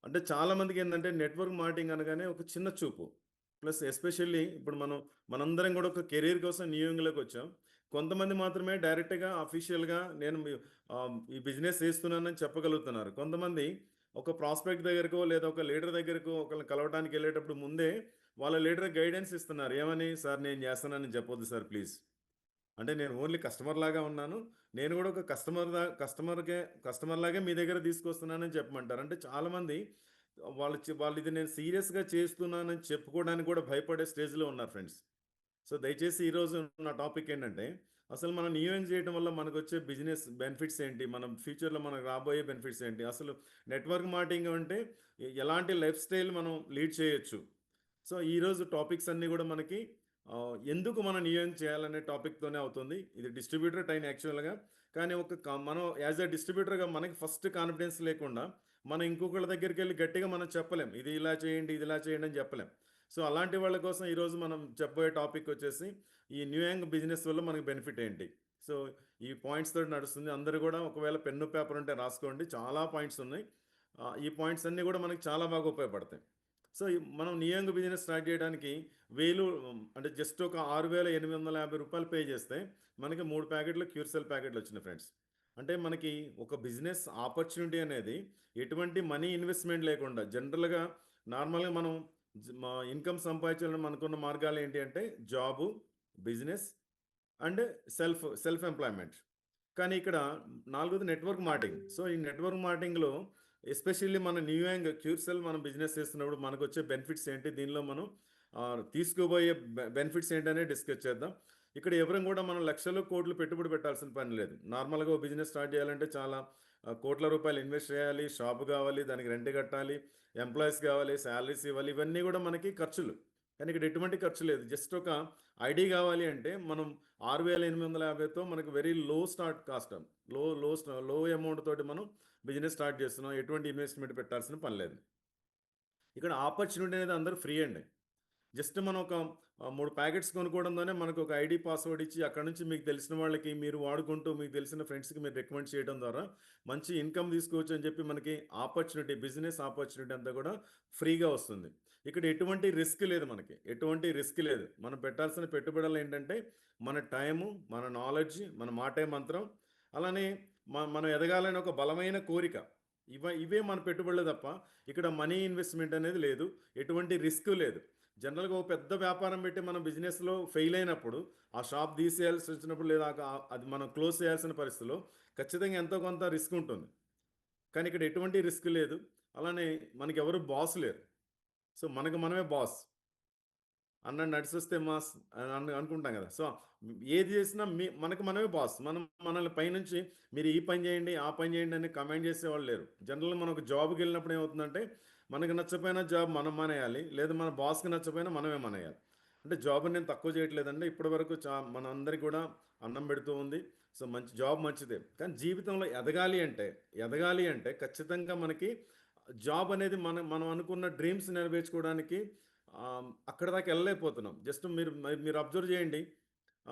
అంటే చాలా మందికేందంటే network marketing అనగానే ఒక చిన్న చూపు. ప్లస్ ఎస్పెషల్లీ ఇప్పుడు మనందరం గూడా ఒక కెరీర్ కోసం న్యూయంగ్‌లోకొచ్చాం. కొంతమంది మాత్రమే డైరెక్ట్‌గా అఫీషియల్‌గా ఈ బిజినెస్ చేస్తున్నానని చెప్పగలుగుతున్నారు. కొంతమంది ఒక ప్రాస్పెక్ట్ దగ్గరకో, లేదా ఒక లీడర్ దగ్గరకో ఒకళ్ళని కలవటానికెళ్ళేటప్పుడు ముందే వాళ్ళ లీడర్ గైడెన్స్ ఇస్తున్నారు. ఏమని? "సార్ నేను చేస్తున్నానని చెప్పొద్దు సార్ ప్లీజ్." అంటే నేను ఓన్లీ కస్టమర్ లాగా ఉన్నాను. నేను గూడా ఒక కస్టమర్‌లాగే మీ దగ్గర తీసుకొస్తున్నానని చెప్పమంటారు. అంటే చాలామంది వాళ్ళు ఇది నేను సీరియస్‌గా చేస్తున్నానని చెప్పుకోవడానికి కూడా భయపడే స్టేజ్‌లో ఉన్నారు ఫ్రెండ్స్. సో, దయచేసి ఈరోజు నా టాపిక్ ఏంటంటే, అసలు మనం న్యూయార్క్ చేయటం వల్ల మనకొచ్చే బిజినెస్ బెనిఫిట్స్ ఏంటి? మనం ఫ్యూచర్‌లో మనకు రాబోయే బెనిఫిట్స్ ఏంటి? అసలు నెట్వర్క్ మార్కెటింగ్ అంటే ఎలాంటి లైఫ్ స్టైల్ మనం లీడ్ చేయొచ్చు? సో, ఈరోజు టాపిక్స్ అన్నీ గూడా మనకి ఎందుకు మనం న్యూయార్క్ చేయాలనే టాపిక్‌తోనే అవుతుంది. ఇది డిస్ట్రిబ్యూటర్ టైం యాక్చువల్‌గా. కానీ మనం యాస్ ఎ డిస్ట్రిబ్యూటర్‌గా మనకి ఫస్ట్ కాన్ఫిడెన్స్ లేకుండా, మనం ఇంకొకళ్ళ దగ్గరికెళ్లి గట్టిగా మనం చెప్పలేం. ఇది ఇలా చేయండి, ఇది ఇలా చేయండి అని చెప్పలేం. సో, అలాంటి వాళ్ళ కోసం ఈరోజు మనం చెప్పబోయే టాపిక్ వచ్చేసి, ఈ న్యూ యంగ్ బిజినెస్ వల్ల మనకు బెనిఫిట్ ఏంటి? సో, ఈ పాయింట్స్ తోటి నడుస్తుంది. అందరూ గూడా ఒకవేళ పెన్ను, పేపర్ ఉంటే రాసుకోండి. చాలా పాయింట్స్ ఉన్నాయి. ఈ పాయింట్స్ అన్నీ గూడా మనకు చాలా బాగా ఉపయోగపడతాయి. సో, మనం న్యూ యంగ్ బిజినెస్ స్టార్ట్ చేయడానికి అంటే జస్ట్ ఒక రూ. 6,850 పే చేస్తే, మనకి 3 ప్యాకెట్లు క్యూర్సెల్ ప్యాకెట్లు వచ్చినాయి ఫ్రెండ్స్. అంటే మనకి ఒక బిజినెస్ ఆపర్చునిటీ అనేది ఎటువంటి మనీ ఇన్వెస్ట్‌మెంట్ లేకుండా జనరల్‌గా నార్మల్‌గా మనం మా ఇన్‌కమ్ సంపాదించాలని మనకున్న మార్గాలు ఏంటి అంటే job, business and self employment. కానీ ఇక్కడ నాలుగోది నెట్వర్క్ మార్కెటింగ్. సో, ఈ నెట్వర్క్ మార్కెటింగ్‌లో ఎస్పెషల్లీ మన న్యూ యాంగ్ క్యూర్సెల్ మనం బిజినెస్ చేస్తున్నప్పుడు మనకొచ్చే బెనిఫిట్స్ ఏంటి? దీనిలో మనం తీసుకోబోయే బెనిఫిట్స్ ఏంటనేది డిస్కస్ చేద్దాం. ఇక్కడ ఎవరం గూడా మనం లక్షలు, కోట్లు పెట్టుబడి పెట్టాల్సిన పని లేదు. నార్మల్‌గా ఓ బిజినెస్ స్టార్ట్ చేయాలంటే చాలా కోట్ల రూపాయలు ఇన్వెస్ట్ చేయాలి. షాప్ గావాలి, దానికి రెంట్ కట్టాలి, ఎంప్లాయీస్ కావాలి, సాలరీస్ ఇవ్వాలి. ఇవన్నీ గూడా మనకి ఖర్చులు. కానీ ఇక్కడ ఎటువంటి ఖర్చు లేదు. జస్ట్ ఒక ఐడీ గావాలి అంటే మనం 6,850తో మనకు వెరీ లో స్టార్ట్ కాస్ట్. లో అమౌంట్ తోటి మనం బిజినెస్ స్టార్ట్ చేస్తున్నాం. ఎటువంటి ఇన్వెస్ట్‌మెంట్ పెట్టాల్సిన పని లేదు. ఇక్కడ ఆపర్చునిటీ అనేది అందరూ ఫ్రీ అండి. జస్ట్ మనం ఒక 3 ప్యాకెట్స్ కొనుక్కోవడంతోనే మనకు ఒక ఐడీ పాస్వర్డ్ ఇచ్చి అక్కడి నుంచి మీకు తెలిసిన వాళ్ళకి మీరు వాడుకుంటూ మీకు తెలిసిన ఫ్రెండ్స్‌కి మీరు రికమెండ్ చేయడం ద్వారా మంచి ఇన్‌కమ్ తీసుకోవచ్చు అని చెప్పి మనకి బిజినెస్ ఆపర్చునిటీ అంతా కూడా ఫ్రీగా వస్తుంది. ఇక్కడ ఎటువంటి రిస్క్ లేదు మనకి. ఎటువంటి రిస్క్ లేదు. మనం పెట్టాల్సిన పెట్టుబడులు ఏంటంటే మన టైము, మన నాలెడ్జ్, మన మాటే మంత్రం. అలానే మనం ఎదగాలని ఒక బలమైన కోరిక. ఇవే మన పెట్టుబడులు తప్ప ఇక్కడ మనీ ఇన్వెస్ట్‌మెంట్ అనేది లేదు. ఎటువంటి రిస్క్ లేదు. జనరల్‌గా ఒక పెద్ద వ్యాపారం పెట్టి మనం బిజినెస్‌లో ఫెయిల్ అయినప్పుడు, ఆ షాప్ తీసేయాల్సి వచ్చినప్పుడు లేదా అది మనం క్లోజ్ చేయాల్సిన పరిస్థితిలో ఖచ్చితంగా ఎంతో కొంత రిస్క్ ఉంటుంది. కానీ ఇక్కడ ఎటువంటి రిస్క్ లేదు. అలానే మనకెవరు బాస్ లేరు. సో, మనకు మనమే బాస్. అన్నట్టు నడిసొస్తే మాస్ అనుకుంటాం కదా! సో, ఏది చేసినా మనకు మనమే బాస్. మనల్ని పైనుంచి మీరు ఈ పని చేయండి, ఆ పని చేయండి అని కమాండ్ చేసేవాళ్ళు లేరు. జనరల్‌గా మనం ఒక జాబ్‌కెళ్ళినప్పుడు ఏమవుతుందంటే, మనకు నచ్చకపోయినా జాబ్ మనం మానేయాలి. లేదా మన బాస్‌కి నచ్చకపోయినా మనమే మానేయాలి. అంటే జాబ్‌ని నేను తక్కువ చేయట్లేదండి. ఇప్పటివరకు మనందరికి కూడా అన్నం పెడుతూ ఉంది. సో, మంచి జాబ్ మంచిదే. కానీ జీవితంలో ఎదగాలి అంటే ఖచ్చితంగా మనకి జాబ్ అనేది మనం అనుకున్న డ్రీమ్స్ నెరవేర్చుకోవడానికి అక్కడి దాకా ఎళ్ళలేకపోతున్నాం. జస్ట్ మీరు అబ్జర్వ్ చేయండి.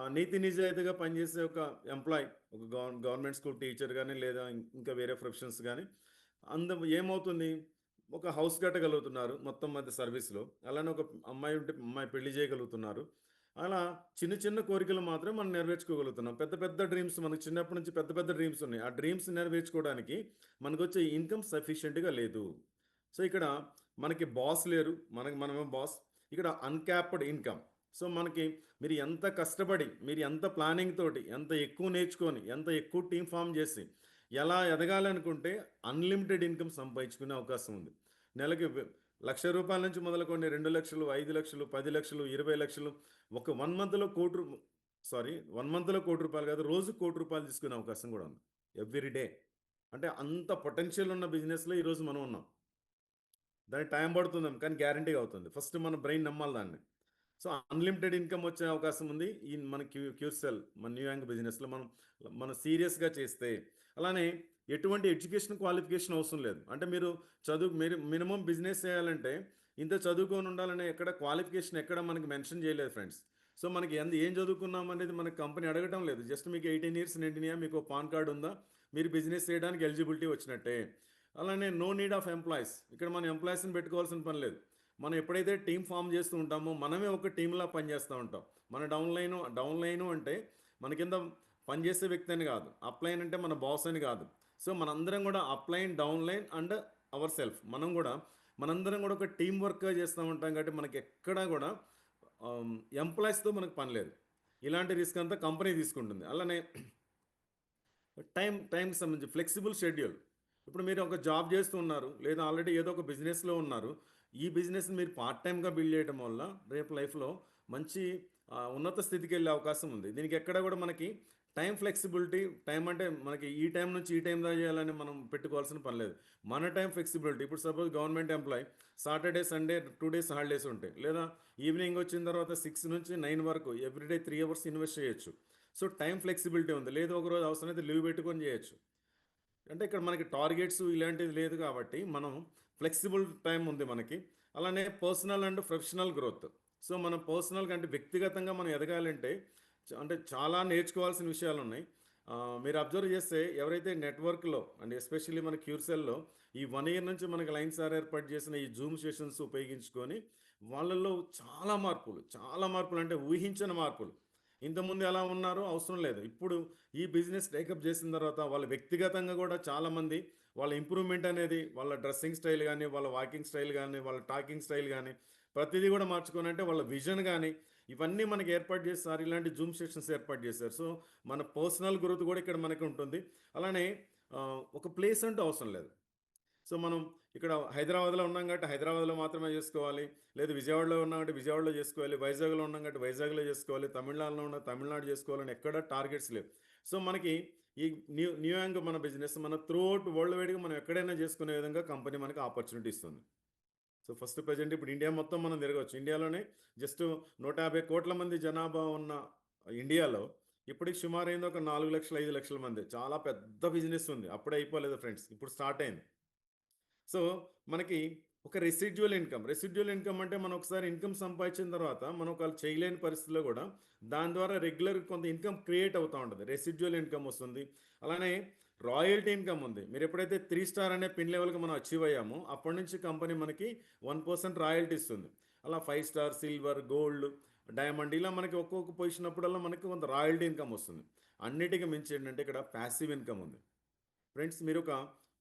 నీతి నిజాయితీగా పనిచేసే ఒక ఎంప్లాయీ, ఒక గవర్నమెంట్ స్కూల్ టీచర్ గాని, లేదా ఇంకా వేరే ప్రొఫెషన్స్ గాని, ఏమవుతుంది? ఒక హౌస్ కట్టగలుగుతున్నారు మొత్తం మధ్య సర్వీస్‌లో. అలానే ఒక అమ్మాయి ఉంటే అమ్మాయి పెళ్లి చేయగలుగుతున్నారు. అలా చిన్న చిన్న కోరికలు మాత్రమే మనం నెరవేర్చుకోగలుగుతున్నాం. పెద్ద పెద్ద డ్రీమ్స్ మనకు చిన్నప్పటి నుంచి పెద్ద పెద్ద డ్రీమ్స్ ఉన్నాయి. ఆ డ్రీమ్స్ నెరవేర్చుకోవడానికి మనకొచ్చే ఇన్‌కమ్ సఫిషియెంట్‌గా లేదు. సో, ఇక్కడ మనకి బాస్ లేరు. మనకి మనమే బాస్. ఇక్కడ అన్‌క్యాప్డ్ ఇన్‌కమ్. సో, మీరు ఎంత కష్టపడి, మీరు ఎంత ప్లానింగ్ తోటి, ఎంత ఎక్కువ నేర్చుకొని, ఎంత ఎక్కువ టీమ్ ఫార్మ్ చేసి, ఎలా ఎదగాలనుకుంటే అన్‌లిమిటెడ్ ఇన్‌కమ్ సంపాదించుకునే అవకాశం ఉంది. నెలకి రూ. 1,00,000 నుంచి మొదలుకొని 2,00,000, 5,00,000, 10,00,000, 20,00,000 ఒక 1 మంత్‌లో కోటి రూ. సారీ 1 మంత్‌లో రూ. 1,00,000 కాదు. రోజుకి రూ. 1,00,000 తీసుకునే అవకాశం కూడా ఉంది. Every day. అంటే అంత పొటెన్షియల్ ఉన్న బిజినెస్‌లో ఈరోజు మనం ఉన్నాం. దానికి టైం పడుతుందేమో కానీ గ్యారంటీగా అవుతుంది. ఫస్ట్ మన బ్రెయిన్ నమ్మాలి దాన్ని. సో, అన్‌లిమిటెడ్ ఇన్‌కమ్ వచ్చే అవకాశం ఉంది. మన క్యూర్సెల్ మన న్యూ యాంగ్ బిజినెస్‌లో మనం సీరియస్‌గా చేస్తే. అలానే ఎటువంటి ఎడ్యుకేషన్ క్వాలిఫికేషన్ అవసరం లేదు. అంటే మీరు మినిమమ్ బిజినెస్ చేయాలంటే ఇంత చదువుకొని ఉండాలనే క్వాలిఫికేషన్ ఎక్కడ మనకి మెన్షన్ చేయలేదు ఫ్రెండ్స్. సో, మనకి ఏం చదువుకున్నాం అనేది మన కంపెనీ అడగటం లేదు. జస్ట్ మీకు 18 ఇయర్స్ నిండినాయా? మీకు పాన్ కార్డ్ ఉందా? మీరు బిజినెస్ చేయడానికి ఎలిజిబిలిటీ వచ్చినట్టే. అలానే నో నీడ్ ఆఫ్ ఎంప్లాయీస్. ఇక్కడ మనం ఎంప్లాయీస్ని పెట్టుకోవాల్సిన పని లేదు. మనం ఎప్పుడైతే టీం ఫామ్ చేస్తూ ఉంటామో మనమే ఒక టీంలా పనిచేస్తూ ఉంటాం. మన డౌన్ లైను అంటే మన కింద పనిచేసే వ్యక్తి అని కాదు. అప్లైన్ అంటే మన బాస్ అని కాదు. సో మనందరం కూడా upline, down line and our self మనందరం కూడా ఒక టీం వర్క్గా చేస్తూ ఉంటాం కాబట్టి మనకి ఎక్కడా కూడా ఎంప్లాయీస్తో మనకు పని లేదు. ఇలాంటి రిస్క్ అంతా కంపెనీ తీసుకుంటుంది. అలానే టైంకి సంబంధించి ఫ్లెక్సిబుల్ షెడ్యూల్. ఇప్పుడు మీరు ఒక జాబ్ చేస్తూ ఉన్నారు, లేదా ఆల్రెడీ ఏదో ఒక బిజినెస్లో ఉన్నారు. ఈ బిజినెస్ని మీరు పార్ట్ టైంగా బిల్డ్ చేయడం వల్ల రేపు లైఫ్లో మంచి ఉన్నత స్థితికి వెళ్ళే అవకాశం ఉంది. దీనికి ఎక్కడ కూడా మనకి టైం ఫ్లెక్సిబిలిటీ, టైం అంటే మనకి ఈ టైం నుంచి ఈ టైం దాకా చేయాలని మనం పెట్టుకోవాల్సిన పని లేదు. మన టైం ఫ్లెక్సిబిలిటీ. ఇప్పుడు suppose government employ Saturday Sunday 2 days holidays ఉంటాయి, లేదా ఈవినింగ్ వచ్చిన తర్వాత 6 నుంచి 9 వరకు ఎవ్రీడే 3 అవర్స్ ఇన్వెస్ట్ చేయొచ్చు. సో టైం ఫ్లెక్సిబిలిటీ ఉంది. లేదు ఒకరోజు అవసరమైతే లీవ్ పెట్టుకొని చేయొచ్చు. అంటే ఇక్కడ మనకి టార్గెట్స్ ఇలాంటిది లేదు కాబట్టి మనం ఫ్లెక్సిబుల్ టైం ఉంది మనకి. అలానే personal and professional growth. So మనం పర్సనల్గా అంటే వ్యక్తిగతంగా మనం ఎదగాలంటే అంటే చాలా నేర్చుకోవాల్సిన విషయాలు ఉన్నాయి. మీరు అబ్జర్వ్ చేస్తే ఎవరైతే నెట్వర్క్లో అండ్ ఎస్పెషల్లీ మన క్యూర్సెల్లో ఈ 1 ఇయర్ నుంచి మనకి లైన్ సార్ ఏర్పాటు చేసిన ఈ జూమ్ సెషన్స్ ఉపయోగించుకొని వాళ్ళల్లో చాలా మార్పులు అంటే ఊహించని మార్పులు. ఇంతకుముందు ఎలా ఉన్నారో అవసరం లేదు. ఇప్పుడు ఈ బిజినెస్ టేకప్ చేసిన తర్వాత వాళ్ళు వ్యక్తిగతంగా కూడా చాలామంది వాళ్ళ ఇంప్రూవ్మెంట్ అనేది వాళ్ళ డ్రెస్సింగ్ స్టైల్ కానీ, వాళ్ళ వాకింగ్ స్టైల్ కానీ, వాళ్ళ టాకింగ్ స్టైల్ కానీ ప్రతిదీ కూడా మార్చుకొని అంటే వాళ్ళ విజన్ కానీ ఇవన్నీ మనకి ఏర్పాటు చేస్తారు. ఇలాంటి జూమ్ సెషన్స్ ఏర్పాటు చేశారు. సో మన పర్సనల్ గ్రోత్ కూడా ఇక్కడ మనకి ఉంటుంది. అలానే ఒక ప్లేస్ అంటూ అవసరం లేదు. సో మనం ఇక్కడ హైదరాబాద్లో ఉన్నాం కాబట్టి హైదరాబాద్లో మాత్రమే చేసుకోవాలి, లేదు విజయవాడలో ఉన్నాం అంటే విజయవాడలో చేసుకోవాలి, వైజాగ్లో ఉన్నాం కాబట్టి వైజాగ్లో చేసుకోవాలి, తమిళనాడులో ఉన్న తమిళనాడు చేసుకోవాలని ఎక్కడ టార్గెట్స్ లేవు. సో మనకి ఈ న్యూ యాంగ్ మన బిజినెస్ మన త్రూఅవుట్ వరల్డ్ వైడ్గా మనం ఎక్కడైనా చేసుకునే విధంగా కంపెనీ మనకి ఆపర్చునిటీ ఇస్తుంది. సో ఫస్ట్ ప్రజెంట్ ఇప్పుడు ఇండియా మొత్తం మనం తిరగవచ్చు. ఇండియాలోనే జస్ట్ 150 కోట్ల మంది జనాభా ఉన్న ఇండియాలో ఇప్పటికి సుమారు అయింది ఒక 4 లక్షల 5 లక్షల మంది. చాలా పెద్ద బిజినెస్ ఉంది. అప్పుడే అయిపోలేదు ఫ్రెండ్స్, ఇప్పుడు స్టార్ట్ అయింది. సో మనకి ఒక రెసిడ్యువల్ ఇన్కమ్ అంటే మనం ఒకసారి ఇన్కమ్ సంపాదించిన తర్వాత మనం ఒకళ్ళు చేయలేని పరిస్థితిలో కూడా దాని ద్వారా రెగ్యులర్ కొంత ఇన్కమ్ క్రియేట్ అవుతూ ఉంటుంది. రెసిడ్యువల్ ఇన్కమ్ వస్తుంది. అలానే రాయల్టీ ఇన్కమ్ ఉంది. మీరు ఎప్పుడైతే 3 స్టార్ అనే పిన్ లెవెల్కి మనం అచీవ్ అయ్యామో అప్పటి నుంచి కంపెనీ మనకి 1% రాయల్టీ ఇస్తుంది. అలా 5 స్టార్, సిల్వర్, గోల్డ్, డైమండ్ ఇలా మనకి ఒక్కొక్క పొజిషన్ అప్పుడల్లా మనకి కొంత రాయల్టీ ఇన్కమ్ వస్తుంది. అన్నిటికీ మించి ఏంటంటే ఇక్కడ ప్యాసివ్ ఇన్కమ్ ఉంది. ఫ్రెండ్స్ మీరు ఒక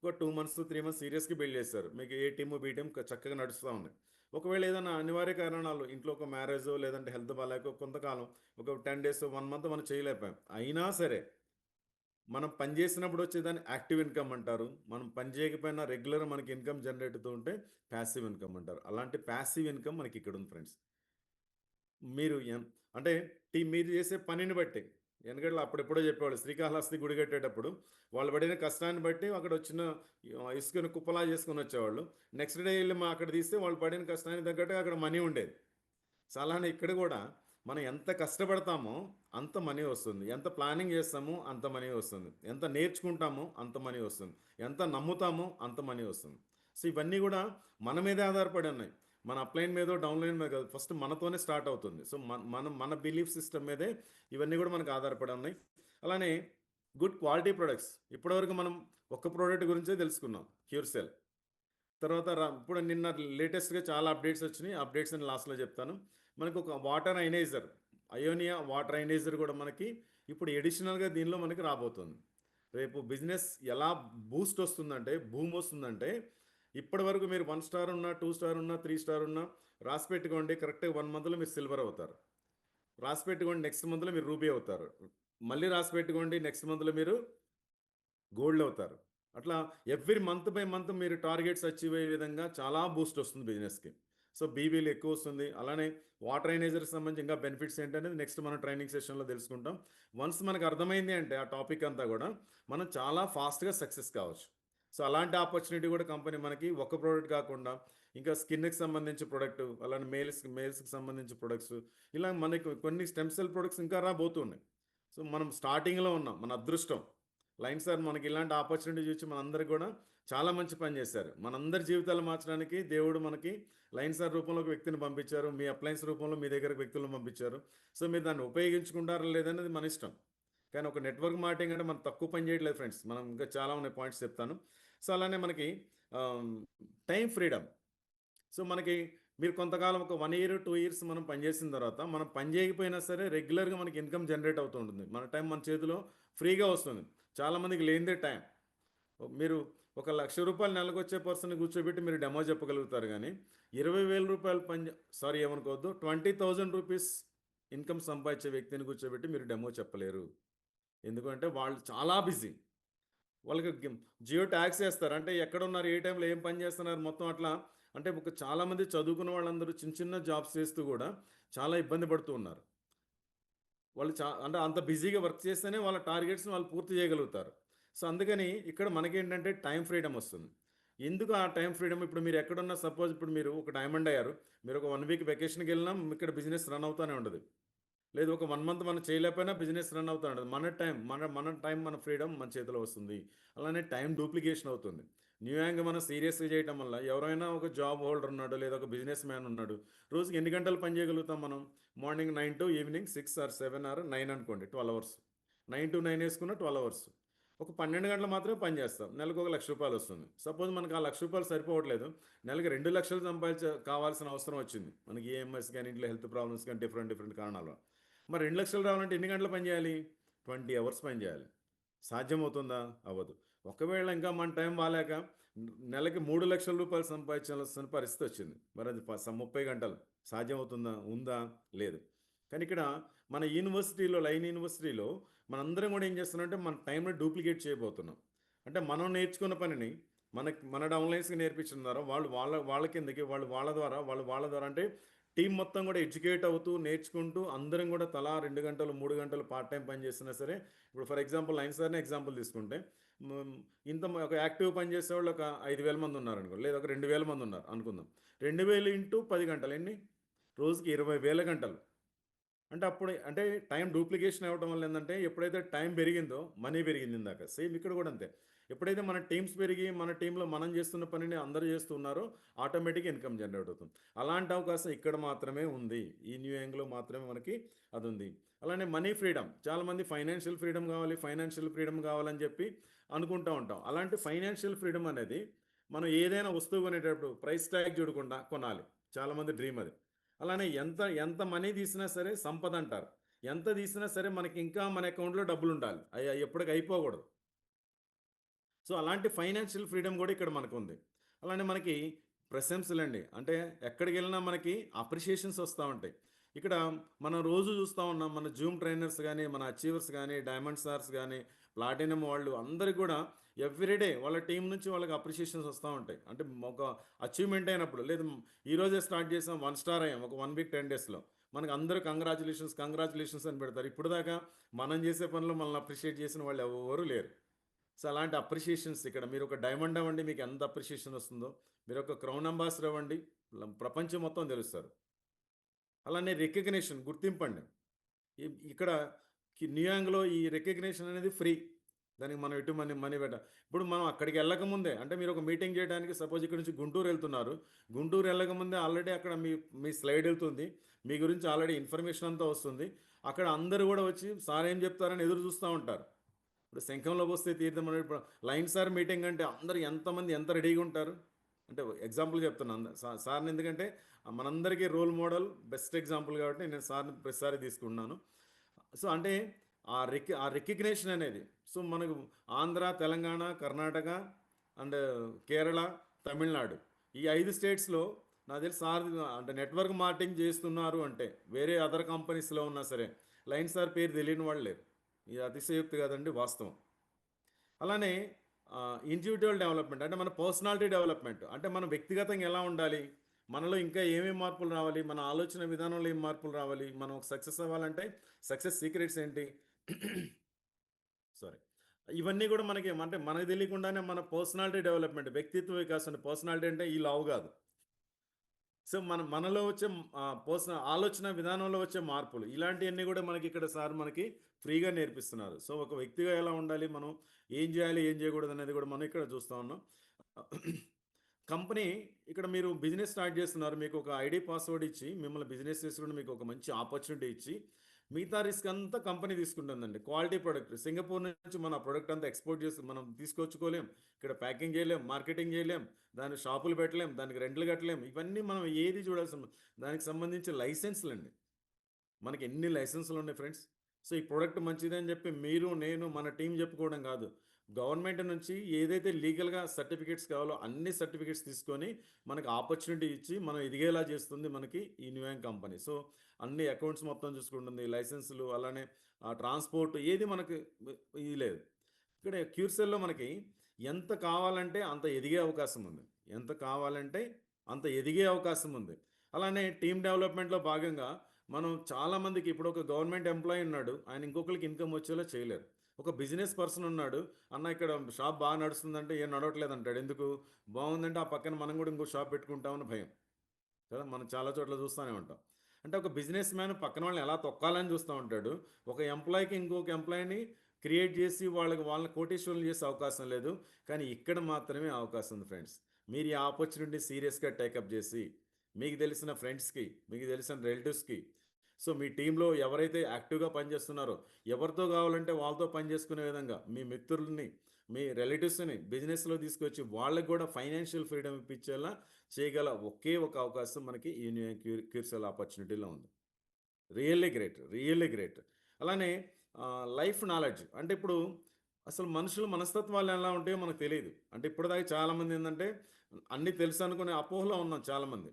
2 మంత్స్ 3 మంత్స్ సీరియస్గా బిల్డ్ చేస్తారు. మీకు ఏ టీము బీ టీమ్ చక్కగా నడుస్తూ ఉంది. ఒకవేళ ఏదైనా అనివార్య కారణాలు ఇంట్లో ఒక మ్యారేజ్ లేదంటే హెల్త్ బాగాలేక కొంతకాలం ఒక 10 డేస్ 1 మంత్ మనం చేయలేకపోయాం, అయినా సరే మనం పని చేసినప్పుడు వచ్చేదాన్ని యాక్టివ్ ఇన్కమ్ అంటారు. మనం పని చేయకపోయినా రెగ్యులర్ మనకి ఇన్కమ్ జనరేట్ అవుతూ ఉంటే ప్యాసివ్ ఇన్కమ్ అంటారు. అలాంటి ప్యాసివ్ ఇన్కమ్ మనకి ఇక్కడ ఉంది ఫ్రెండ్స్. మీరు అంటే మీరు చేసే పనిని బట్టి ఎందుకంటే అప్పుడెప్పుడో చెప్పేవాళ్ళు శ్రీకాళహస్తి గుడి కట్టేటప్పుడు వాళ్ళు పడిన కష్టాన్ని బట్టి అక్కడ వచ్చిన ఇసుకను కుప్పలా చేసుకొని వచ్చేవాళ్ళు. నెక్స్ట్ డే వెళ్ళి అక్కడ తీస్తే వాళ్ళు పడిన కష్టానికి తగ్గట్టు అక్కడ మనీ ఉండేది. సో అలానే ఇక్కడ కూడా మనం ఎంత కష్టపడతామో అంత మనీ వస్తుంది, ఎంత ప్లానింగ్ చేస్తామో అంత మనీ వస్తుంది, ఎంత నేర్చుకుంటామో అంత మనీ వస్తుంది, ఎంత నమ్ముతామో అంత మనీ వస్తుంది. సో ఇవన్నీ కూడా మన మీదే ఆధారపడి ఉన్నాయి. మన అప్లైన్ మీదో డౌన్లైన్ మీద కాదు, ఫస్ట్ మనతోనే స్టార్ట్ అవుతుంది. సో మన బిలీఫ్ సిస్టమ్ మీదే ఇవన్నీ కూడా మనకు ఆధారపడి ఉన్నాయి. అలానే గుడ్ క్వాలిటీ ప్రొడక్ట్స్. ఇప్పటివరకు మనం ఒక్క ప్రోడక్ట్ గురించే తెలుసుకున్నాం, క్యూర్సెల్. తర్వాత ఇప్పుడు నిన్న లేటెస్ట్గా చాలా అప్డేట్స్ వచ్చినాయి. అప్డేట్స్ అని లాస్ట్లో చెప్తాను. మనకు ఒక వాటర్ ఐనైజర్, అయోనియా వాటర్ ఐనైజర్ కూడా మనకి ఇప్పుడు ఎడిషనల్గా దీనిలో మనకి రాబోతుంది. రేపు బిజినెస్ ఎలా బూస్ట్ వస్తుందంటే భూమి వస్తుందంటే ఇప్పటి వరకు మీరు 1 స్టార్ ఉన్నా, 2 స్టార్ ఉన్నా, 3 స్టార్ ఉన్నా రాసి పెట్టుకోండి. కరెక్ట్గా 1 మంత్లో మీరు సిల్వర్ అవుతారు. రాసి పెట్టుకోండి నెక్స్ట్ మంత్లో మీరు రూబీ అవుతారు. మళ్ళీ రాసి పెట్టుకోండి నెక్స్ట్ మంత్లో మీరు గోల్డ్ అవుతారు. అట్లా ఎవ్రీ మంత్ బై మంత్ మీరు టార్గెట్స్ అచీవ్ అయ్యే విధంగా చాలా బూస్ట్ వస్తుంది బిజినెస్కి. సో బీబీలు ఎక్కువ వస్తుంది. అలానే వాటర్ ఐనైజర్కి సంబంధించి ఇంకా బెనిఫిట్స్ ఏంటనేది నెక్స్ట్ మనం ట్రైనింగ్ సెషన్లో తెలుసుకుంటాం. వన్స్ మనకు అర్థమైంది అంటే ఆ టాపిక్ అంతా కూడా మనం చాలా ఫాస్ట్గా సక్సెస్ కావచ్చు. సో అలాంటి ఆపర్చునిటీ కూడా కంపెనీ మనకి ఒక ప్రోడక్ట్ కాకుండా ఇంకా స్కిన్కి సంబంధించి ప్రొడక్ట్, అలానే మేల్స్కి సంబంధించి ప్రొడక్ట్స్, ఇలా మనకి కొన్ని స్టెమ్ సెల్ ప్రొడక్ట్స్ ఇంకా రాబోతున్నాయి. సో మనం స్టార్టింగ్లో ఉన్నాం, మన అదృష్టం. లైన్ సార్ మనకి ఇలాంటి ఆపర్చునిటీ చూసి మనందరికి కూడా చాలా మంచి పని చేశారు. మనందరి జీవితాలు మార్చడానికి దేవుడు మనకి లైన్ సార్ రూపంలో ఒక వ్యక్తిని పంపించారు, మీ అప్లయన్స్ రూపంలో మీ దగ్గరకు వ్యక్తులను పంపించారు. సో మీరు దాన్ని ఉపయోగించుకుంటారా లేదనేది మన ఇష్టం. కానీ ఒక నెట్వర్క్ మార్కెటింగ్ అంటే మనం తక్కువ పని చేయట్లేదు ఫ్రెండ్స్. మనం ఇంకా చాలా ఉన్నాయి పాయింట్స్ చెప్తాను. సో అలానే మనకి టైం ఫ్రీడమ్. సో మనకి మీరు కొంతకాలం ఒక 1 ఇయర్, 2 ఇయర్స్ మనం పనిచేసిన తర్వాత మనం పని చేయకపోయినా సరే రెగ్యులర్‌గా మనకి ఇన్‌కమ్ జనరేట్ అవుతూ ఉంటుంది. మన టైం మన చేతిలో ఫ్రీగా వస్తుంది. చాలామందికి లేనిదే టైం. మీరు ఒక రూ. 1,00,000 నెలకొచ్చే పర్సన్‌ని కూర్చోబెట్టి మీరు డెమో చెప్పగలుగుతారు గానీ, రూ. 20,000 సారీ ఏమనుకోవద్దు. ₹20,000 ఇన్‌కమ్ సంపాదించే వ్యక్తిని కూర్చోబెట్టి మీరు డెమో చెప్పలేరు. ఎందుకంటే వాళ్ళు చాలా బిజీ. వాళ్ళకి జియో ట్యాగ్స్ ఏస్తారు. అంటే ఎక్కడున్నారు? ఏ టైంలో ఏం పని చేస్తున్నారు? మొత్తం అట్లా అంటే ఒక చాలామంది చదువుకున్న వాళ్ళందరూ చిన్న చిన్న జాబ్స్ చేస్తూ గూడా చాలా ఇబ్బంది పడుతూ ఉన్నారు. వాళ్ళు అంటే అంత బిజీగా వర్క్ చేస్తేనే వాళ్ళ టార్గెట్స్‌ని వాళ్ళు పూర్తి చేయగలుగుతారు. సో, అందుకని ఇక్కడ మనకేంటంటే టైమ్ ఫ్రీడమ్ వస్తుంది. ఎందుకు ఆ టైమ్ ఫ్రీడమ్ ఇప్పుడు మీరు ఎక్కడున్నా సపోజ్ ఇప్పుడు మీరు ఒక డైమండ్ అయ్యారు. మీరు ఒక 1 వీక్ వెకేషన్‌కెళ్ళినా ఇక్కడ బిజినెస్ రన్ అవుతానే ఉంటది. లేదు ఒక 1 మంత్ మనం చేయలేకపోయినా బిజినెస్ రన్ అవుతా ఉంటది. మన టైం మన ఫ్రీడమ్ మన చేతిలో వస్తుంది. అలానే టైం డూప్లికేషన్ అవుతుంది. న్యూ యాంగ్ మనం సీరియస్‌గా చేయటం వల్ల ఎవరైనా ఒక జాబ్ హోల్డర్ ఉన్నాడు, లేదా ఒక బిజినెస్ మ్యాన్ ఉన్నాడు. రోజుకి ఎన్ని గంటలు పని చేయగలుగుతాం మనం? Morning 9 to evening 6 or 7 or 9 అనుకోండి 12 అవర్స్. 9-9 ఏసుకున్న 12 అవర్స్. ఒక 12 గంటలు మాత్రమే పని చేస్తాం. నెలకు ఒక రూ. 1,00,000 వస్తుంది. సపోజ్ మనకు ఆ రూ. 1,00,000 సరిపోవట్లేదు. నెలకి 2,00,000 కావాల్సిన అవసరం వచ్చింది. మనకి ఈఎంఐస్ గాని, ఇంట్లో హెల్త్ ప్రాబ్లమ్స్ గాని డిఫరెంట్ డిఫరెంట్ కారణాల వల్ల. మరి 2,00,000 రావాలంటే ఎన్ని గంటలు పని చేయాలి? 20 అవర్స్ పని చేయాలి. సాధ్యమవుతుందా? అవ్వదు. ఒకవేళ ఇంకా మన టైం బాలేక నెలకి రూ. 3,00,000 సంపాదించాల్సిన పరిస్థితి వచ్చింది. మరి అది 30 గంటలు సాధ్యమవుతుందా? ఉందా? లేదు. కానీ ఇక్కడ మన యూనివర్సిటీలో లైన్ యూనివర్సిటీలో మనందరం కూడా ఏం చేస్తున్నామంటే మన టైంని డూప్లికేట్ చేయబోతున్నాం. అంటే మనం నేర్చుకున్న పనిని మన డౌన్లైన్స్‌కి నేర్పించడం ద్వారా వాళ్ళు వాళ్ళ కిందకి వాళ్ళ ద్వారా అంటే టీమ్ మొత్తం కూడా ఎడ్యుకేట్ అవుతూ, నేర్చుకుంటూ అందరం కూడా తలా 2 గంటలు, 3 గంటలు పార్ట్ టైమ్ పని చేసినా సరే, ఇప్పుడు ఫర్ ఎగ్జాంపుల్ లయన్ సార్‌నే ఎగ్జాంపుల్ తీసుకుంటే, హ్మ్, ఒక యాక్టివ్ పని చేసేవాళ్ళు ఒక 5,000 మంది ఉన్నారనుకో, లేదా ఒక 2,000 మంది ఉన్నారు అనుకుందాం. 2,000 ఇంటూ 10 గంటలు ఎన్ని? రోజుకి 20,000 గంటలు. అంటే అప్పుడు అంటే టైం డూప్లికేషన్ అవ్వడం వల్ల ఏందంటే, ఎప్పుడైతే టైం పెరిగిందో మనీ పెరిగింది ఇందాక. సేమ్ ఇక్కడ కూడా అంతే. ఎప్పుడైతే మన టీమ్స్ పెరిగి, మన టీమ్‌లో మనం చేస్తున్న పనిని అందరూ చేస్తున్నారో, ఆటోమేటిక్‌గా ఇన్‌కమ్ జనరేట్ అవుతుంది. అలాంటి అవకాశం ఇక్కడ మాత్రమే ఉంది. ఈ న్యూ యాంగ్‌లో మాత్రమే మనకి అదుంది. అలానే మనీ ఫ్రీడమ్. చాలామంది ఫైనాన్షియల్ ఫ్రీడమ్ కావాలని చెప్పి అనుకుంటా ఉంటాం. అలాంటి ఫైనాన్షియల్ ఫ్రీడమ్ అనేది మనం ఏదైనా వస్తువు కొనేటప్పుడు ప్రైస్ ట్యాగ్ చూడకుండా కొనాలి. చాలామంది డ్రీమ్ అది. అలానే ఎంత ఎంత మనీ తీసినా సరే సంపదంటారు. ఎంత తీసినా సరే మనకి ఇంకా మన అకౌంట్‌లో డబ్బులుండాలి. అయి ఎప్పటికి అయిపోకూడదు. సో, అలాంటి ఫైనాన్షియల్ ఫ్రీడమ్ గూడా ఇక్కడ మనకుంది. అలానే మనకి ప్రశంసలండి. అంటే ఎక్కడికెళ్ళినా మనకి అప్రిషియేషన్స్ వస్తా ఉంటాయి. ఇక్కడ మనం రోజు చూస్తా ఉన్నాం. మన జూమ్ ట్రైనర్స్ గాని, మన అచీవర్స్ గాని, డైమండ్ స్టార్స్ గాని, ప్లాటినం వాళ్ళు అందరికి గూడా ఎవ్రీ డే వాళ్ళ టీమ్ నుంచి వాళ్ళకి అప్రిషియేషన్స్ వస్తా ఉంటాయి. అంటే ఒక అచీవ్‌మెంట్ అయినప్పుడు లేదు ఈరోజే స్టార్ట్ చేసాం 1 స్టార్ అయ్యాం. ఒక 1 వీక్ 10 డేస్‌లో. మనకు అందరూ కంగ్రాచ్యులేషన్స్ అని పెడతారు. ఇప్పటిదాకా మనం చేసే పనిలో మనల్ని అప్రిషియేట్ చేసిన వాళ్ళు ఎవ్వరు లేరు. సో, అలాంటి అప్రిషియేషన్స్ ఇక్కడ మీరొక డైమండ్ అవ్వండి, మీకు ఎంత అప్రిషియేషన్ వస్తుందో. మీరొక క్రౌన్ అంబాసిడర్ అవ్వండి, ప్రపంచం మొత్తం తెలుస్తారు. అలానే రికగ్నిషన్ గుర్తింపండి. ఇక్కడ న్యూయాంగ్‌లో ఈ రికగ్నిషన్ అనేది ఫ్రీ. దానికి మనం ఎటు మనీ ఇప్పుడు మనం అక్కడికి ఎళ్ళకముందే అంటే మీరు ఒక మీటింగ్ చేయడానికి సపోజ్ ఇక్కడ నుంచి గుంటూరు ఎళ్తున్నారు. గుంటూరు ఎళ్ళకముందే ఆల్రెడీ అక్కడ మీ స్లైడ్ ఎళ్తుంది. మీ గురించి ఆల్రెడీ ఇన్ఫర్మేషన్ అంతా వస్తుంది. అక్కడ అందరూ గూడా వచ్చి సార్ ఏం చెప్తారని ఎదురు చూస్తా ఉంటారు. ఇప్పుడు శంఖంలో పోస్తే తీర్థం అనేది ఇప్పుడు లైన్ సార్ మీటింగ్ అంటే అందరూ ఎంతమంది ఎంత రెడీగా ఉంటారు? అంటే ఎగ్జాంపుల్ చెప్తున్నాను. సార్‌ని ఎందుకంటే మనందరికీ రోల్ మోడల్ బెస్ట్ ఎగ్జాంపుల్ కాబట్టి నేను సార్‌ని ప్రతిసారి తీసుకుంటున్నాను. సో, అంటే ఆ రికగ్నిషన్ అనేది సో, మనకు ఆంధ్ర, తెలంగాణ, కర్ణాటక అండ్ కేరళ, తమిళనాడు ఈ 5 స్టేట్స్‌లో నాకు తెలిసి సార్ అంటే నెట్వర్క్ మార్కెటింగ్ చేస్తున్నారు అంటే వేరే అదర్ కంపెనీస్‌లో ఉన్నా సరే లయన్ సార్ పేరు తెలియని వాళ్ళు లేరు. ఇది అతిశయోక్తి కాదండి వాస్తవం. అలానే ఇండివిడ్యువల్ డెవలప్‌మెంట్ అంటే మన పర్సనాలిటీ డెవలప్‌మెంట్. అంటే మనం వ్యక్తిగతంగా ఎలా ఉండాలి? మనలో ఇంకా ఏమేం మార్పులు రావాలి? మన ఆలోచన విధానంలో ఏం మార్పులు రావాలి? మనం సక్సెస్ అవ్వాలంటే సక్సెస్ సీక్రెట్స్ ఏంటి? సారీ. ఇవన్నీ గూడా మనకి అంటే మనకు తెలియకుండానే మన పర్సనాలిటీ డెవలప్‌మెంట్ వ్యక్తిత్వ వికాసం అంటే పర్సనాలిటీ అంటే ఈ లావు గాదు. సో, మనలో వచ్చే ఆలోచన విధానంలో వచ్చే మార్పులు. ఇలాంటియన్నీ గూడా మనకిక్కడ సార్ మనకి ఫ్రీగా నేర్పిస్తున్నారు. సో, ఒక వ్యక్తిగా ఎలా ఉండాలి? మనం ఏం జేయాలి? ఏం జేయకూడదనేది గూడా మనం ఇక్కడ చూస్తా ఉన్నాం. కంపెనీ ఇక్కడ మీరు బిజినెస్ స్టార్ట్ జేస్తున్నారు. మీకొక ఐడీ, పాస్వర్డ్ ఇచ్చి మిమ్మల్ని బిజినెస్ చేసుకుంటూ మీకొక మంచి ఆపర్చునిటీ ఇచ్చి, మిగతా రిస్క్ అంతా కంపెనీ తీసుకుంటుందండి. క్వాలిటీ ప్రొడక్ట్ సింగపూర్ నుంచి మన ప్రొడక్ట్ అంతా ఎక్స్‌పోర్ట్ చేసి మనం తీసుకొచ్చుకోలేం. ఇక్కడ ప్యాకింగ్ చేయలేం, మార్కెటింగ్ చేయలేం, దానికి షాపులు పెట్టలేం, దానికి రెంట్‌లు కట్టలేం. ఇవన్నీ మనం ఏది చూడాల్సిన దానికి సంబంధించి లైసెన్స్‌లండి. మనకి ఎన్ని లైసెన్సులు ఉన్నాయి ఫ్రెండ్స్. సో ఈ ప్రొడక్ట్ మంచిదని చెప్పి మీరు, నేను, మన టీం చెప్పుకోవడం కాదు. గవర్నమెంట్ నుంచి ఏదైతే లీగల్‌గా సర్టిఫికేట్స్ కావాలో అన్ని సర్టిఫికేట్స్ తీసుకొని మనకు ఆపర్చునిటీ ఇచ్చి మనం ఎదిగేలా చేస్తుంది మనకి ఈ న్యూయాంగ్ కంపెనీ. సో అన్ని అకౌంట్స్ మొత్తం చూసుకుంటుంది. లైసెన్సులు అలానే ట్రాన్స్‌పోర్ట్ ఏది మనకి ఇది లేదు. ఇక్కడ క్యూర్సెల్‌లో మనకి ఎంత కావాలంటే అంత ఎదిగే అవకాశం ఉంది. ఎంత కావాలంటే అంత ఎదిగే అవకాశం ఉంది. అలానే టీమ్ డెవలప్‌మెంట్‌లో భాగంగా మనం చాలామందికి ఇప్పుడు ఒక గవర్నమెంట్ ఎంప్లాయీ ఉన్నాడు. ఆయన ఇంకొకరికి ఇన్‌కమ్ వచ్చేలా చేయలేరు. ఒక బిజినెస్ పర్సన్ ఉన్నాడు. అన్న ఇక్కడ షాప్ బాగా నడుస్తుందంటే ఏం నడవట్లేదు అంటాడు. ఎందుకు? బాగుందంటే ఆ పక్కన మనం కూడా ఇంకో షాప్ పెట్టుకుంటామని భయం. కదా! మనం చాలా చోట్ల చూస్తూనే ఉంటాం. అంటే ఒక బిజినెస్ మ్యాన్ పక్కన వాళ్ళని ఎలా తొక్కాలని చూస్తూ ఉంటాడు. ఒక ఎంప్లాయీకి ఇంకొక ఎంప్లాయీని క్రియేట్ చేసి వాళ్ళని కోటీశ్వరులను చేసే అవకాశం లేదు. కానీ ఇక్కడ మాత్రమే అవకాశం ఉంది ఫ్రెండ్స్. మీరు ఈ ఆపర్చునిటీ సీరియస్‌గా టేకప్ చేసి, మీకు తెలిసిన ఫ్రెండ్స్‌కి, మీకు తెలిసిన రిలేటివ్స్‌కి, సో మీ టీమ్‌లో ఎవరైతే యాక్టివ్‌గా పనిచేస్తున్నారో, ఎవరితో కావాలంటే వాళ్ళతో పని చేసుకునే విధంగా మీ మిత్రుల్ని, మీ రిలేటివ్స్‌ని బిజినెస్‌లో తీసుకొచ్చి వాళ్ళకి కూడా ఫైనాన్షియల్ ఫ్రీడమ్ ఇప్పించేలా చేయగల ఒకే ఒక అవకాశం మనకి ఈ క్యూర్సెల్ ఆపర్చునిటీలో ఉంది. Really great. Really great. అలానే లైఫ్ నాలెడ్జ్ అంటే ఇప్పుడు అసలు మనుషుల మనస్తత్వాలు ఎలా ఉంటాయో మనకు తెలీదు. అంటే ఇప్పటిదాకా చాలామంది ఏందంటే అన్నీ తెలుసు అనుకునే అపోహలో ఉన్నాం చాలామంది.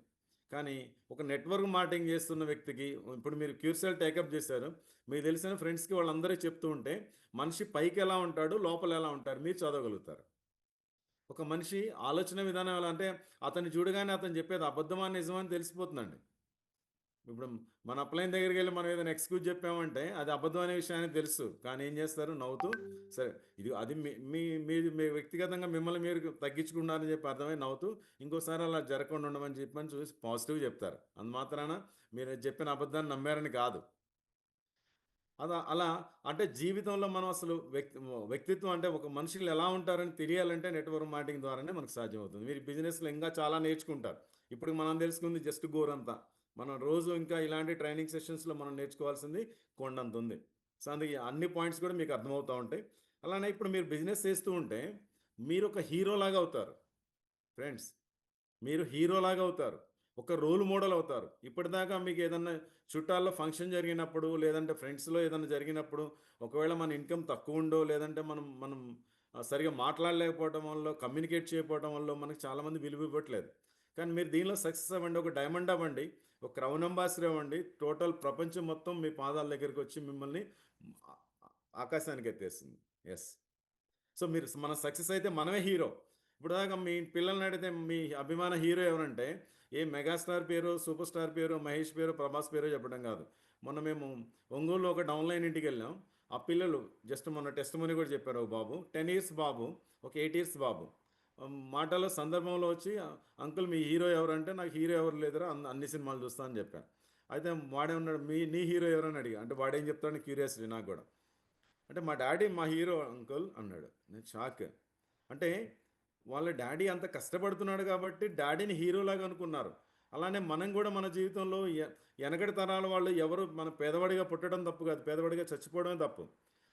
కానీ ఒక నెట్వర్క్ మార్కెటింగ్ చేస్తున్న వ్యక్తికి ఇప్పుడు మీరు క్యూర్సెల్ టేకప్ చేశారు. మీకు తెలిసిన ఫ్రెండ్స్‌కి వాళ్ళందరికీ చెప్తూ ఉంటే మనిషి పైకి ఎలా ఉంటాడు, లోపల ఎలా ఉంటారు మీరు చదవగలుగుతారు. ఒక మనిషి ఆలోచన విధానం ఎలా అంటే అతన్ని చూడగానే అతను చెప్పేది అబద్ధమా, నిజమా అని తెలిసిపోతుందండి. ఇప్పుడు మన అప్లైన్ దగ్గరికెళ్ళి మనం ఏదైనా ఎక్స్‌క్యూజ్ చెప్పామంటే అది అబద్ధం అనే విషయాన్ని తెలుసు. కానీ ఏం చేస్తారు నవ్వుతూ సరే ఇది అది మీ మీ మీది మీ వ్యక్తిగతంగా మిమ్మల్ని మీరు తగ్గించుకున్నారని చెప్పి అర్థమై నవ్వుతూ ఇంకోసారి అలా జరగకుండా ఉండమని చెప్పని చూసి పాజిటివ్‌గా చెప్తారు. అందుమాత్రాన మీరు చెప్పిన అబద్ధాన్ని నమ్మారని కాదు. అలా అంటే జీవితంలో మనం అసలు వ్యక్తిత్వం అంటే ఒక మనుషులు ఎలా ఉంటారని తెలియాలంటే నెట్వర్క్ మార్కెటింగ్ ద్వారానే మనకు సాధ్యమవుతుంది. మీరు బిజినెస్‌లో ఇంకా చాలా నేర్చుకుంటారు. ఇప్పుడు మనం తెలుసుకుంది జస్ట్ గోరంత. మనం రోజు ఇంకా ఇలాంటి ట్రైనింగ్ సెషన్స్‌లో మనం నేర్చుకోవాల్సింది కొండంతుంది. సో, అందుకే అన్ని పాయింట్స్ కూడా మీకు అర్థమవుతా ఉంటాయి. అలానే ఇప్పుడు మీరు బిజినెస్ చేస్తూ ఉంటే మీరొక హీరోలాగా అవుతారు ఫ్రెండ్స్. మీరు హీరోలాగా అవుతారు. ఒక రోల్ మోడల్ అవుతారు. ఇప్పటిదాకా మీకు ఏదన్నా చుట్టాల్లో ఫంక్షన్ జరిగినప్పుడు, లేదంటే ఫ్రెండ్స్‌లో ఏదన్నా జరిగినప్పుడు, ఒకవేళ మన ఇన్‌కమ్ తక్కువుండో, లేదంటే మనం మనం సరిగ్గా మాట్లాడలేకపోవటం వల్లో, కమ్యూనికేట్ చేయకపోవటం వల్లో మనకు చాలామంది విలువ ఇవ్వట్లేదు. కానీ మీరు దీనిలో సక్సెస్ అవ్వండి. ఒక డైమండ్ అవ్వండి. ఒక క్రౌన్ అంబాసిడర్ అవ్వండి. టోటల్ ప్రపంచం మొత్తం మీ పాదాల దగ్గరికొచ్చి మిమ్మల్ని ఆ ఆకాశానికి ఎత్తేస్తుంది. యెస్. సో, మనం సక్సెస్ అయితే మనమే హీరో. ఇప్పటిదాకా మీ పిల్లల్ని అడిగితే మీ అభిమాన హీరో ఎవరంటే, ఏ మెగాస్టార్ పేరో, సూపర్ స్టార్ పేరో, మహేష్ పేరో, ప్రభాస్ పేరో చెప్పడం కాదు. మొన్న మేము ఒంగోలులో ఒక డౌన్‌లైన్ ఇంటికెళ్ళాం. ఆ పిల్లలు జస్ట్ మొన్న టెస్టిమోనీ కూడా చెప్పారు ఒక బాబు. 10 ఇయర్స్ బాబు, ఒక 8 ఇయర్స్ బాబు. మాటలో సందర్భంలో వచ్చి అంకుల్ మీ హీరో ఎవరంటే, నాకు హీరో ఎవరు లేదురా అన్ని సినిమాలు చూస్తా అని చెప్పా. అయితే వాడేమన్నాడు, నీ హీరో ఎవరని అడిగా. అంటే వాడేం చెప్తాడని క్యూరియాసిటీ నాకు కూడా. అంటే మా డాడీ మా హీరో అంకుల్ అన్నాడు. నేను షాక్. అంటే వాళ్ళ డాడీ అంత కష్టపడుతున్నాడు కాబట్టి డాడీని హీరోలాగా అనుకున్నారు. అలానే మనం కూడా మన జీవితంలో ఎనకటి తరాల వాళ్ళు ఎవరు మన పేదవాడిగా పుట్టడం తప్పు కాదు. పేదవాడిగా చచ్చిపోవడమే తప్పు.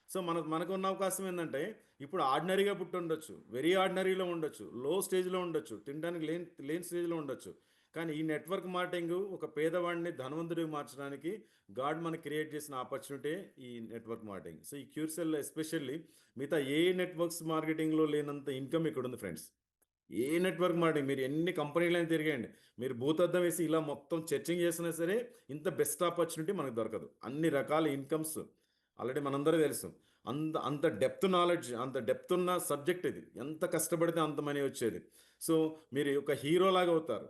సో, మనకున్న అవకాశం ఏందంటే ఇప్పుడు ఆర్డినరీగా పుట్టుండొచ్చు. వెరీ ఆర్డినరీలో ఉండొచ్చు. లో స్టేజ్‌లో ఉండొచ్చు. తినడానికి లేని లేని స్టేజ్‌లో ఉండొచ్చు. కానీ ఈ నెట్వర్క్ మార్కెటింగు ఒక పేదవాడిని ధనవంతుడిగా మార్చడానికి గాడ్ మనకి క్రియేట్ చేసిన ఆపర్చునిటీ ఈ నెట్వర్క్ మార్కెటింగ్. సో, ఈ క్యూర్సెల్ ఎస్పెషల్లీ మిగతా ఏ నెట్వర్క్స్ మార్కెటింగ్‌లో లేనంత ఇన్‌కమ్ ఇక్కడుంది ఫ్రెండ్స్. ఏ నెట్వర్క్ మార్కెటింగ్ మీరు ఎన్ని కంపెనీలైనా తిరిగేయండి. మీరు భూతద్దం వేసి ఇలా మొత్తం సెర్చింగ్ చేసినా సరే ఇంత బెస్ట్ ఆపర్చునిటీ మనకు దొరకదు. అన్ని రకాల ఇన్‌కమ్స్ ఆల్రెడీ మనందరికీ తెలుసు. అంత అంత డెప్త్ నాలెడ్జ్, అంత డెప్త్ ఉన్న సబ్జెక్ట్ ఇది. ఎంత కష్టపడితే అంత మనీ వచ్చేది. సో, మీరు ఒక హీరోలాగా అవుతారు.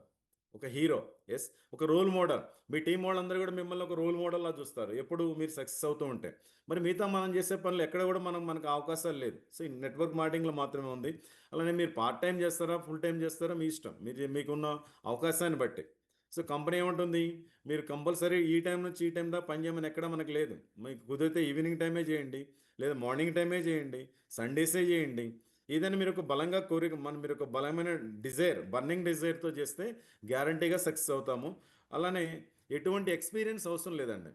ఒక హీరో. యెస్. ఒక రోల్ మోడల్. మీ టీమ్ వాళ్ళందరూ కూడా మిమ్మల్ని ఒక రోల్ మోడల్‌లా చూస్తారు. ఎప్పుడు మీరు సక్సెస్ అవుతూ ఉంటే. మరి మిగతా మనం చేసే పనులు ఎక్కడ కూడా మనకు అవకాశాలు లేదు. సో, ఈ నెట్వర్క్ మార్కెటింగ్‌లో మాత్రమే ఉంది. అలానే మీరు పార్ట్ టైమ్ చేస్తారా? ఫుల్ టైమ్ చేస్తారా? మీ ఇష్టం. మీకున్న అవకాశాన్ని బట్టి. సో, కంపెనీ ఏమంటుంది? మీరు కంపల్సరీ ఈ టైం నుంచి ఈ టైం దాకా పని చేయమని ఎక్కడ మనకు లేదు. మీకు కుదిరితే ఈవినింగ్ టైమే చేయండి. లేదా మార్నింగ్ టైమే చేయండి. సండేసే చేయండి. ఏదైనా మీరొక బలంగా కోరిక మీరొక బలమైన బర్నింగ్ డిజైర్‌తో చేస్తే గ్యారంటీగా సక్సెస్ అవుతాము. అలానే ఎటువంటి ఎక్స్‌పీరియన్స్ అవసరం లేదండి.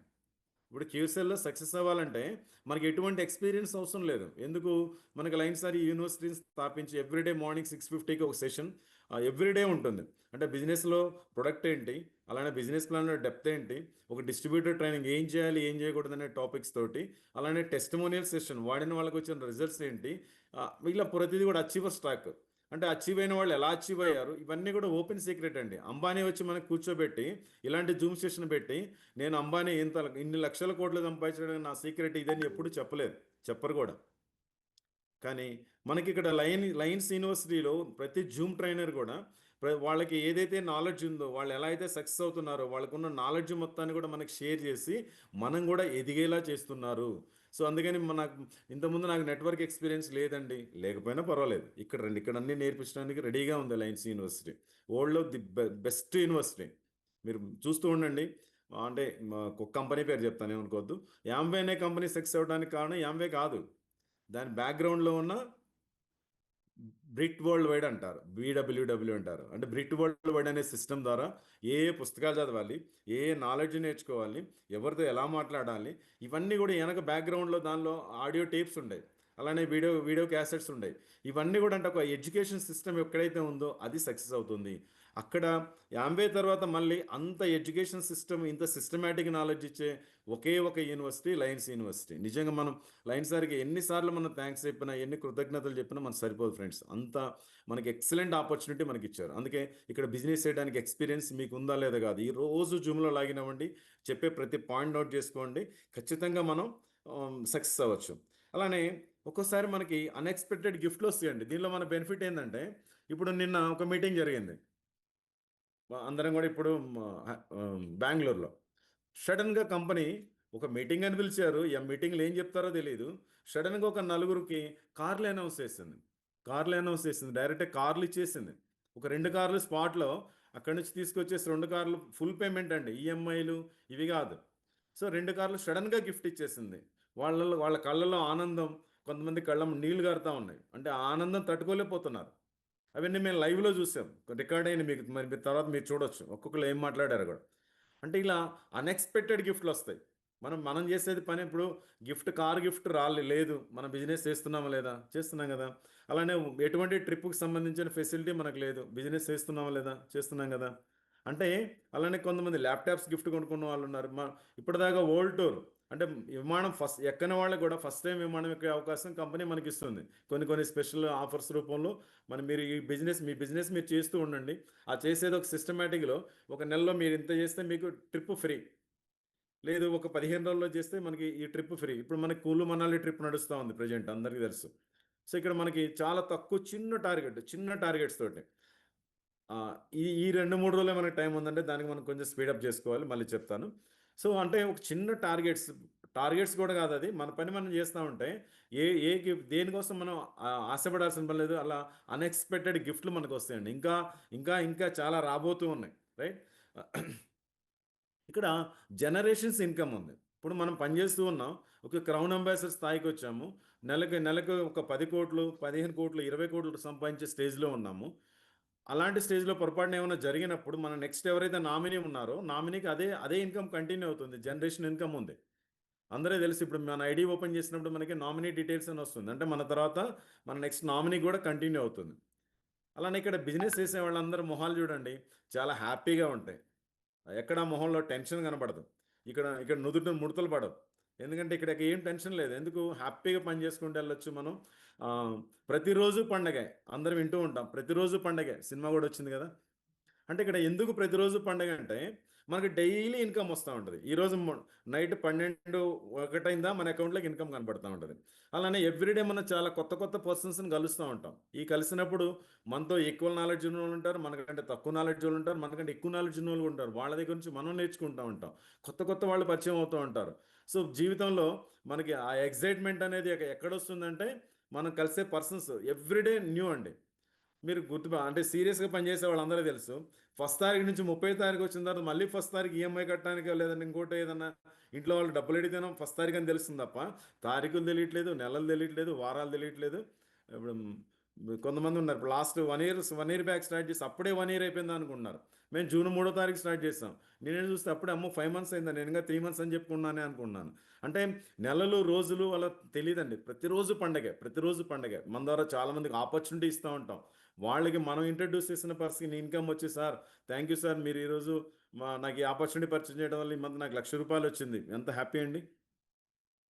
ఇప్పుడు క్యూసెల్లో సక్సెస్ అవ్వాలంటే మనకి ఎటువంటి ఎక్స్పీరియన్స్ అవసరం లేదు. ఎందుకు? మనకి లైన్సరీ యూనివర్సిటీని స్థాపించి ఎవ్రీడే మార్నింగ్ 6:50కి ఒక సెషన్ ఎవ్రీడే ఉంటుంది. అంటే బిజినెస్‌లో ప్రొడక్ట్ ఏంటి? అలానే బిజినెస్ ప్లాన్‌లో డెప్త్ ఏంటి? ఒక డిస్ట్రిబ్యూటర్ ట్రైనింగ్ ఏం చేయాలి? ఏం చేయకూడదనే టాపిక్స్ తోటి, అలానే టెస్టిమోనియల్ సెషన్ వాడిన వాళ్ళకి వచ్చిన రిజల్ట్స్ ఏంటి? ఇలా ప్రతిదీ కూడా అచీవర్స్ ట్రాక్. అంటే అచీవ్ అయిన వాళ్ళు ఎలా అచీవ్ అయ్యారు? ఇవన్నీ కూడా ఓపెన్ సీక్రెట్ అండి. అంబానీ వచ్చి మనకు కూర్చోబెట్టి, ఇలాంటి జూమ్ సెషన్ పెట్టి, నేను అంబానీ ఇన్ని లక్షల కోట్లు సంపాదించడానికి నా సీక్రెట్ ఇదని ఎప్పుడు చెప్పలేదు. చెప్పరు కూడా. కానీ మనకి ఇక్కడ లయన్స్ యూనివర్సిటీలో ప్రతి జూమ్ ట్రైనర్ కూడా వాళ్ళకి ఏదైతే నాలెడ్జ్ ఉందో, వాళ్ళు ఎలా అయితే సక్సెస్ అవుతున్నారో, వాళ్ళకున్న నాలెడ్జ్ మొత్తాన్ని కూడా మనకి షేర్ చేసి మనం కూడా ఎదిగేలా చేస్తున్నారు. సో అందుకని ఇంతకుముందు నాకు నెట్వర్క్ ఎక్స్పీరియన్స్ లేదండి, లేకపోయినా పర్వాలేదు, ఇక్కడ రండి, ఇక్కడ అన్ని నేర్పించడానికి రెడీగా ఉంది లయన్స్ యూనివర్సిటీ. వరల్డ్లో ది బెస్ట్ యూనివర్సిటీ. మీరు చూస్తూ ఉండండి. అంటే ఒక కంపెనీ పేరు చెప్తాను, ఏమనుకోవద్దు. యాంవే అనే కంపెనీ సక్సెస్ అవ్వడానికి కారణం యాంవే కాదు, దాని బ్యాక్గ్రౌండ్లో ఉన్న బ్రిట్ వరల్డ్ వైడ్ అంటారు, బీడబ్ల్యూడబ్ల్యూ అంటారు. అంటే బ్రిట్ వరల్డ్ వైడ్ అనే సిస్టమ్ ద్వారా ఏ ఏ పుస్తకాలు చదవాలి, ఏ ఏ నాలెడ్జ్ నేర్చుకోవాలి, ఎవరితో ఎలా మాట్లాడాలి, ఇవన్నీ కూడా వెనక బ్యాక్గ్రౌండ్లో దానిలో ఆడియో టేప్స్ ఉంటాయి, అలానే వీడియో వీడియో క్యాసెట్స్ ఉంటాయి. ఇవన్నీ కూడా అంటే ఒక ఎడ్యుకేషన్ సిస్టమ్ ఎక్కడైతే ఉందో అది సక్సెస్ అవుతుంది. అక్కడ యాంబే తర్వాత మళ్ళీ అంత ఎడ్యుకేషన్ సిస్టమ్, ఇంత సిస్టమేటిక్ నాలెడ్జ్ ఇచ్చే ఒకే ఒక యూనివర్సిటీ లయన్స్ యూనివర్సిటీ. నిజంగా మనం లయన్స్ సార్కి ఎన్నిసార్లు మనం థ్యాంక్స్ చెప్పినా, ఎన్ని కృతజ్ఞతలు చెప్పినా మనకు సరిపోదు ఫ్రెండ్స్. అంత మనకి ఎక్సలెంట్ ఆపర్చునిటీ మనకి ఇచ్చారు. అందుకే ఇక్కడ బిజినెస్ చేయడానికి ఎక్స్పీరియన్స్ మీకు ఉందా లేదా కాదు, ఈ రోజు జూమ్లో లాగిన్ అవ్వండి, చెప్పే ప్రతి పాయింట్ నోట్ చేసుకోండి, ఖచ్చితంగా మనం సక్సెస్ అవ్వచ్చు. అలానే ఒక్కోసారి మనకి అన్ఎక్స్పెక్టెడ్ గిఫ్ట్లు వస్తాయండి. దీనిలో మన బెనిఫిట్ ఏంటంటే, ఇప్పుడు నిన్న ఒక మీటింగ్ జరిగింది, అందరం కూడా ఇప్పుడు బెంగళూరులో. సడన్గా కంపెనీ ఒక మీటింగ్ అని పిలిచారు, ఆ మీటింగ్లో ఏం చెప్తారో తెలియదు. సడన్గా ఒక నలుగురికి కార్లు అనౌన్స్ చేసింది. డైరెక్ట్గా కార్లు ఇచ్చేసింది. ఒక 2 కార్లు స్పాట్లో అక్కడి నుంచి తీసుకొచ్చేసి 2 కార్లు ఫుల్ పేమెంట్ అండి, ఈఎంఐలు ఇవి కాదు. సో 2 కార్లు సడన్గా గిఫ్ట్ ఇచ్చేసింది. వాళ్ళ కళ్ళలో ఆనందం, కొంతమంది కళ్ళ నీళ్లు గారుతా ఉన్నాయి. అంటే ఆ ఆనందం తట్టుకోలేకపోతున్నారు. అవన్నీ మేము లైవ్లో చూసాం, రికార్డ్ అయిన మీకు మరి మీరు తర్వాత మీరు చూడొచ్చు ఒక్కొక్కరు ఏం మాట్లాడారు కూడా. అంటే ఇలా అన్ఎక్స్పెక్టెడ్ గిఫ్ట్లు వస్తాయి. మనం మనం చేసేది పని ఇప్పుడు కార్ గిఫ్ట్ లేదు, మనం బిజినెస్ చేస్తున్నామా లేదా, చేస్తున్నాం కదా. అలానే ఎటువంటి ట్రిప్కి సంబంధించిన ఫెసిలిటీ మనకు లేదు, బిజినెస్ చేస్తున్నామా లేదా, చేస్తున్నాం కదా. అంటే అలానే కొంతమంది ల్యాప్టాప్స్ గిఫ్ట్ కొనుక్కున్న వాళ్ళు ఉన్నారు. ఇప్పటిదాకా వరల్డ్ టూర్, అంటే విమానం ఫస్ట్ ఎక్కని వాళ్ళకి కూడా ఫస్ట్ టైం విమానం ఎక్కే అవకాశం కంపెనీ మనకి ఇస్తుంది, కొన్ని కొన్ని స్పెషల్ ఆఫర్స్ రూపంలో. మీరు మీ బిజినెస్ మీరు చేస్తూ ఉండండి, ఆ చేసేది ఒక సిస్టమేటిక్లో ఒక నెలలో మీరు ఇంత చేస్తే మీకు ట్రిప్ ఫ్రీ, లేదు ఒక 15 రోజుల్లో చేస్తే మనకి ఈ ట్రిప్ ఫ్రీ. ఇప్పుడు మనకి కూలు మనాలి ట్రిప్ నడుస్తూ ఉంది ప్రజెంట్, అందరికీ తెలుసు. సో ఇక్కడ మనకి చాలా తక్కువ చిన్న టార్గెట్స్ తోటి ఈ 2-3 రోజులే మనకి టైం ఉందంటే దానికి మనం కొంచెం స్పీడప్ చేసుకోవాలి, మళ్ళీ చెప్తాను. సో అంటే ఒక చిన్న టార్గెట్స్ కూడా కాదు, అది మన పని మనం చేస్తూ ఉంటే దేనికోసం మనం ఆశపడాల్సిన పని లేదు. అలా అన్ఎక్స్పెక్టెడ్ గిఫ్ట్లు మనకు వస్తాయండి, ఇంకా ఇంకా ఇంకా చాలా రాబోతూ ఉన్నాయి, రైట్. ఇక్కడ జనరేషన్స్ ఇన్కమ్ ఉంది. ఇప్పుడు మనం పనిచేస్తూ ఉన్నాం, ఒక క్రౌన్ అంబాసిడర్ స్థాయికి వచ్చాము, నెలకు ఒక 10 కోట్లు, 15 కోట్లు, 20 కోట్లు సంపాదించే స్టేజ్లో ఉన్నాము. అలాంటి స్టేజ్లో పొరపాటున ఏమైనా జరిగినప్పుడు మన నెక్స్ట్ ఎవరైతే నామినీ ఉన్నారో నామినీకి అదే అదే ఇన్కమ్ కంటిన్యూ అవుతుంది, జనరేషన్ ఇన్కమ్ ఉంది. అందరూ తెలుసు, ఇప్పుడు మన ఐడి ఓపెన్ చేసినప్పుడు మనకి నామినీ డీటెయిల్స్ అని వస్తుంది, అంటే మన తర్వాత మన నెక్స్ట్ నామినీ కూడా కంటిన్యూ అవుతుంది. అలానే ఇక్కడ బిజినెస్ చేసే వాళ్ళందరూ మొహాలు చూడండి, చాలా హ్యాపీగా ఉంటాయి. ఎక్కడ మొహంలో టెన్షన్ కనబడదు, ఇక్కడ ఇక్కడ నుదుట ముడతలు పడవు. ఎందుకంటే ఇక్కడ ఏం టెన్షన్ లేదు, ఎందుకు హ్యాపీగా పని చేసుకుంటూ వెళ్ళొచ్చు మనం. ఆ, ప్రతిరోజు పండగే, అందరం వింటూ ఉంటాం, ప్రతిరోజు పండగే సినిమా కూడా వచ్చింది కదా. అంటే ఇక్కడ ఎందుకు ప్రతిరోజు పండగ అంటే, మనకి డైలీ ఇన్కమ్ వస్తూ ఉంటుంది. ఈరోజు నైట్ 12-1 మన అకౌంట్లోకి ఇన్కమ్ కనబడుతూ ఉంటుంది. అలానే ఎవ్రీడే మనం చాలా కొత్త కొత్త పర్సన్స్ని కలుస్తూ ఉంటాం. ఈ కలిసినప్పుడు మనతో ఈక్వల్ నాలెడ్జ్ ఉన్న వాళ్ళు ఉంటారు, మనకంటే తక్కువ నాలెడ్జ్ వాళ్ళు ఉంటారు, మనకంటే ఎక్కువ నాలెడ్జ్ ఉన్న వాళ్ళు ఉంటారు. వాళ్ళ దగ్గర నుంచి మనం నేర్చుకుంటూ ఉంటాం, కొత్త కొత్త వాళ్ళు పరిచయం అవుతూ ఉంటారు. సో జీవితంలో మనకి ఆ ఎగ్జైట్మెంట్ అనేది ఎక్కడొస్తుందంటే, మనం కలిసే పర్సన్స్ ఎవ్రీడే న్యూ అండి. మీరు అంటే సీరియస్గా పనిచేసే వాళ్ళందరూ తెలుసు, ఫస్ట్ తారీఖు నుంచి 30 తారీఖు వచ్చిన తర్వాత మళ్ళీ ఫస్ట్ తారీఖు ఈఎంఐ కట్టడానికి, లేదంటే ఇంకోటి ఏదన్నా ఇంట్లో వాళ్ళు డబ్బులు అడిగితేనో ఫస్ట్ తారీఖు అని తెలుస్తుంది తప్ప, తారీఖులు తెలియట్లేదు, నెలలు తెలియట్లేదు, వారాలు తెలియట్లేదు. ఇప్పుడు కొంతమంది ఉన్నారు. ఇప్పుడు లాస్ట్ 1 ఇయర్ బ్యాక్ స్టార్ట్ చేసి అప్పుడే 1 ఇయర్ అయిపోయిందా అనుకుంటున్నారు. మేము జూన్ 3వ తారీఖు స్టార్ట్ చేసాం. నేనేం చూస్తే అప్పుడే అమ్మో! 5 మంత్స్ అయిందా? నేను ఇంకా 3 మంత్స్ అని చెప్పుకున్నానే అనుకున్నాను. అంటే నెలలు, రోజులు అలా తెలీదండి. ప్రతిరోజు పండగే. ప్రతిరోజు పండగే. మన ద్వారా చాలా మందికి ఆపర్చునిటీ ఇస్తా ఉంటాం. వాళ్ళకి మనం ఇంట్రడ్యూస్ చేసిన పర్సన్‌కి ఇన్‌కమ్ వచ్చి సార్ థాంక్ యూ సార్ మీరు ఈరోజు నాకు ఈ ఆపర్చునిటీ పరిచయం చేయడం వల్ల ఈ మంత్ నాకు రూ. 1,00,000 వచ్చింది. ఎంత హ్యాపీ అండి.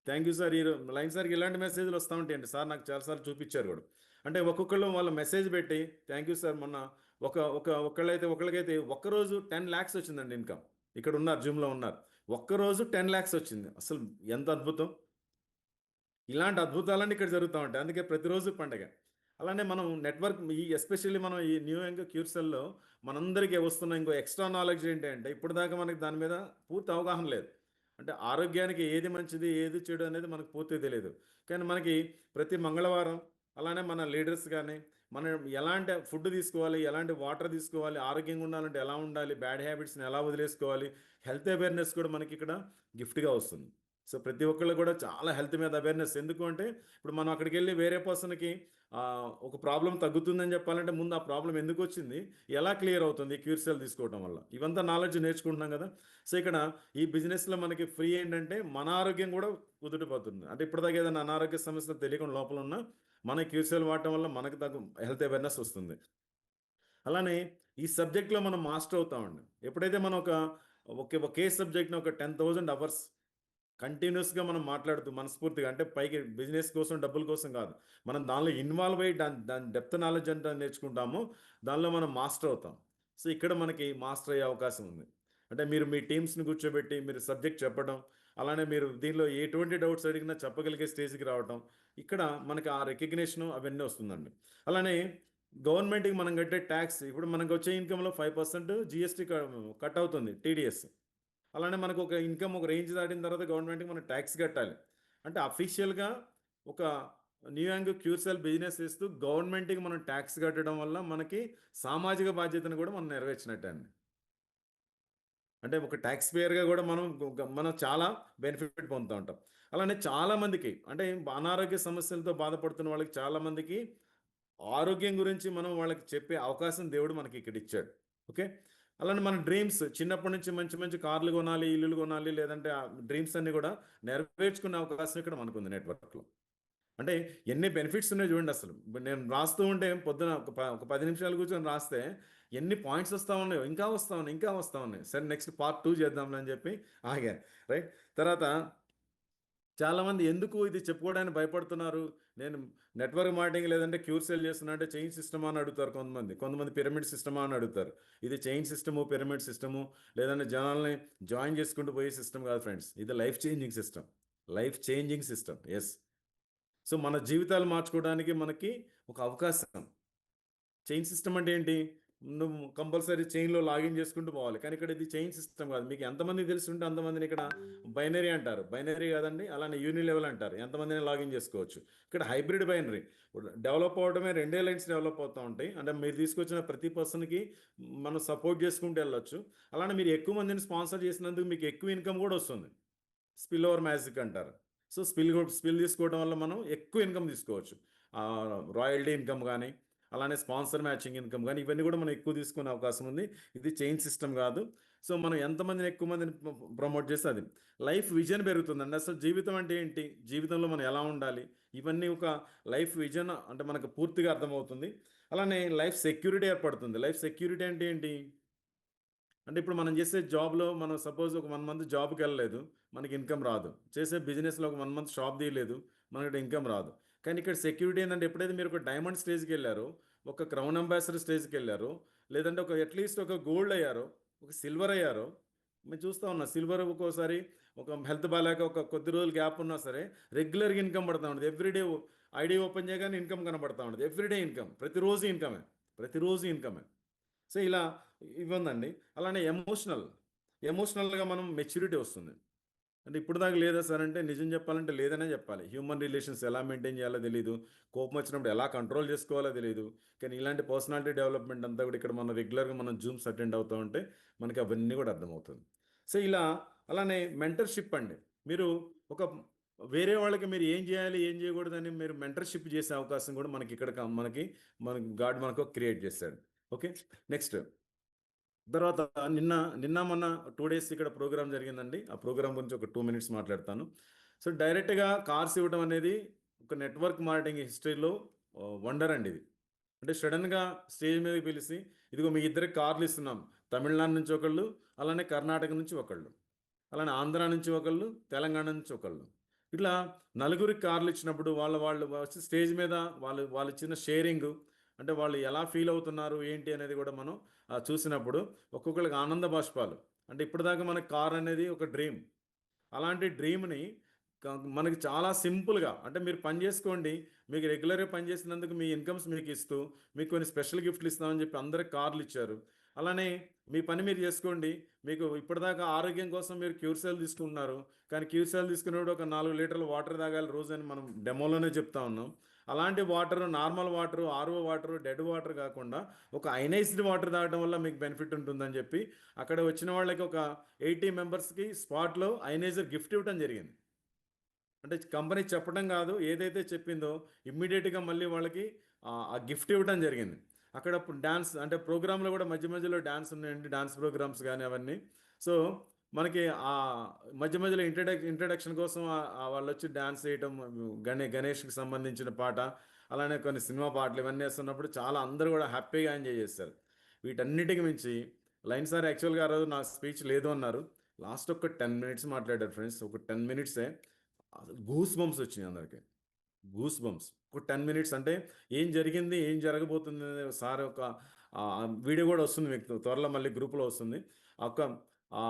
Thank you sir. లైన్ సార్‌కి ఇలాంటి మెసేజ్‌లు వస్తా ఉంటాయండి. సార్ నాకు చాలా సార్లు చూపిచ్చారు గూడా. అంటే ఒక్కొక్కళ్ళు వాళ్ళ మెసేజ్ పెట్టి థ్యాంక్ యూ సార్ మొన్న ఒక ఒక ఒకళ్ళకైతే ఒక్కరోజు 10,00,000 వచ్చిందండి ఇన్‌కమ్. ఇక్కడున్నారు జిమ్‌లో ఉన్నారు. ఒక్కరోజు 10,00,000 వచ్చింది. అసలు ఎంత అద్భుతం! ఇలాంటి అద్భుతాలన్నీ ఇక్కడ జరుగుతా ఉంటాయి. అందుకే ప్రతిరోజు పండగ. అలానే మనం నెట్వర్క్ ఎస్పెషల్లీ మనం ఈ న్యూ యంగ్ క్యూర్సెల్‌లో మనందరికీ వస్తున్న ఇంకో ఎక్స్‌ట్రా నాలెడ్జ్ ఏంటంటే ఇప్పటిదాకా మనకి దాని మీద పూర్తి అవగాహన లేదు. అంటే ఆరోగ్యానికి ఏది మంచిది, ఏది చెడు అనేది మనకు పూర్తిగా తెలీదు. కానీ మనకి ప్రతి మంగళవారం అలానే మన లీడర్స్ గాని, మనం ఎలాంటి ఫుడ్ తీసుకోవాలి, ఎలాంటి వాటర్ తీసుకోవాలి, ఆరోగ్యంగా ఉండాలంటే ఎలా ఉండాలి, బ్యాడ్ హ్యాబిట్స్‌ని ఎలా వదిలేసుకోవాలి, హెల్త్ అవేర్‌నెస్ కూడా మనకిక్కడ గిఫ్ట్‌గా వస్తుంది. సో, ప్రతి ఒక్కళ్ళు కూడా చాలా హెల్త్ మీద అవేర్‌నెస్. ఎందుకు అంటే, ఇప్పుడు మనం అక్కడికెళ్ళి వేరే పర్సన్‌కి ఒక ప్రాబ్లమ్ తగ్గుతుందని చెప్పాలంటే, ముందు ఆ ప్రాబ్లమ్ ఎందుకొచ్చింది? ఎలా క్లియర్ అవుతుంది? క్యూర్ తీసుకోవటం వల్ల. ఇవంతా నాలెడ్జ్ నేర్చుకుంటున్నాం గదా! సో, ఇక్కడ ఈ బిజినెస్‌లో మనకి ఫ్రీ ఏంటంటే, మన ఆరోగ్యం గూడా కుదుటపడుతుంది. అంటే ఇప్పటిదాకా ఏదైనా అనారోగ్య సమస్య తెలియకుండా లోపలున్నా, మన క్యూర్ వాడటం వల్ల మనకు హెల్త్ అవేర్‌నెస్ వస్తుంది. అలానే ఈ సబ్జెక్ట్‌లో మనం మాస్టర్ అవుతామండి. ఎప్పుడైతే మనం ఒకే సబ్జెక్ట్‌ని ఒక 10,000 అవర్స్ కంటిన్యూయస్‌గా మనం మాట్లాడుతూ మనస్ఫూర్తిగా అంటే పైకి బిజినెస్ కోసం, డబ్బుల కోసం కాదు. మనం దానిలో ఇన్వాల్వ్ అయ్యి దాని దాని డెప్త్ నాలెడ్జ్ ఎంత నేర్చుకుంటామో, దానిలో మనం మాస్టర్ అవుతాం. సో, ఇక్కడ మనకి మాస్టర్ అయ్యే అవకాశం ఉంది. అంటే మీరు మీ టీమ్స్‌ని కూర్చోబెట్టి మీరు సబ్జెక్ట్ చెప్పడం, అలానే మీరు దీనిలో ఎటువంటి డౌట్స్ అడిగినా చెప్పగలిగే స్టేజ్‌కి రావటం. ఇక్కడ మనకి ఆ రికగ్నిషన్ అవన్నీ వస్తుందండి. అలానే గవర్నమెంట్‌కి మనం కట్టే టాక్స్ ఇప్పుడు మనకొచ్చే ఇన్‌కమ్‌లో 5% జీఎస్టీ కట్ అవుతుంది టీడీఎస్. అలానే మనకు ఒక ఇన్‌కమ్ ఒక రేంజ్ దాటిన తర్వాత గవర్నమెంట్‌కి మనం టాక్స్ కట్టాలి. అంటే అఫీషియల్‌గా ఒక న్యూ యాంగ్ క్యూర్సెల్ బిజినెస్ చేస్తూ గవర్నమెంట్‌కి మనం టాక్స్ కట్టడం వల్ల మనకి సామాజిక బాధ్యతను కూడా మనం నెరవేర్చినట్టే అండి. అంటే ఒక టాక్స్ పేయర్‌గా కూడా మనం చాలా బెనిఫిట్ పొందుతూ ఉంటాం. అలానే చాలా మందికి అంటే అనారోగ్య సమస్యలతో బాధపడుతున్న వాళ్ళకి చాలా మందికి ఆరోగ్యం గురించి మనం వాళ్ళకి చెప్పే అవకాశం దేవుడు మనకి ఇక్కడ ఇచ్చాడు. ఓకే. అలానే మన డ్రీమ్స్ చిన్నప్పటి నుంచి మంచి మంచి కార్లు కొనాలి, ఇల్లులు కొనాలి, లేదంటే ఆ డ్రీమ్స్ అన్నీ కూడా నెరవేర్చుకునే అవకాశం ఇక్కడ మనకుంది నెట్వర్క్‌లో. అంటే ఎన్ని బెనిఫిట్స్ ఉన్నాయో చూడండి అసలు. ఇప్పుడు నేను రాస్తూ ఉంటే పొద్దున ఒక 10 నిమిషాలు కూర్చొని రాస్తే ఎన్ని పాయింట్స్ వస్తా ఉన్నాయో, ఇంకా వస్తా ఉన్నాయి, ఇంకా వస్తా ఉన్నాయి. సరే నెక్స్ట్ పార్ట్ 2 చేద్దాంలే అని చెప్పి ఆగాను. రైట్. తర్వాత చాలామంది ఎందుకు ఇది చెప్పుకోవడానికి భయపడుతున్నారు? నేను నెట్వర్క్ మార్కెటింగ్ లేదంటే క్యూర్ సేల్ చేస్తున్నా అంటే చైన్ సిస్టమా అని అడుగుతారు కొంతమంది. కొంతమంది పిరమిడ్ సిస్టమా అని అడుగుతారు. ఇది చైన్ సిస్టము, పిరమిడ్ సిస్టము లేదంటే జనాల్ని జాయిన్ చేసుకుంటూ పోయే సిస్టమ్ కాదు ఫ్రెండ్స్. ఇది life changing system. Life changing system. Yes. So, మన జీవితాలు మార్చుకోవడానికి మనకి ఒక అవకాశం. చైన్ సిస్టమ్ అంటే ఏంటి? నువ్వు కంపల్సరీ చైన్‌లో లాగిన్ చేసుకుంటూ పోవాలి. కానీ ఇక్కడ ఇది చైన్ సిస్టమ్ కాదు. మీకు ఎంతమందికి తెలిసుంటే అంతమందిని ఇక్కడ బైనరీ అంటారు. బైనరీ కాదండి. అలానే యూనిలెవెల్ అంటారు. ఎంతమందిని లాగిన్ చేసుకోవచ్చు. ఇక్కడ హైబ్రిడ్ బైనరీ. డెవలప్ అవ్వడమే రెండే లైన్స్ డెవలప్ అవుతా ఉంటాయి. అంటే మీరు తీసుకొచ్చిన ప్రతి పర్సన్‌కి మనం సపోర్ట్ చేసుకుంటూ వెళ్ళొచ్చు. అలానే మీరు ఎక్కువ మందిని స్పాన్సర్ చేసినందుకు మీకు ఎక్కువ ఇన్‌కమ్ కూడా వస్తుంది. స్పిల్ ఓవర్ మ్యాజిక్ అంటారు. సో, స్పిల్ తీసుకోవడం వల్ల మనం ఎక్కువ ఇన్‌కమ్ తీసుకోవచ్చు. రాయల్టీ ఇన్‌కమ్ గాని, అలానే స్పాన్సర్ మ్యాచింగ్ ఇన్‌కమ్ గాని, ఇవన్నీ కూడా మనం ఎక్కువ తీసుకునే అవకాశం ఉంది. ఇది చైన్ సిస్టమ్ కాదు. సో, మనం ఎంతమందిని ఎక్కువ మందిని ప్రమోట్ చేస్తే అది. లైఫ్ విజన్ పెరుగుతుందండి. అసలు జీవితం అంటే ఏంటి? జీవితంలో మనం ఎలా ఉండాలి? ఇవన్నీ ఒక లైఫ్ విజన్ అంటే మనకు పూర్తిగా అర్థమవుతుంది. అలానే లైఫ్ సెక్యూరిటీ ఏర్పడుతుంది. లైఫ్ సెక్యూరిటీ అంటే ఏంటి? అంటే ఇప్పుడు మనం చేసే జాబ్‌లో మనం సపోజ్ ఒక 1 మంత్ జాబ్‌కెళ్ళలేదు. మనకి ఇన్‌కమ్ రాదు. చేసే బిజినెస్‌లో ఒక 1 మంత్ షాప్ తీయలేదు. మనకి ఇన్‌కమ్ రాదు. కానీ ఇక్కడ సెక్యూరిటీ ఏందంటే ఎప్పుడైతే మీరు ఒక డైమండ్ స్టేజ్‌కెళ్లారో, ఒక క్రౌన్ అంబాసిడర్ స్టేజ్‌కెళ్లారో, లేదంటే అట్‌లీస్ట్ ఒక గోల్డ్ అయ్యారో, ఒక సిల్వర్ అయ్యారో, మేము చూస్తా ఉన్నాం. సిల్వర్ ఒక్కోసారి ఒక హెల్త్ బాలేక ఒక కొద్ది రోజులు గ్యాప్ ఉన్నా సరే, రెగ్యులర్‌గా ఇన్‌కమ్ పడతా ఉంటది. ఎవ్రీడే ఐడీ ఓపెన్ చేయగానే ఇన్‌కమ్ కనపడతా ఉంటది. Everyday income. ప్రతిరోజు ఇన్‌కమే. ప్రతిరోజు ఇన్‌కమే. సో, ఇలా ఇవుందండి. అలానే ఎమోషనల్‌గా మనం మెచ్యూరిటీ వస్తుంది. అంటే ఇప్పటిదాకా లేదా సార్ అంటే నిజం చెప్పాలంటే లేదనే చెప్పాలి. హ్యూమన్ రిలేషన్స్ ఎలా మెయింటైన్ చేయాలో తెలీదు. కోపం వచ్చినప్పుడు ఎలా కంట్రోల్ చేసుకోవాలో తెలీదు. కానీ ఇలాంటి పర్సనాలిటీ డెవలప్‌మెంట్ అంతా కూడా ఇక్కడ మనం రెగ్యులర్‌గా మనం జూమ్స్ అటెండ్ అవుతా ఉంటే మనకి అవన్నీ కూడా అర్థమవుతుంది. సో, అలానే మెంటర్‌షిప్ అండి. మీరు ఒక వేరే వాళ్ళకి మీరు ఏం చేయాలి, ఏం చేయకూడదని మీరు మెంటర్‌షిప్ చేసే అవకాశం కూడా మనకి ఇక్కడ మనకి గాడ్ మనకు క్రియేట్ చేశాడు. ఓకే. నెక్స్ట్ తర్వాత నిన్న నిన్న మొన్న 2 డేస్ ఇక్కడ ప్రోగ్రామ్ జరిగిందండి. ఆ ప్రోగ్రామ్ గురించి ఒక 2 మినిట్స్ మాట్లాడతాను. సో, డైరెక్ట్‌గా కార్స్ ఇవ్వడం అనేది ఒక నెట్వర్క్ మార్కెటింగ్ హిస్టరీలో వండర్ అండి ఇది. అంటే సడెన్‌గా స్టేజ్ మీదకి పిలిసి, "ఇదిగో మీ ఇద్దరికి కార్లు ఇస్తున్నాం. తమిళనాడు నుంచి ఒకళ్ళు, అలానే కర్ణాటక నుంచి ఒకళ్ళు, అలానే ఆంధ్ర నుంచి ఒకళ్ళు, తెలంగాణ నుంచి ఒకళ్ళు." ఇట్లా నలుగురికి కార్లు ఇచ్చినప్పుడు వాళ్ళు వచ్చి స్టేజ్ మీద వాళ్ళు ఇచ్చిన షేరింగు, అంటే వాళ్ళు ఎలా ఫీల్ అవుతున్నారు, ఏంటి అనేది కూడా మనం చూసినప్పుడు ఒక్కొక్కళ్ళకి ఆనంద బాష్పాలు. అంటే ఇప్పటిదాకా మనకు కార్ అనేది ఒక డ్రీమ్. అలాంటి డ్రీమ్‌ని మనకి చాలా సింపుల్‌గా, అంటే మీరు పని జేసుకోండి. మీకు రెగ్యులర్‌గా పని చేసినందుకు మీ ఇన్‌కమ్స్ మీకిస్తూ, మీకు కొన్ని స్పెషల్ గిఫ్ట్‌లు ఇస్తామని చెప్పి అందరికి కార్లిచ్చారు. అలానే మీ పని మీరు జేసుకోండి. మీకు ఇప్పటిదాకా ఆరోగ్యం కోసం మీరు క్యూర్సెల్ తీసుకుంటున్నారు. కానీ క్యూర్సెల్ తీసుకునేవాడు ఒక 4 లీటర్ల వాటర్ తాగాలి రోజని మనం డెమోలోనే చెప్తా ఉన్నాం. అలాంటి water, normal water, RO water, dead water గాకుండా ఒక అయనైజ్డ్ వాటర్ తాగడం వల్ల మీకు బెనిఫిట్ ఉంటుందని జెప్పి, అక్కడ వచ్చిన వాళ్ళకి ఒక 80 మెంబర్స్‌కి స్పాట్‌లో అయనైజర్ గిఫ్ట్ ఇవ్వటం జరిగింది. అంటే కంపెనీ చెప్పడం కాదు. ఏదైతే చెప్పిందో ఇమ్మీడియేట్‌గా మళ్ళీ వాళ్ళకి ఆ గిఫ్ట్ ఇవ్వడం జరిగింది. అక్కడ అప్పుడు డాన్స్ అంటే ప్రోగ్రామ్‌లో కూడా మధ్య మధ్యలో డాన్స్ ఉన్నాయండి. డాన్స్ ప్రోగ్రామ్స్ గాని అవన్నీ. సో, మనకి మధ్య మధ్యలో ఇంట్రడక్షన్ కోసం వాళ్ళొచ్చి డాన్స్ చేయటం, గణేష్‌కి సంబంధించిన పాట, అలానే కొన్ని సినిమా పాటలు ఇవన్నీ ఏస్తున్నప్పుడు చాలా అందరూ కూడా హ్యాపీగా ఎంజాయ్ చేశారు. వీటన్నిటికి మించి లయన్ సార్ యాక్చువల్‌గా ఆ రోజు నా స్పీచ్ లేదు అన్నారు. లాస్ట్ ఒక 10 మినిట్స్ మాట్లాడారు ఫ్రెండ్స్. ఒక 10 మినిట్సే అసలు గూస్ బంప్స్ వచ్చినాయి అందరికి. Goose bumps. ఒక 10 మినిట్స్ అంటే ఏం జరిగింది? ఏం జరగబోతుంది? సార్ ఒక వీడియో గూడా వస్తుంది మీకు త్వరలో మళ్ళీ గ్రూప్‌లో వస్తుంది. ఒక ఆ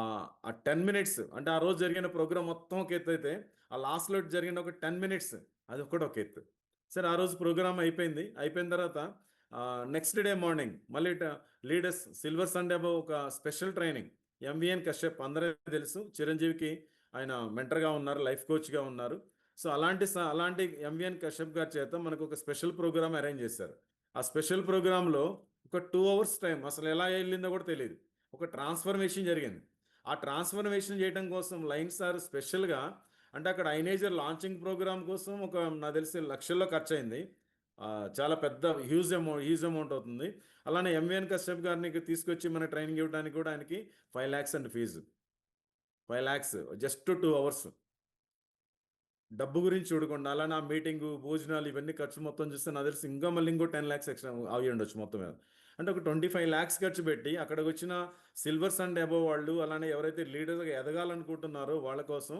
10 మినిట్స్ అంటే ఆ రోజు జరిగిన ప్రోగ్రామ్ మొత్తం ఒక ఎత్తైతే, ఆ లాస్ట్‌లో జరిగిన ఒక 10 మినిట్స్ అదొక్కటి ఒక ఎత్తు. సరే ఆ రోజు ప్రోగ్రామ్ అయిపోయింది. అయిపోయిన తర్వాత నెక్స్ట్ డే మార్నింగ్ మళ్ళీ లీడర్స్ సిల్వర్ సండే అబోవ్ ఒక స్పెషల్ ట్రైనింగ్. ఎంవీఎన్ కశ్యప్ అందరికి తెలుసు. చిరంజీవికి ఆయన మెంటర్‌గా ఉన్నారు. లైఫ్ కోచ్‌గా ఉన్నారు. సో, అలాంటి ఎంవీఎన్ కశ్యప్ గారి చేత మనకొక స్పెషల్ ప్రోగ్రామ్ అరేంజ్ చేశారు. ఆ స్పెషల్ ప్రోగ్రామ్‌లో ఒక 2 అవర్స్ టైం అసలెలా ఎళ్ళిందో కూడా తెలీదు. ఒక ట్రాన్స్‌ఫర్మేషన్ జరిగింది. ఆ ట్రాన్స్‌ఫర్మేషన్ చేయటం కోసం లయన్ సార్ స్పెషల్‌గా, అంటే అక్కడ ఐనేజర్ లాంచింగ్ ప్రోగ్రామ్ కోసం నాకు తెలిసి లక్షల్లో ఖర్చయింది. చాలా పెద్ద హ్యూజ్ అమౌంట్ అవుతుంది. అలానే ఎంవీఎన్ కశ్యప్ గారిని తీసుకొచ్చి మనకు ట్రైనింగ్ ఇవ్వడానికి కూడా ఆయనకి 5,00,000 అండి ఫీజు. 5,00,000 just 2 hours. డబ్బు గురించి చూడకుండా అలానే ఆ మీటింగు, భోజనాలు ఇవన్నీ ఖర్చు మొత్తం చూస్తే నాకు తెలిసి ఇంకా మళ్ళీ ఇంకో 10,00,000 ఎక్స్‌ట్రా అయ్యుండొచ్చు మొత్తం మీద. అంటే ఒక 25,00,000 ఖర్చు పెట్టి అక్కడికొచ్చిన సిల్వర్స్ అండ్ అబోవ్ వాళ్ళు, అలానే ఎవరైతే లీడర్‌గా ఎదగాలనుకుంటున్నారో వాళ్ళ కోసం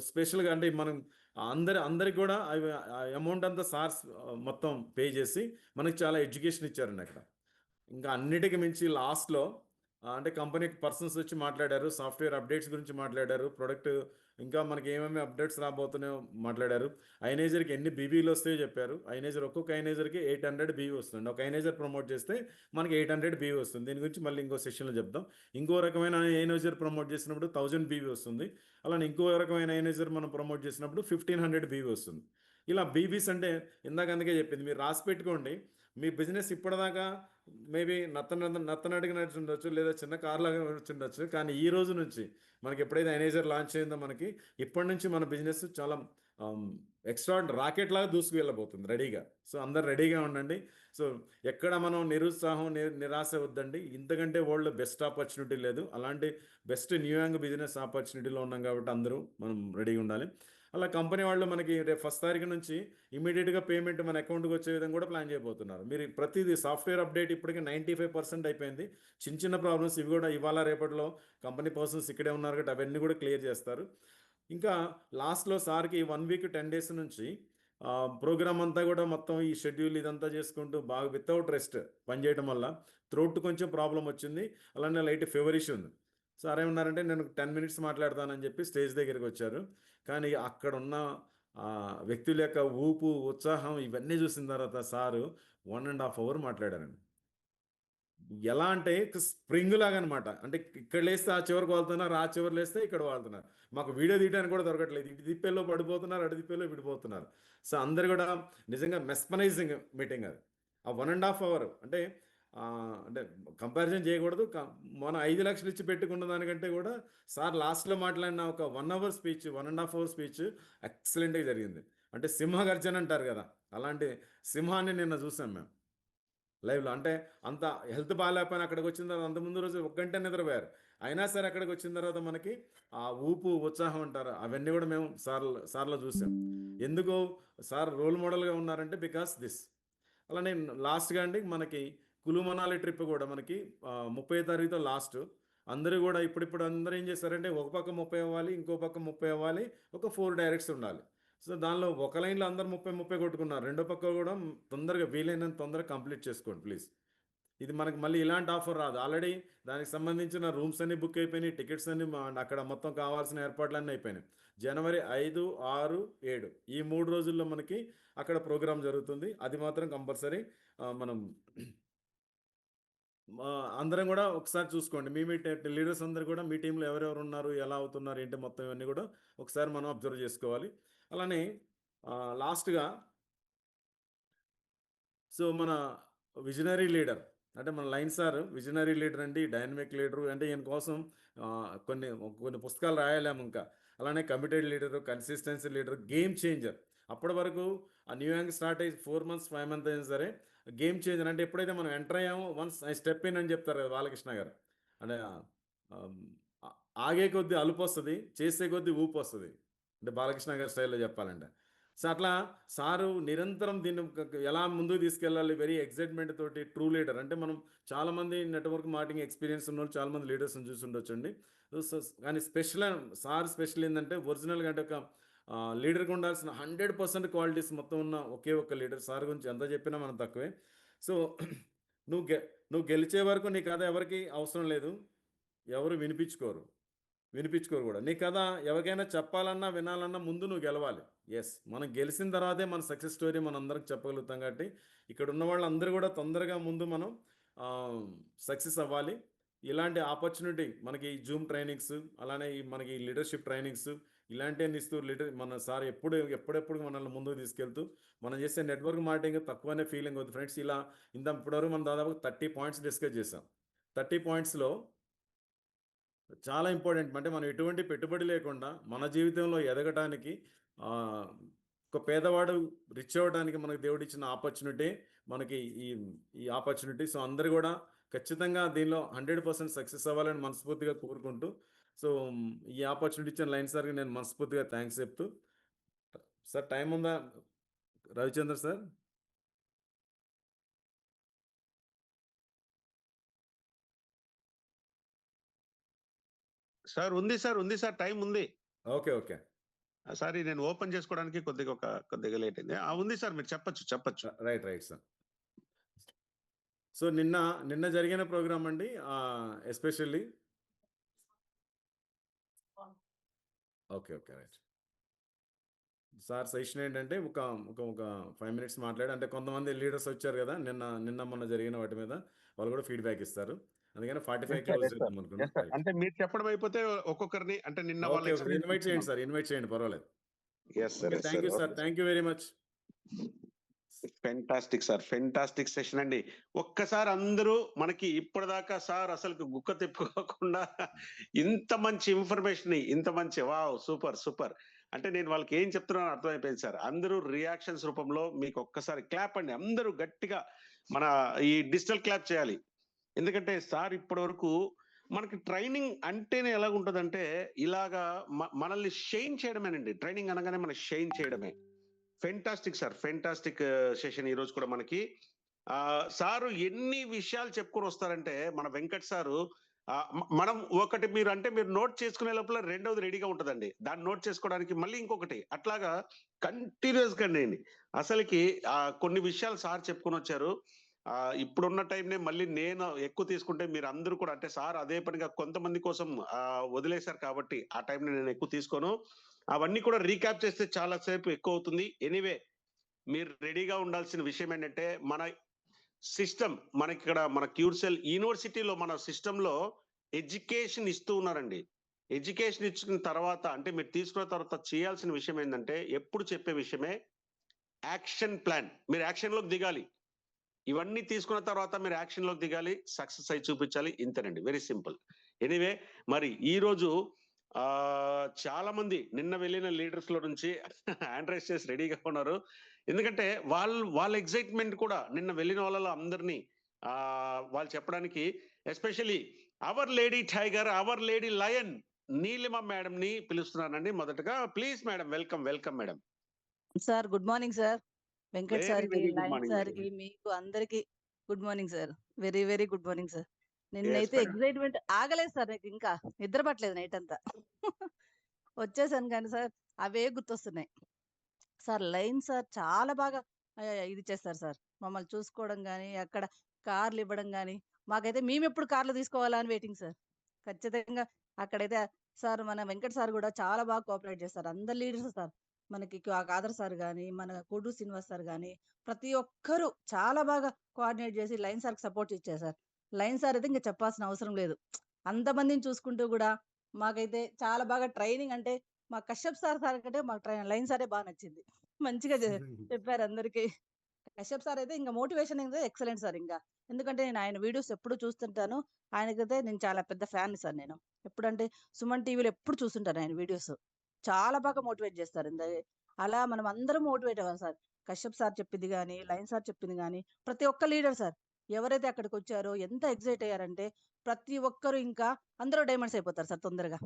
స్పెషల్‌గా, అంటే మనం అందరికి కూడా ఆ అమౌంట్ అంతా సార్స్ మొత్తం పే చేసి మనకి చాలా ఎడ్యుకేషన్ ఇచ్చారండి అక్కడ. ఇంకా అన్నిటికి మించి లాస్ట్‌లో అంటే కంపెనీకి పర్సన్స్ వచ్చి మాట్లాడారు. సాఫ్ట్‌వేర్ అప్డేట్స్ గురించి మాట్లాడారు. ప్రొడక్ట్ ఇంకా మనకి ఏమేమి అప్డేట్స్ రాబోతున్నాయో మాట్లాడారు. ఐనేజర్‌కి ఎన్ని బీబీలొస్తాయో చెప్పారు. ఒక్కొక్క ఐనేజర్‌కి 800 బీవీ వస్తుంది. ఒక ఐనేజర్ ప్రమోట్ చేస్తే మనకి 800 బీవీ వస్తుంది. దీని గురించి మళ్ళీ ఇంకో సెషన్‌లో చెప్దాం. ఇంకో రకమైన ఐనేజర్ ప్రమోట్ చేసినప్పుడు 1000 బీవీ వస్తుంది. అలానే ఇంకో రకమైన ఐనేజర్ మనం ప్రమోట్ చేసినప్పుడు 1500 బీవీ వస్తుంది. ఇలా బీవీస్ అంటే ఇందాక అందుకే చెప్పింది. మీరు రాసి పెట్టుకోండి. మీ బిజినెస్ ఇప్పటిదాకా మేబీ నత్తనడక నడిచుండొచ్చు. లేదా చిన్న కార్‌లాగా నడిచుండొచ్చు. కానీ ఈ రోజు నుంచి మనకి ఎప్పుడైతే ఎనేజర్ లాంచ్ అయిందో మనకి, ఇప్పటి నుంచి మన బిజినెస్ చాలా ఆహ్, ఎక్స్ట్రా రాకెట్‌లాగా దూసుకెళ్ళబోతుంది రెడీగా. సో, అందరూ రెడీగా ఉండండి. సో, ఎక్కడ మనం నిరుత్సాహం, నిరాశ వద్దండి. ఇంతకంటే వరల్డ్‌లో బెస్ట్ ఆపర్చునిటీ లేదు. అలాంటి బెస్ట్ న్యూ యంగ్ బిజినెస్ ఆపర్చునిటీలో ఉన్నాం కాబట్టి అందరూ మనం రెడీగా ఉండాలి. అలా కంపెనీ వాళ్ళు మనకి రేపు ఫస్ట్ తారీఖు నుంచి ఇమ్మీడియేట్‌గా పేమెంట్ మన అకౌంట్‌కి వచ్చే విధంగా కూడా ప్లాన్ చేయబోతున్నారు. మీరు ప్రతీదీ సాఫ్ట్‌వేర్ అప్డేట్ ఇప్పటికి 95% అయిపోయింది. చిన్న చిన్న ప్రాబ్లమ్స్ ఇవి కూడా ఇవాళ రేపటిలో కంపెనీ పర్సన్స్ ఇక్కడే ఉన్నారు కాబట్టి అవన్నీ కూడా క్లియర్ చేస్తారు. ఇంకా లాస్ట్‌లో సార్‌కి 1 వీక్ 10 డేస్ నుంచి ప్రోగ్రామ్ అంతా కూడా మొత్తం ఈ షెడ్యూల్ ఇదంతా చేసుకుంటూ బాగా వితౌట్ రెస్ట్ పనిచేయడం వల్ల థ్రోట్ కొంచెం ప్రాబ్లమ్ వచ్చింది. అలానే లైట్ ఫీవరిష్ ఉంది. సార్ ఏమన్నారంటే, నేను 10 మినిట్స్ మాట్లాడతానని చెప్పి స్టేజ్ దగ్గరికొచ్చారు. కానీ అక్కడున్న వ్యక్తుల యొక్క ఊపు, ఉత్సాహం ఇవన్నీ చూసిన తర్వాత సారు 1 ½ అవర్ మాట్లాడారండి. ఎలా అంటే స్ప్రింగ్ లాగనమాట. అంటే ఇక్కడ లేస్తే ఆ చివరికి వాళ్తున్నారు. ఆ చివర లేస్తే ఇక్కడ వాళ్తున్నారు. మాకు వీడియో తీయడానికి కూడా దొరకట్లేదు. ఇటు తిప్పేలో పడిపోతున్నారు. అటు తిప్పేలో విడిపోతున్నారు. సో, అందరూ గూడా నిజంగా మెస్మరైజింగ్ మీటింగ్ అది. ఆ 1 ½ అవర్ అంటే అంటే కంపారిజన్ చేయకూడదు. మనం 5 లక్షలు ఇచ్చి పెట్టుకున్న దానికంటే కూడా సార్ లాస్ట్‌లో మాట్లాడిన ఒక 1 అవర్ స్పీచ్, 1 ½ అవర్ స్పీచ్ ఎక్సలెంట్‌గా జరిగింది. అంటే సింహగర్జన అంటారు కదా! అలాంటి సింహాన్ని నిన్న చూసాం మేము లైవ్‌లో. అంటే అంత హెల్త్ బాలేకపోయినా అక్కడికొచ్చిన తర్వాత అంతకు ముందు రోజు ఒక గంటే నిద్రపోయారు. అయినా సరే అక్కడికొచ్చిన తర్వాత మనకి ఆ ఊపు, ఉత్సాహం అంటారు అవన్నీ కూడా మేము సార్‌లో చూసాం. ఎందుకు సార్ రోల్ మోడల్‌గా ఉన్నారంటే బికాస్ దిస్. అలానే లాస్ట్‌గా అండి మనకి కులు మనాలి ట్రిప్ కూడా మనకి 30 తారీఖుతో లాస్ట్. అందరూ కూడా ఇప్పుడిప్పుడు అందరూ ఏం చేశారంటే ఒక పక్క 30 అవ్వాలి, ఇంకో పక్క 30 అవ్వాలి. ఒక 4 డైరెక్ట్స్ ఉండాలి. సో, దానిలో ఒక లైన్‌లో అందరూ 30, 30 కొట్టుకున్నారు. రెండో పక్క కూడా తొందరగా వీలైనంత తొందరగా కంప్లీట్ చేసుకోండి ప్లీజ్. ఇది మనకి మళ్ళీ ఇలాంటి ఆఫర్ రాదు. ఆల్రెడీ దానికి సంబంధించిన రూమ్స్ అన్నీ బుక్ అయిపోయినాయి. టికెట్స్ అన్నీ అక్కడ మొత్తం కావాల్సిన ఏర్పాట్లన్నీ అయిపోయినాయి. జనవరి 5, 6, 7 ఈ 3 రోజుల్లో మనకి అక్కడ ప్రోగ్రామ్ జరుగుతుంది. అది మాత్రం కంపల్సరీ మనం అందరం గూడా ఒకసారి చూసుకోండి. మీ లీడర్స్ అందరూ గూడా మీ టీమ్‌లో ఎవరెవరు ఉన్నారు? ఎలా అవుతున్నారు? ఏంటి? మొత్తం ఇవన్నీ గూడా ఒకసారి మనం అబ్జర్వ్ జేసుకోవాలి. అలానే లాస్ట్‌గా సో, మన విజనరీ లీడర్ అంటే మన లయన్ సార్ విజనరీ లీడర్ అండి. డైనమిక్ లీడరు అంటే ఈయన కోసం కొన్ని కొన్ని పుస్తకాలు రాయలేము ఇంకా. అలానే committed leader, consistency leader, game changer. అప్పటి వరకు ఆ న్యూ యాంగ్ స్టార్ట్ అయ్యి 4 మంత్స్, 5 మంత్స్ అయినా సరే గేమ్ చేంజర్ అంటే ఎప్పుడైతే మనం ఎంటర్ అయ్యామో వన్స్ ఐ స్టెప్ ఇన్ అని చెప్తారు కదా బాలకృష్ణ గారు. అంటే ఆహ్, ఆగే కొద్దీ అలుపొస్తది. చేసే కొద్దీ ఊపొస్తది. అంటే బాలకృష్ణ గారి స్టైల్‌లో చెప్పాలంటే. సో, అట్లా సారు నిరంతరం దీన్ని ఎలా ముందుకు తీసుకెళ్ళాలి వెరీ ఎక్సైట్‌మెంట్ తోటి ట్రూ లీడర్ అంటే మనం చాలామంది నెట్వర్క్ మార్కెటింగ్ ఎక్స్‌పీరియన్స్ ఉన్నోళ్ళు చాలామంది లీడర్స్‌ని చూసుండొచ్చండి. సో, కానీ సార్ స్పెషల్ ఏందంటే ఒరిజినల్‌గా అంటే ఒక లీడర్‌గా ఉండాల్సిన 100% క్వాలిటీస్ మొత్తం ఉన్న ఒకే ఒక్క లీడర్. సార్ గురించి ఎంత చెప్పినా మనం తక్కువే. సో, నువ్వు గె నువ్వు గెలిచే వరకు నీ కథ ఎవరికీ అవసరం లేదు. ఎవరు వినిపించుకోరు గూడా. నీ కథ ఎవరికైనా చెప్పాలన్నా, వినాలన్నా ముందు నువ్వు గెలవాలి. యెస్. మనం గెలిసిన తర్వాతే మన సక్సెస్ స్టోరీ మనందరికి చెప్పగలుగుతాం కాబట్టి, ఇక్కడున్న వాళ్ళందరూ గూడా తొందరగా ముందు మనం ఆహ్, సక్సెస్ అవ్వాలి. ఇలాంటి ఆపర్చునిటీ మనకి జూమ్ ట్రైనింగ్స్, అలానే మనకి లీడర్‌షిప్ ట్రైనింగ్స్ ఇలాంటియన్నీ ఇస్తూ మన సార్ ఎప్పుడెప్పుడు మనల్ని ముందుకు తీసుకెళ్తూ, మనం చేసే నెట్వర్క్ మార్కెటింగ్ తక్కువనే ఫీలింగ్ అవుద్ది ఫ్రెండ్స్. ఇప్పటివరకు మనం దాదాపు 30 పాయింట్స్ డిస్కస్ చేసాం. 30 పాయింట్స్‌లో చాలా ఇంపార్టెంట్. అంటే మనం ఎటువంటి పెట్టుబడి లేకుండా మన జీవితంలో ఎదగటానికి ఆహ్, ఒక పేదవాడు రిచ్ అవ్వడానికి మనకు దేవుడిచ్చిన ఆపర్చునిటీ మనకి ఈ ఈ ఆపర్చునిటీ. సో, అందరూ గూడా ఖచ్చితంగా దీనిలో 100% సక్సెస్ అవ్వాలని మనస్ఫూర్తిగా కోరుకుంటూ, సో, ఈ ఆపర్చునిటీ ఇచ్చిన లయన్ సార్‌కి నేను మనస్ఫూర్తిగా థాంక్స్ చెప్తూ సార్ టైమ్ ఉందా? రవిచంద్ర సార్? సార్ ఉంది సార్. ఉంది సార్. టైం ఉంది. ఓకే. ఓకే. సార్ ఇది నేను ఓపెన్ చేసుకోవడానికి కొద్దిగా లేట్ అయింది. ఉంది సార్. మీరు చెప్పొచ్చు. Right sir. సో, నిన్న జరిగిన ప్రోగ్రామ్ అండి. Especially okay. Right. Sir suggestion ఏంటంటే ఒక 5 మినిట్స్ మాట్లాడి అంటే కొంతమంది లీడర్స్ వచ్చారు కదా! నిన్న మొన్న జరిగిన వాటి మీద వాళ్ళు కూడా ఫీడ్‌బ్యాక్ ఇస్తారు. అందుకని 45 యెస్ సార్. క్లోజ్ చేద్దాం అనుకున్నాం. రైట్. అంటే మీరు చెప్పడం అయిపోతే ఒక్కొక్కరిని అంటే నిన్న వాళ్ళ ఓకే. ఎక్స్‌పీరియన్స్ ఇన్వైట్ చేయండి తీసుకున్నాం. సార్. ఇన్వైట్ చేయండి పర్వాలేదు. Yes okay. Sir. Thank you sir. Okay sir. Thank you very much. Fantastic sir. Fantastic session అండి. ఒక్కసారి అందరూ మనకి ఇప్పటిదాకా సార్ అసలుకు గుక్క తిప్పుకోకుండా ఇంత మంచి ఇన్ఫర్మేషన్‌ని ఇంత మంచి వావ్! సూపర్. అంటే నేను వాళ్ళకి ఏం చెప్తున్నానో అర్థమైపోయింది సార్. అందరూ రియాక్షన్స్ రూపంలో మీకు ఒక్కసారి క్లాప్ అండి. అందరూ గట్టిగా మన ఈ డిజిటల్ క్లాప్ చేయాలి. ఎందుకంటే సార్ ఇప్పటివరకు మనకి ట్రైనింగ్ అంటేనే ఎలాగుంటదంటే ఇలాగా మనల్ని షైన్ చేయడమేనండి. ట్రైనింగ్ అనగానే మనకి షైన్ చేయడమే. Fantastic sir. ఫెంటాస్టిక్ సెషన్ ఈరోజు కూడా మనకి. సారు ఎన్ని విషయాలు చెప్పుకొని వస్తారంటే మన వెంకట్ సారు మనం ఒకటి మీరు నోట్ చేసుకునే లోపల రెండోది రెడీగా ఉంటదండి. దాన్ని నోట్ చేసుకోవడానికి మళ్ళీ ఇంకొకటి. అట్లాగా కంటిన్యూయస్‌గా అండి. అసలకి కొన్ని విషయాలు సార్ చెప్పుకొనొచ్చారు. ఇప్పుడున్న టైంనే మళ్ళీ నేను ఎక్కువ తీసుకుంటే మీరందరూ కూడా అంటే సార్ అదే పనిగా కొంతమంది కోసం వదిలేసారు కాబట్టి ఆ టైంని నేను ఎక్కువ తీసుకోను. అవన్నీ కూడా రీక్యాప్ చేస్తే చాలా సేపు ఎక్కువవుతుంది. ఎనీవే మీరు రెడీగా ఉండాల్సిన విషయం ఏంటంటే, మన సిస్టమ్ మనకిక్కడ మన క్యూర్సెల్ యూనివర్సిటీలో మన సిస్టమ్‌లో ఎడ్యుకేషన్ ఇస్తూ ఉన్నారండి. ఎడ్యుకేషన్ ఇచ్చిన తర్వాత అంటే మీరు తీసుకున్న తర్వాత చేయాల్సిన విషయం ఏందంటే, ఎప్పుడు చెప్పే విషయమే యాక్షన్ ప్లాన్. మీరు యాక్షన్‌లోకి దిగాలి. ఇవన్నీ తీసుకున్న తర్వాత మీరు యాక్షన్ లోకి దిగాలి, సక్సెస్ అయి చూపించాలి. ఇంతేనండి, వెరీ సింపుల్. ఎనీవే, మరి ఈ రోజు చాలా మంది నిన్న వెళ్ళిన లీడర్స్ లో నుంచి హ్యాండ్ రైస్ చేసి రెడీగా ఉన్నారు. ఎందుకంటే వాళ్ళ ఎగ్జైట్మెంట్ కూడా నిన్న వెళ్ళిన వాళ్ళలో అందరినీ వాళ్ళు చెప్పడానికి, especially our lady tiger, our lady lion Neelima madam ని పిలుస్తున్నానండి. మొదటగా please madam, welcome welcome madam. Sir good morning sir. Venkat very సార్కి, very good lion morning madam. సార్కి, మీకు అందరికి good morning sir. Very very good morning sir. Yes, నిన్నైతే madam. Excitement ఆగలేదు sir. నాకు ఇంకా నిద్ర పట్టలేదు నైట్ అంతా. వచ్చేసాను కానీ సార్ అవే గుర్తొస్తున్నాయి. సార్ లైన్ సార్ చాలా బాగా ఇది చేస్తారు సార్. మమ్మల్ని చూసుకోవడం గానీ, అక్కడ కార్లు ఇవ్వడం గానీ, మాకైతే మేమెప్పుడు కార్లు తీసుకోవాలా అని వెయిటింగ్ సార్. ఖచ్చితంగా అక్కడైతే సార్ మన వెంకట్ సార్ కూడా చాలా బాగా కోఆపరేట్ చేస్తారు. అందరు లీడర్స్ సార్. మనకి కాదర్ సార్ గానీ, మన కోడూరు శ్రీనివాస్ సార్ గానీ, ప్రతి ఒక్కరు చాలా బాగా కోఆర్డినేట్ చేసి లైన్ సార్‌కి సపోర్ట్ ఇచ్చారు సార్. లైన్ సార్ అయితే ఇంక చెప్పాల్సిన అవసరం లేదు. అంతమందిని చూసుకుంటూ గూడా మాకైతే చాలా బాగా ట్రైనింగ్ అంటే మా కశ్యప్ సార్ కంటే మాకు లైన్ సారే బాగా నచ్చింది. మంచిగా చెప్పారు అందరికి. కశ్యప్ సార్ అయితే ఇంక మోటివేషన్ అయితే ఎక్సలెంట్ సార్ ఇంక. ఎందుకంటే నేను ఆయన వీడియోస్ ఎప్పుడు చూస్తుంటాను. ఆయనకైతే నేను చాలా పెద్ద ఫ్యాన్‌ని సార్ నేను. ఎప్పుడంటే సుమన్ టీవీలో ఎప్పుడు చూస్తుంటాను ఆయన వీడియోస్. చాలా బాగా మోటివేట్ చేస్తారు. అలా మనం అందరం మోటివేట్ అవ్వాలి సార్. కశ్యప్ సార్ చెప్పింది గాని, లయన్ సార్ చెప్పింది గాని, ప్రతి ఒక్క లీడర్ సార్ ఎవరైతే అక్కడికొచ్చారో ఎంత ఎక్సైట్ అయ్యారంటే, ప్రతి ఒక్కరు ఇంకా అందరూ డైమండ్స్ అయిపోతారు సార్ తొందరగా.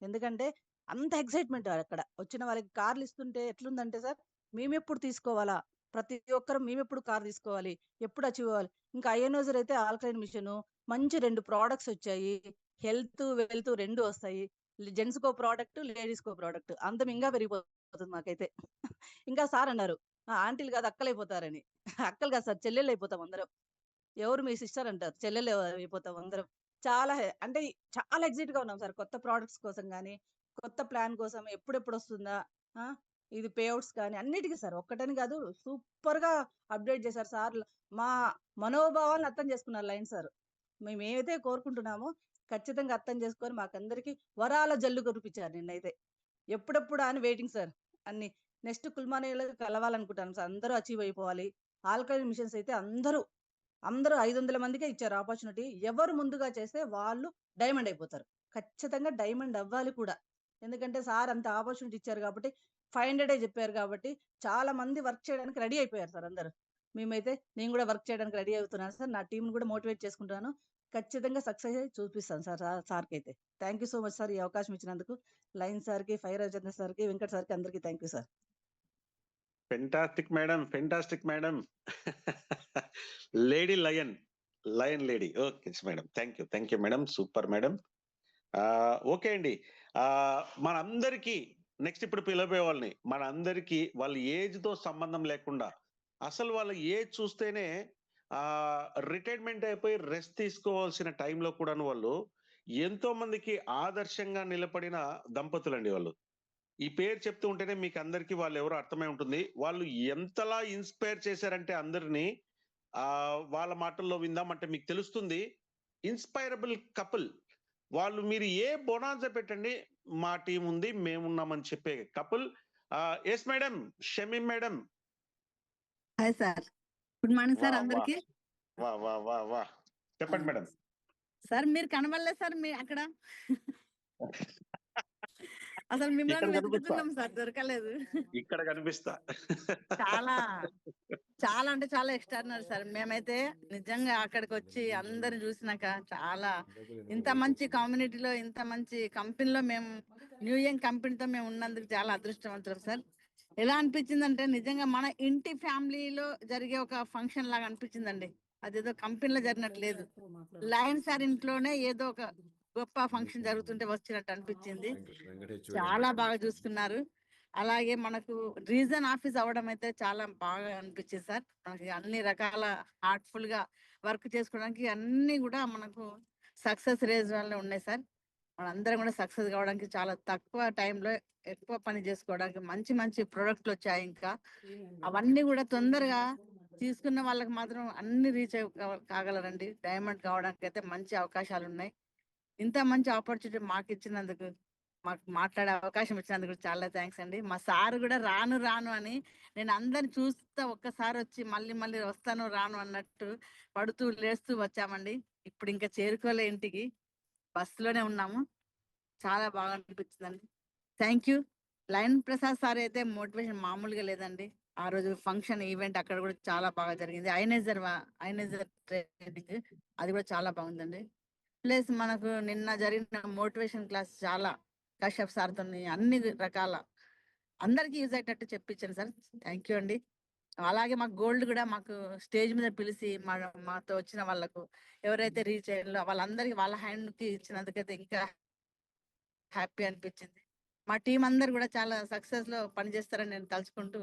ఎందుకంటే అంత ఎక్సైట్‌మెంట్ అక్కడ. వచ్చిన వాళ్ళకి కార్లు ఇస్తుంటే ఎట్లుందంటే సార్, మేమెప్పుడు తీసుకోవాలా? ప్రతి ఒక్కరు మేమెప్పుడు కార్ తీసుకోవాలి? ఎప్పుడు అచీవ్ అవ్వాలి? ఇంకా ఐఎన్ఓజర్ అయితే ఆల్కలైన్ మిషను, మంచి 2 ప్రొడక్ట్స్ వచ్చాయి. హెల్త్, వెల్త్ 2 వస్తాయి. జెంట్స్‌కో ప్రోడక్ట్, లేడీస్‌కో ప్రోడక్ట్. అందం ఇంకా పెరిగిపోతుంది మాకైతే. ఇంకా సార్ అన్నారు, ఆంటీలు కాదు అక్కలైపోతారని. అక్కలు కాదు సార్, చెల్లెళ్ళైపోతాం అందరం. ఎవరు మీ సిస్టర్ అంటారు. చెల్లెలు అయిపోతాం అందరం. చాలా అంటే చాలా ఎక్సైట్‌గా ఉన్నాం సార్. కొత్త ప్రొడక్ట్స్ కోసం గాని, కొత్త ప్లాన్ కోసం ఎప్పుడెప్పుడొస్తుందా? ఆ! ఇది పే ఔట్స్ కానీ అన్నిటికి సార్. ఒక్కటని కాదు, సూపర్‌గా అప్‌డేట్ చేశారు సార్. మా మనోభావాలను అర్థం చేసుకున్నారు లయన్ సార్. మేమేదైతే కోరుకుంటున్నామో ఖచ్చితంగా అర్థం చేసుకొని మాకందరికి వరాల జల్లు కురిపించారు నిన్నైతే. ఎప్పుడెప్పుడా అని వెయిటింగ్ సార్. అన్ని నెక్స్ట్ కుల్మానియాలో కలవాలనుకుంటాను సార్. అందరూ అచీవ్ అయిపోవాలి. ఆల్కలైన్ మిషన్స్ అయితే అందరూ 500 మందికే ఇచ్చారు ఆపర్చునిటీ. ఎవరు ముందుగా చేస్తే వాళ్ళు డైమండ్ అయిపోతారు. ఖచ్చితంగా డైమండ్ అవ్వాలి కూడా. ఎందుకంటే సార్ అంత ఆపర్చునిటీ ఇచ్చారు కాబట్టి 500 చెప్పారు కాబట్టి చాలా మంది వర్క్ చేయడానికి రెడీ అయిపోయారు సార్ అందరూ. మేమైతే నేను కూడా వర్క్ చేయడానికి రెడీ అవుతున్నాను సార్. నా టీమ్‌ని కూడా మోటివేట్ చేసుకుంటున్నాను. ఖచ్చితంగా సక్సెస్ అయ్యి చూపిస్తాను సార్ సార్‌కైతే. Thank you so much sir ఈ అవకాశం ఇచ్చినందుకు. లయన్ సార్‌కి, ఫైర్ రాజేంద్ర సార్‌కి, వెంకట్ సార్‌కి అందరికీ thank you sir. Fantastic madam, fantastic madam. Lady lion, lion lady. Okay madam, thank you madam, super madam. Okay అండి. మనందరికీ నెక్స్ట్ ఇప్పుడు పిలవబోయే వాళ్ళని, మనందరికీ వాళ్ళ ఏజ్ తో సంబంధం లేకుండా, అసలు వాళ్ళ ఏజ్ చూస్తేనే రిటైర్మెంట్ అయిపోయి రెస్ట్ తీసుకోవాల్సిన టైంలో కూడా వాళ్ళు ఎంతో మందికి ఆదర్శంగా నిలబడిన దంపతులండి వాళ్ళు. ఈ పేరు చెప్తూ ఉంటేనే మీకు అందరికీ వాళ్ళు ఎవరో అర్థమై ఉంటుంది. వాళ్ళు ఎంతలా ఇన్స్పైర్ చేశారంటే అందరినీ, వాళ్ళ మాటల్లో విందామంటే మీకు తెలుస్తుంది. ఇన్స్పైరబుల్ కపుల్ వాళ్ళు. మీరు ఏ బొనాన్సా పెట్టండి, మా టీం ఉంది, మేమున్నామని చెప్పే couple. Yes madam, Shamim madam. Hi sir. Good morning sir వా వా అందరికి. వా వా వా వా చెప్పండి మేడం. సార్ మీరు కనబడలేదు సార్ మీ అక్కడ. అసలు ఇక్కడ మిమ్మల్ని కనిపిస్తా, వెతుకుతున్నాం సార్, దొరకలేదు. ఇక్కడ కనిపిస్తా. చాలా చాలా అంటే చాలా ఎక్స్ట్రాడినరీ సార్. మేమైతే నిజంగా అక్కడికి వచ్చి అందరు చూసినాక చాలా, ఇంత మంచి కమ్యూనిటీలో, ఇంత మంచి కంపెనీలో మేము, న్యూ యంగ్ కంపెనీతో మేము ఉన్నందుకు చాలా అదృష్టవంతులు సార్. ఎలా అనిపించిందంటే నిజంగా మన ఇంటి ఫ్యామిలీలో జరిగే ఒక ఫంక్షన్ లాగా అనిపించిందండి. అదేదో కంపెనీలో జరిగినట్లేదు. లయన్ సార్ ఇంట్లోనే ఏదో ఒక గొప్ప ఫంక్షన్ జరుగుతుంటే వచ్చినట్టు అనిపించింది. చాలా బాగా చూసుకున్నారు. అలాగే మనకు రీజన్ ఆఫీస్ అవడం అయితే చాలా బాగా అనిపించింది సార్. మనకి అన్ని రకాల హార్ట్ఫుల్ గా వర్క్ చేసుకోవడానికి అన్ని కూడా మనకు సక్సెస్ రేజ్ వల్ల ఉన్నాయి సార్. మనందరం కూడా సక్సెస్ కావడానికి చాలా తక్కువ టైంలో ఎక్కువ పని చేసుకోవడానికి మంచి మంచి ప్రొడక్ట్లు వచ్చాయి. ఇంకా అవన్నీ కూడా తొందరగా తీసుకున్న వాళ్ళకి మాత్రం అన్ని రీచ్ కాగలరండి. డైమండ్ కావడానికి అయితే మంచి అవకాశాలు ఉన్నాయి. ఇంత మంచి ఆపర్చునిటీ మాకు ఇచ్చినందుకు మాకు మాట్లాడే అవకాశం ఇచ్చినందుకు చాలా థ్యాంక్స్ అండి. మా సార్ కూడా రాను రాను అని నేను అందరిని చూస్తా ఒక్కసారి వచ్చి మళ్ళీ మళ్ళీ వస్తాను రాను అన్నట్టు పడుతూ లేస్తూ వచ్చామండి. ఇప్పుడు ఇంకా చేరుకోలే ఇంటికి, బస్సులోనే ఉన్నాము. చాలా బాగా అనిపించిందండి. Thank you. Lion Prasad sir అయితే మోటివేషన్ మామూలుగా లేదండి. ఆ రోజు ఫంక్షన్ ఈవెంట్ అక్కడ కూడా చాలా బాగా జరిగింది. ఐనైజర్ ట్రైనింగ్ అది కూడా చాలా బాగుందండి. ప్లస్ మనకు నిన్న జరిగిన మోటివేషన్ క్లాస్ చాలా కశ్యప్ సార్తో అన్ని రకాల అందరికీ యూజ్ అయ్యేటట్టు చెప్పించాను సార్. థ్యాంక్ యూ అండి. అలాగే మాకు గోల్డ్ కూడా మాకు స్టేజ్ మీద పిలిచి మాతో వచ్చిన వాళ్ళకు ఎవరైతే రీచ్ అయ్యారో వాళ్ళందరికీ వాళ్ళ హ్యాండ్ కి ఇచ్చినందుకైతే ఇంకా హ్యాపీ అనిపించింది. మా టీం అందరు కూడా చాలా సక్సెస్ లో పనిచేస్తారని నేను తలుచుకుంటూ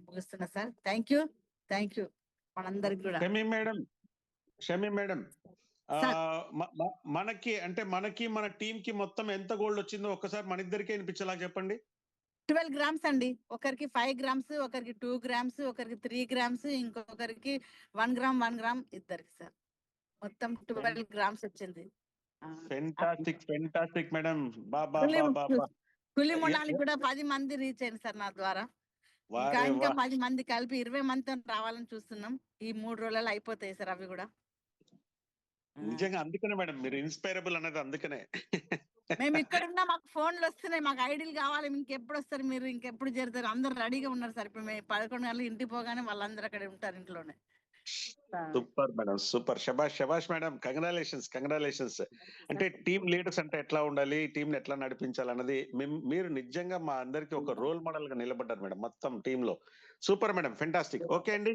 ముగిస్తున్నా సార్. థ్యాంక్ యూ మనందరికి కూడా. Shami madam sir. మనకి మన టీం కి మొత్తం ఎంత గోల్డ్ వచ్చిందో ఒక్కసారి మన ఇద్దరికి అనిపించేలా చెప్పండి. 12 grams అండి. ఒకరికి 5 grams, ఒకరికి 2 grams, ఒకరికి 3 grams, ఇంకొకరికి 1 gram ఇద్దరికి సార్. మొత్తం 12 grams వచ్చింది. Fantastic madam. కులి మొండాలి కూడా 10 మంది రీచ్ అయింది సార్ నా ద్వారా. ఇంకా 10 మంది కలిపి 20 మందితో రావాలని చూస్తున్నాం. ఈ 3 రోజులలో అయిపోతాయి సార్ అవి కూడా. నిజంగా అందుకనే మేడం మీరు ఇన్స్పైరబుల్ అనేది అందుకనే. మేము ఇక్కడ ఉన్నా మాకు ఫోన్లు వస్తున్నాయి, మాకు ఐడీలు కావాలి, ఇంకెప్పుడు వస్తారు మీరు, ఇంకెప్పుడు చేరుతారు, అందరు రెడీగా ఉన్నారు సార్. ఇప్పుడు మేము 11 గంటలు ఇంటికి పోగానే వాళ్ళందరూ అక్కడ ఉంటారు ఇంట్లోనే. Super madam, super. శబాష్ మేడం, కంగ్రాచులేషన్స్. అంటే టీమ్ లీడర్స్ అంటే ఎట్లా ఉండాలి, టీం ఎట్లా నడిపించాలన్నది మీరు నిజంగా మా అందరికి ఒక రోల్ మోడల్ గా నిలబడ్డారు మేడం మొత్తం టీమ్ లో. Super madam, fantastic. ఓకే అండి,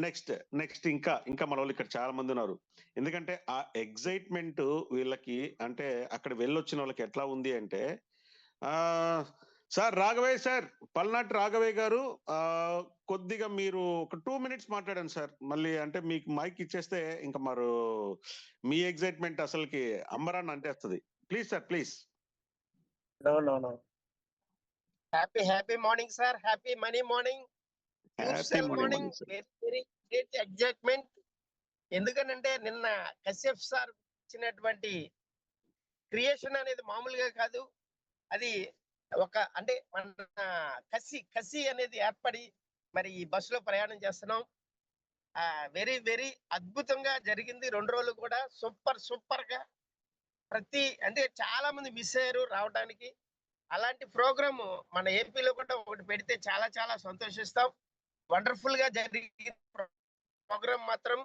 నెక్స్ట్ ఇంకా మన వాళ్ళు ఇక్కడ చాలా మంది ఉన్నారు. ఎందుకంటే ఆ ఎగ్జైట్మెంట్ వీళ్ళకి అంటే అక్కడ వెళ్ళొచ్చిన వాళ్ళకి ఎట్లా ఉంది అంటే సార్ రాఘవయ్య సార్, పల్నాటి రాఘవయ్య గారు కొద్దిగా మీరు ఒక 2 minutes మాట్లాడండి సార్. మళ్ళీ అంటే మీకు మైక్ ఇచ్చేస్తే ఇంకా మరి మీ ఎగ్జైట్మెంట్ అసలుకి అంబరాన్ని అంటేస్తుంది. Please sir, please. No. Happy morning, sir. Happy money morning. Happy morning. Very great excitement. ఎందుకనంటే నిన్న కశ్యప్ సార్ ఇచ్చినటువంటి క్రియేషన్ అనేది మామూలుగా కాదు. అది ఒక అంటే మన కసి అనేది ఏర్పడి మరి ఈ బస్సులో ప్రయాణం చేస్తున్నాం. వెరీ అద్భుతంగా జరిగింది 2 రోజులు కూడా. సూపర్ గా అంటే చాలా మంది మిస్ అయ్యారు రావడానికి. అలాంటి ప్రోగ్రామ్ మన ఏపీలో కూడా ఒకటి పెడితే చాలా సంతోషిస్తాం. వండర్ఫుల్ గా జరిగిన ప్రోగ్రామ్ మాత్రం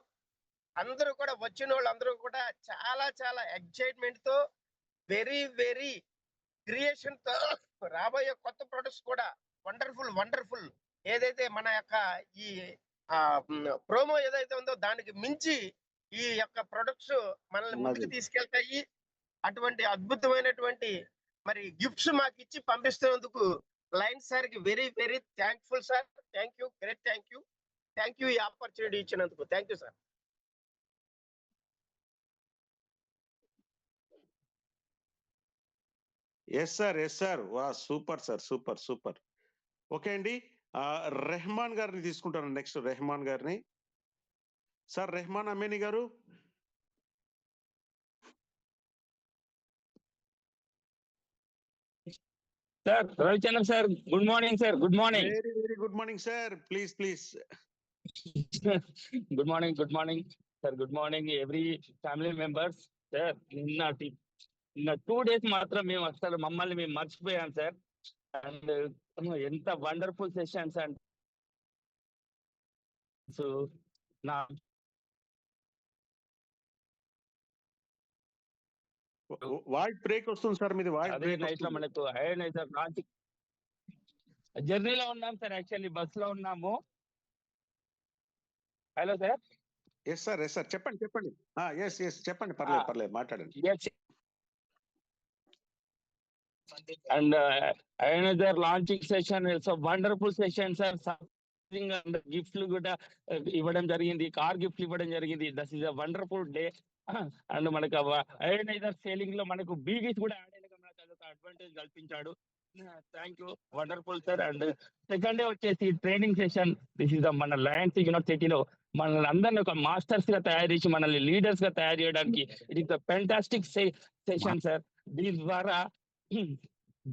అందరూ కూడా వచ్చిన వాళ్ళందరూ కూడా చాలా ఎక్సైట్మెంట్ తో వెరీ క్రియేషన్ తో రాబోయే కొత్త ప్రొడక్ట్స్ కూడా వండర్ఫుల్ ఏదైతే మన యొక్క ఈ ప్రోమో ఏదైతే ఉందో దానికి మించి ఈ యొక్క ప్రొడక్ట్స్ మనల్ని ముందుకు తీసుకెళ్తాయి. అటువంటి అద్భుతమైనటువంటి మరి గిఫ్ట్స్ మాకు ఇచ్చి పంపిస్తున్నందుకు లయన్ సార్ కి very thankful sir. Great thank you ఈ ఆపర్చునిటీ ఇచ్చినందుకు. Thank you sir. Yes sir. వా సూపర్ సార్, సూపర్. ఓకే అండి, రెహమాన్ గారిని తీసుకుంటాను నెక్స్ట్. రెహమాన్ గారిని సార్, రెహమాన్ అమేని గారు. Sir Ravichandra sir, good morning sir. Good morning. Very good morning sir. Please good morning sir. Good morning every family members. Sir నిన్న 2 days మాత్రం మేము అసలు మమ్మల్ని మేము మర్చిపోయాం సార్. అండ్ ఎంత వండర్ఫుల్ సెషన్స్ అండ్ నా వాయిస్ బ్రేక్ వస్తుంది సార్ మీది. అదే నైట్ లో మనకు ఐనైజర్ లాంచింగ్ జర్నీలో ఉన్నాం సార్. యాక్చువల్లీ బస్ లో ఉన్నాము. Hello sir. ఎస్ సార్ చెప్పండి. చెప్పండి, పర్లేదు మాట్లాడండి. And another launching session is a wonderful session, sir. గిఫ్ట్లు కూడా ఇవ్వడం జరిగింది, కార్ గిఫ్ట్లు ఇవ్వడం జరిగింది. That is a wonderful day. And మనకు ఐనైజర్ సేలింగ్ లో మనకు బీగీస్ కూడా యాడ్ అయిన మనకు అదొక అడ్వాంటేజ్ కల్పించాడు. Thank you, wonderful sir. And second day వచ్చేసి ట్రైనింగ్ సెషన్. దిస్ ఇస్ మన లయన్స్ యూనివర్సిటీలో మనల్ని అందరినీ ఒక మాస్టర్స్ గా తయారు చేసి మనల్ని లీడర్స్ గా తయారు చేయడానికి it is the fantastic session sir. దీని ద్వారా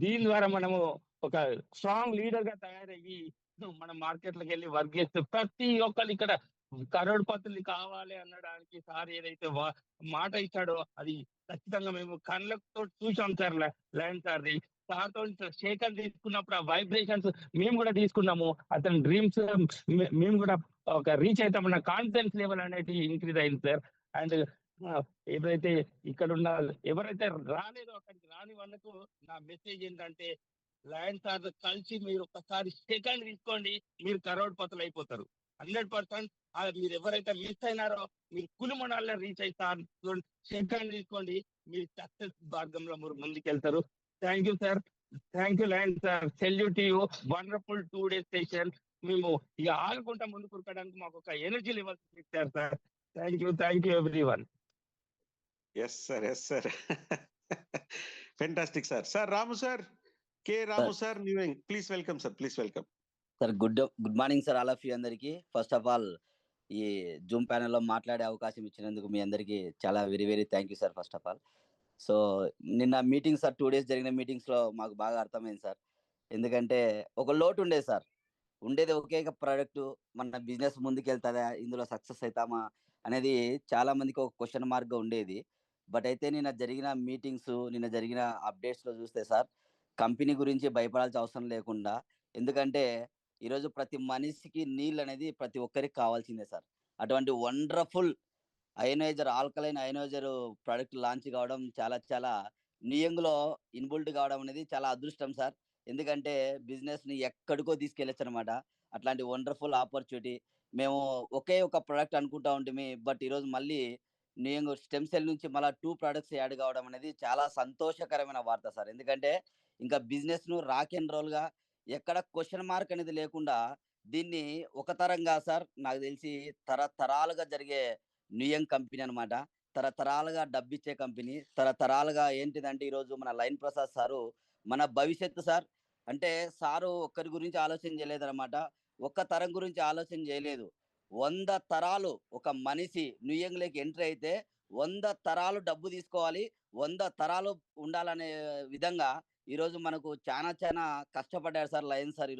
దీని ద్వారా మనము ఒక స్ట్రాంగ్ లీడర్ గా తయారయ్యి మన మార్కెట్లకు వెళ్ళి వర్క్ చేస్తూ ప్రతి ఒక్కరు ఇక్కడ కరోడ్పతులు కావాలి అనడానికి సార్ ఏదైతే మాట ఇచ్చాడో అది ఖచ్చితంగా మేము కళ్ళతో చూసాం సార్. లయన్ సార్ది సార్తో శేఖర్ తీసుకున్నప్పుడు ఆ వైబ్రేషన్స్ మేము కూడా తీసుకున్నాము. అతని డ్రీమ్స్ మేము కూడా ఒక రీచ్ అవుతామన్న కాన్ఫిడెన్స్ లెవెల్ అనేది ఇంక్రీజ్ అయింది సార్. అండ్ ఏదైతే ఇక్కడ ఉన్న ఎవరైతే రాలేదో అక్కడికి రాని వాళ్ళకు నా మెసేజ్ ఏంటంటే లయన్ సార్ కలిసి మీరు ఒకసారి సెకండ్ తీసుకోండి, మీరు కరోడ్పతులు అయిపోతారు 100%. మీరు ఎవరైతే మిస్ అయినారో మీరు కులుమనాల్లో రీచ్ అవుతారు. సెకండ్ తీసుకోండి, మీరు సక్సెస్ మార్గంలో మీరు ముందుకెళ్తారు. Thank you sir, thank you lion sir, salute you, wonderful 2 days session. మేము ఇక ఆగకుండా ముందుకు ఉరకడానికి మాకు ఒక ఎనర్జీ లెవెల్ ఇచ్చారు sir. Thank you everyone. Yes sir fantastic sir. Sir Ramu sir, K Ramu sir, please welcome sir, please welcome sir. Good morning sir, all of you అందరికి. First of all ఈ జూమ్ ప్యానెల్లో మాట్లాడే అవకాశం ఇచ్చినందుకు మీ అందరికీ చాలా very very thank you sir first of all. So నిన్న మీటింగ్ సార్, 2 days జరిగిన మీటింగ్స్లో మాకు బాగా అర్థమైంది సార్. ఎందుకంటే ఒక లోటు ఉండేది సార్. ఉండేది ఒకే ప్రోడక్ట్, మన బిజినెస్ ముందుకెళ్తుందా, ఇందులో సక్సెస్ అవుతామా అనేది చాలా మందికి ఒక క్వశ్చన్ మార్క్గా ఉండేది. బట్ అయితే నిన్న జరిగిన మీటింగ్స్, నిన్న జరిగిన అప్డేట్స్లో చూస్తే సార్, కంపెనీ గురించి భయపడాల్సిన అవసరం లేకుండా, ఎందుకంటే ఈరోజు ప్రతి మనిషికి నీళ్ళు అనేది ప్రతి ఒక్కరికి కావాల్సిందే సార్. అటువంటి wonderful ioniser, alkaline ioniser product launch కావడం చాలా చాలా నియంగులో ఇన్బుల్ట్ కావడం అనేది చాలా అదృష్టం సార్. ఎందుకంటే బిజినెస్ని ఎక్కడికో తీసుకెళ్ళచ్చు అనమాట. అట్లాంటి వండర్ఫుల్ ఆపర్చునిటీ. మేము ఒకే ఒక ప్రోడక్ట్ అనుకుంటా ఉంటుంది, బట్ ఈరోజు మళ్ళీ నియంగు స్టెమ్ సెల్ నుంచి మళ్ళీ 2 products యాడ్ కావడం అనేది చాలా సంతోషకరమైన వార్త సార్. ఎందుకంటే ఇంకా బిజినెస్ను రాక్ అండ్ రోల్గా ఎక్కడ క్వశ్చన్ మార్క్ అనేది లేకుండా దీన్ని ఒక తరంగా సార్, నాకు తెలిసి తరతరాలుగా జరిగే న్యూయంగ్ కంపెనీ అనమాట. తరతరాలుగా డబ్బిచ్చే కంపెనీ. తరతరాలుగా ఏంటిదంటే ఈరోజు మన లైన్ ప్రసాద్ సారు మన భవిష్యత్తు సార్. అంటే సారు ఒక్కరి గురించి ఆలోచన చేయలేదన్నమాట, ఒక్క తరం గురించి ఆలోచన చేయలేదు. 100 తరాలు ఒక మనిషి న్యూయంగ్లోకి ఎంట్రీ అయితే 100 తరాలు డబ్బు తీసుకోవాలి, 100 తరాలు ఉండాలనే విధంగా ఈరోజు మనకు చాలా చాలా కష్టపడ్డారు సార్ లయన్ సార్.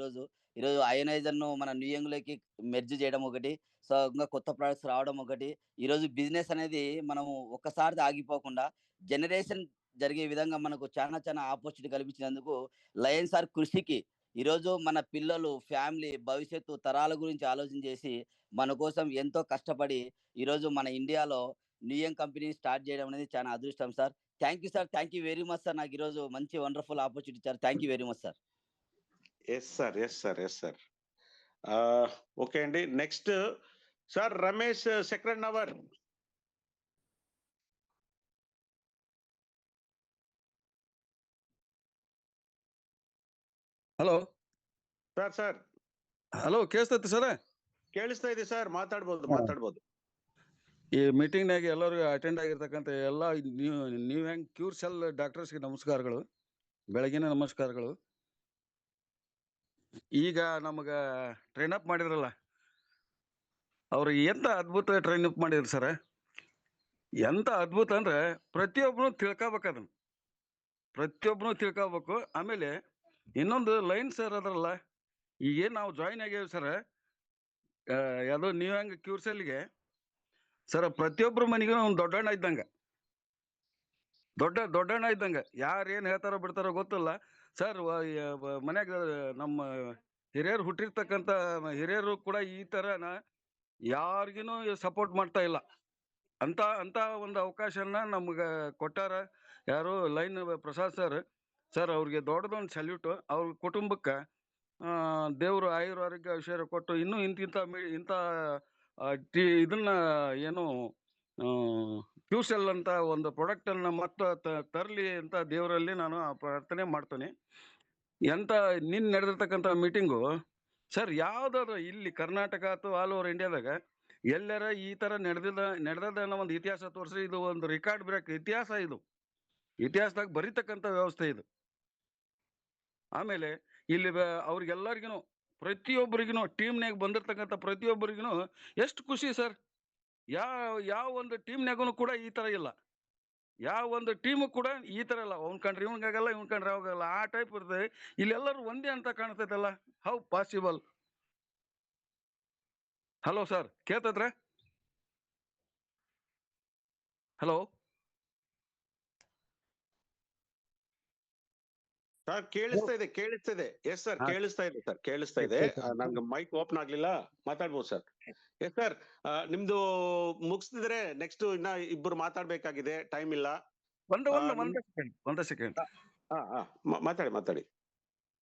ఈరోజు అయనైజర్ను మన న్యూయంగ్లోకి మెర్జ్ చేయడం ఒకటి, సో ఇంకా కొత్త ప్రొడక్ట్స్ రావడం ఒకటి. ఈరోజు బిజినెస్ అనేది మనము ఒక్కసారి ఆగిపోకుండా జనరేషన్ జరిగే విధంగా మనకు చాలా చాలా ఆపర్చునిటీ కల్పించినందుకు లయన్ సార్ కృషికి ఈరోజు మన పిల్లలు, ఫ్యామిలీ, భవిష్యత్తు తరాల గురించి ఆలోచన చేసి మన కోసం ఎంతో కష్టపడి ఈరోజు మన ఇండియాలో న్యూయంగ్ కంపెనీ స్టార్ట్ చేయడం అనేది చాలా అదృష్టం sir. Thank you sir, thank you very much sir. నాకు ఈరోజు మంచి వండర్ఫుల్ ఆపర్చునిటీ ఇచ్చారు. Thank you very much sir. Yes sir. Okay అండి. Next sir Ramesh, second hour. Hello sir hello, ಕೇಳಿಸ್ತೈತಿ ಸರ್? ಕೇಳಿಸ್ತಾ ಇದೆ ಸರ್, ಮಾತಾಡ್ಬೋದು. ಈ ಮೀಟಿಂಗ್ನಾಗ ಎಲ್ಲರೂ ಅಟೆಂಡ್ ಆಗಿರ್ತಕ್ಕಂಥ ಎಲ್ಲ ನ್ಯೂಯಾಂಗ್ ಕ್ಯೂರ್ ಸೆಲ್ ಡಾಕ್ಟರ್ಸ್ಗೆ ನಮಸ್ಕಾರಗಳು, ಬೆಳಗಿನ ನಮಸ್ಕಾರಗಳು. ಈಗ ನಮಗ ಟ್ರೈನ್ ಅಪ್ ಮಾಡಿದ್ರಲ್ಲ, ಅವ್ರು ಎಂತ ಅದ್ಭುತ ಟ್ರೈನ್ ಅಪ್ ಮಾಡಿದ್ರು ಸರ್. ಎಂತ ಅದ್ಭುತ ಅಂದ್ರೆ ಪ್ರತಿಯೊಬ್ಬನು ತಿಳ್ಕೋಬೇಕು. ಆಮೇಲೆ ಇನ್ನೊಂದು ಲೈನ್ ಸರ್ ಅದರಲ್ಲ, ಈಗೇನು ನಾವು ಜಾಯಿನ್ ಆಗ್ಯಾವ ಸರ್ ಯಾವುದೋ ನ್ಯೂಯಾಂಗ್ ಕ್ಯೂರ್ ಸೆಲ್ಗೆ ಸರ್, ಪ್ರತಿಯೊಬ್ಬರ ಮನೆಗೂ ಒಂದು ದೊಡ್ಡಣ್ಣ ಇದ್ದಂಗೆ. ಯಾರು ಏನು ಹೇಳ್ತಾರೋ ಬಿಡ್ತಾರೋ ಗೊತ್ತಿಲ್ಲ ಸರ್. ಮನ್ಯಾಗ ನಮ್ಮ ಹಿರಿಯರು ಹುಟ್ಟಿರ್ತಕ್ಕಂಥ ಹಿರಿಯರು ಕೂಡ ಈ ಥರನ ಯಾರಿಗೂ ಸಪೋರ್ಟ್ ಮಾಡ್ತಾ ಇಲ್ಲ. ಅಂತ ಒಂದು ಅವಕಾಶನ ನಮ್ಗೆ ಕೊಟ್ಟಾರ ಯಾರು, ಲೈನ್ ಪ್ರಸಾದ್ ಸರ್ ಅವ್ರಿಗೆ ದೊಡ್ಡದೊಂದು ಸಲ್ಯೂಟ್. ಅವ್ರ ಕುಟುಂಬಕ್ಕೆ ದೇವರು ಆರೋಗ್ಯ ಐಶ್ವರ್ಯ ಕೊಟ್ಟು ಇನ್ನೂ ಇಂಥ ಇದನ್ನ ಏನು ಕ್ಯೂಸೆಲ್ ಅಂತ ಒಂದು ಪ್ರಾಡಕ್ಟನ್ನು ಮತ್ತೆ ತರಲಿ ಅಂತ ದೇವರಲ್ಲಿ ನಾನು ಪ್ರಾರ್ಥನೆ ಮಾಡ್ತೀನಿ. ನಿನ್ನೆ ನಡೆದಿರ್ತಕ್ಕಂಥ ಮೀಟಿಂಗು ಸರ್, ಯಾವ್ದಾದ್ರು ಇಲ್ಲಿ ಕರ್ನಾಟಕ ಅಥವಾ ಆಲ್ ಓವರ್ ಇಂಡಿಯಾದಾಗ ಎಲ್ಲರ ಈ ಥರ ನಡೆದ ಅನ್ನೋ ಒಂದು ಇತಿಹಾಸ ತೋರಿಸಿ, ಇದು ಒಂದು ರೆಕಾರ್ಡ್ ಬ್ರೇಕ್ ಇತಿಹಾಸ. ಇದು ಇತಿಹಾಸದಾಗ ಬರೀತಕ್ಕಂಥ ವ್ಯವಸ್ಥೆ ಇದು. ಆಮೇಲೆ ಇಲ್ಲಿ ಅವ್ರಿಗೆಲ್ಲರಿಗೂ ಪ್ರತಿಯೊಬ್ಬರಿಗೂ ಟೀಮ್ನಾಗ ಬಂದಿರ್ತಕ್ಕಂಥ ಪ್ರತಿಯೊಬ್ಬರಿಗೂ ಎಷ್ಟು ಖುಷಿ ಸರ್. ಯಾವ ಒಂದು ಟೀಮ್ನಾಗೂ ಕೂಡ ಈ ಥರ ಇಲ್ಲ. ಯಾವ ಒಂದು ಟೀಮು ಕೂಡ ಈ ತರ ಇಲ್ಲ, ಅವ್ನ್ ಕಂಡ್ರೆ ಇವ್ನಿಗಾಗಲ್ಲ, ಇವ್ನ್ ಕಂಡ್ರೆ ಅವಾಗಲ್ಲ, ಆ ಟೈಪ್ ಇರ್ತದೆ. ಇಲ್ಲೆಲ್ಲರೂ ಒಂದೇ ಅಂತ ಕಾಣ್ತೈತಲ್ಲ, ಹೌ ಪಾಸಿಬಲ್? ಹಲೋ ಸರ್, ಕೇಳ್ತದ್ರೆ? ಹಲೋ ಸರ್ ಕೇಳಿಸ್ತಾ ಇದೆ ಎಸ್ ಸರ್, ಹಾ. ಕೇಳಿಸ್ತಾ ಇದೆ ಸರ್, ಕೇಳಿಸ್ತಾ ಇದೆ. ನಂಗೆ ಮೈಕ್ ಓಪನ್ ಆಗ್ಲಿಲ್ಲ, ಮಾತಾಡ್ಬೋದು ಸರ್. ಎಸ್ ಸರ್, ನಿಮ್ದು ಮುಗಿಸಿದ್ರೆ ನೆಕ್ಸ್ಟ್ ಇನ್ನ ಇಬ್ಬರು ಮಾತಾಡ್ಬೇಕಾಗಿದೆ, ಟೈಮ್ ಇಲ್ಲ. ಒಂದೇ ಸೆಕೆಂಡ್. ಮಾತಾಡಿ.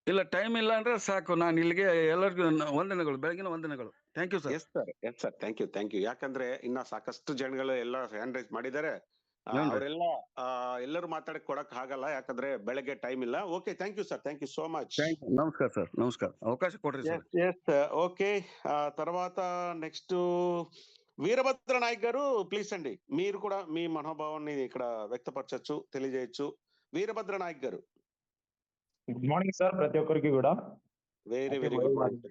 ಇಲ್ಲ, ಟೈಮ್ ಇಲ್ಲ ಅಂದ್ರೆ ಸಾಕು, ನಾನು ಇಲ್ಲಿಗೆ ಎಲ್ಲರಿಗೂ ವಂದನೆಗಳು, ಬೆಳಗಿನ ವಂದನೆಗಳು. Thank you sir. Yes sir, thank you. ಯಾಕಂದ್ರೆ ಇನ್ನ ಸಾಕಷ್ಟು ಜನಗಳು ಎಲ್ಲ ಹ್ಯಾಂಡ್ ರೈಸ್ ಮಾಡಿದ್ದಾರೆ. ಅವರೆಲ್ಲ ಎಲ್ಲರೂ ಮಾತಾಡಕ್ ಕೊಡಕ್ ಆಗಲ್ಲ, ಯಾಕಂದ್ರೆ ಬೆಳಗ್ಗೆ ಟೈಮ್ ಇಲ್ಲ. Okay, thank you sir, thank you so much. నమస్కారం సార్, నమస్కారం, అవకాశం కొట్టారు సార్. Yes okay. తర్వాత నెక్స్ట్ వీరభద్ర నాయక్ గారు, ప్లీజ్ అండి, మీరు కూడా మీ మనోభావాన్ని ఇక్కడ వ్యక్తపరచచ్చు, తెలియజేయచ్చు. వీరభద్ర నాయక్ గారు. గుడ్ మార్నింగ్ సార్, ప్రతి ఒక్కరికి కూడా. Very good morning.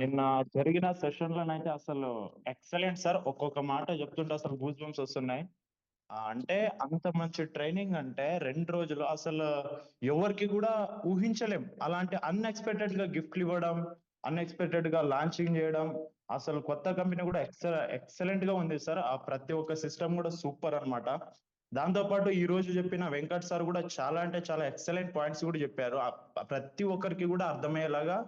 నిన్న జరిగిన సెషన్ లోనైతే అసలు ఎక్సలెంట్ సార్. ఒక్కొక్క మాట చెప్తుంటే అసలు గూస్ బంప్స్ వస్తున్నాయి. అంటే అంత మంచి ట్రైనింగ్ అంటే 2 రోజులు అసలు ఎవరికి కూడా ఊహించలేం. అలాంటి అన్ఎక్స్పెక్టెడ్ గా గిఫ్ట్లు ఇవ్వడం, అన్ఎక్స్పెక్టెడ్ గా లాంచింగ్ చేయడం, అసలు కొత్త కంపెనీ కూడా ఎక్సలెంట్ గా ఉంది సార్. ఆ ప్రతి ఒక్క సిస్టమ్ కూడా సూపర్ అన్నమాట. దాంతో పాటు ఈ రోజు చెప్పిన వెంకట్ సార్ కూడా చాలా అంటే చాలా ఎక్సలెంట్ పాయింట్స్ కూడా చెప్పారు. ప్రతి ఒక్కరికి కూడా అర్థమయ్యేలాగా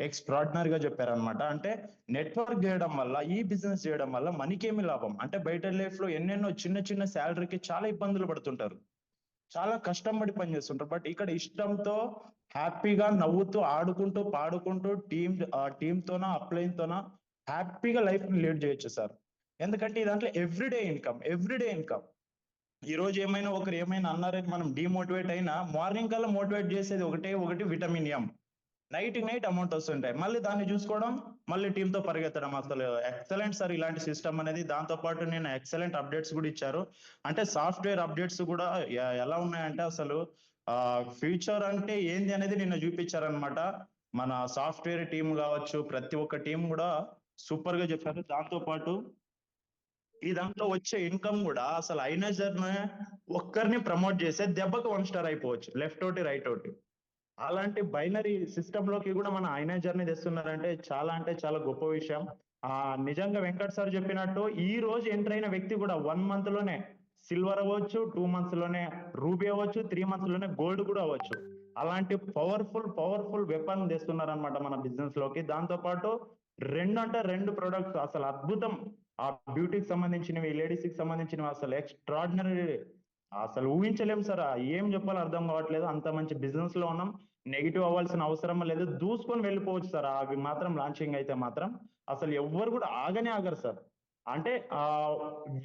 ఎక్స్ట్రాడినరీ గా చెప్పారనమాట. అంటే నెట్వర్క్ చేయడం వల్ల, ఈ బిజినెస్ చేయడం వల్ల మనకేమి లాభం అంటే, బయట లైఫ్ లో ఎన్నెన్నో చిన్న శాలరీకి చాలా ఇబ్బందులు పడుతుంటారు, చాలా కష్టపడి పనిచేస్తుంటారు. బట్ ఇక్కడ ఇష్టంతో హ్యాపీగా నవ్వుతూ ఆడుకుంటూ పాడుకుంటూ టీమ్ తోన అప్లైన్ తోన హ్యాపీగా లైఫ్ ని లీడ్ చేయొచ్చు సార్. ఎందుకంటే ఈ దాంట్లో ఎవ్రీడే ఇన్కమ్. ఈ రోజు ఏమైనా ఒకరు ఏమైనా అన్నారని మనం డిమోటివేట్ అయినా, మార్నింగ్ కల్లా మోటివేట్ చేసేది ఒకటి విటమిన్ ఎం. నైట్ అమౌంట్ వస్తుంటాయి, మళ్ళీ దాన్ని చూసుకోవడం, మళ్ళీ టీమ్ తో పరిగెత్తడం. అసలు ఎక్సలెంట్ సార్ ఇలాంటి సిస్టమ్ అనేది. దాంతో పాటు నేను ఎక్సలెంట్ అప్డేట్స్ కూడా ఇచ్చారు. అంటే సాఫ్ట్వేర్ అప్డేట్స్ కూడా ఎలా ఉన్నాయంటే, అసలు ఫ్యూచర్ అంటే ఏంది అనేది నిన్న చూపించారనమాట. మన సాఫ్ట్వేర్ టీం కావచ్చు, ప్రతి ఒక్క టీం కూడా సూపర్ గా చెప్పారు. దాంతో పాటు ఈ దాంట్లో వచ్చే ఇన్కమ్ కూడా అసలు ఐనజర్ ఒక్కరిని ప్రమోట్ చేస్తే దెబ్బకు 1 స్టార్ అయిపోవచ్చు, లెఫ్ట్ ఒకటి రైట్ ఒకటి. అలాంటి బైనరీ సిస్టమ్ లోకి కూడా మన ఐనజర్ ని తెస్తున్నారంటే చాలా అంటే చాలా గొప్ప విషయం. నిజంగా వెంకట్ సార్ చెప్పినట్టు ఈ రోజు ఎంటర్ అయిన వ్యక్తి కూడా 1 మంత్ లోనే సిల్వర్ అవ్వచ్చు, 2 మంత్స్ లోనే రూబీ అవ్వచ్చు, 3 మంత్స్ లోనే గోల్డ్ కూడా అవ్వచ్చు. అలాంటి పవర్ఫుల్ వెపన్ తెస్తున్నారనమాట మన బిజినెస్ లోకి. దాంతో పాటు 2 ప్రొడక్ట్స్ అసలు అద్భుతం. ఆ బ్యూటీకి సంబంధించినవి, లేడీస్ కి సంబంధించినవి అసలు ఎక్స్ట్రాడినరీ, అసలు ఊహించలేం సార్. ఏం చెప్పాలో అర్థం కావట్లేదు. అంత మంచి బిజినెస్ లో ఉన్నాం, నెగిటివ్ అవ్వాల్సిన అవసరం లేదు, దూసుకొని వెళ్ళిపోవచ్చు సార్. అవి మాత్రం లాంచింగ్ అయితే మాత్రం అసలు ఎవ్వరు కూడా ఆగరు సార్. అంటే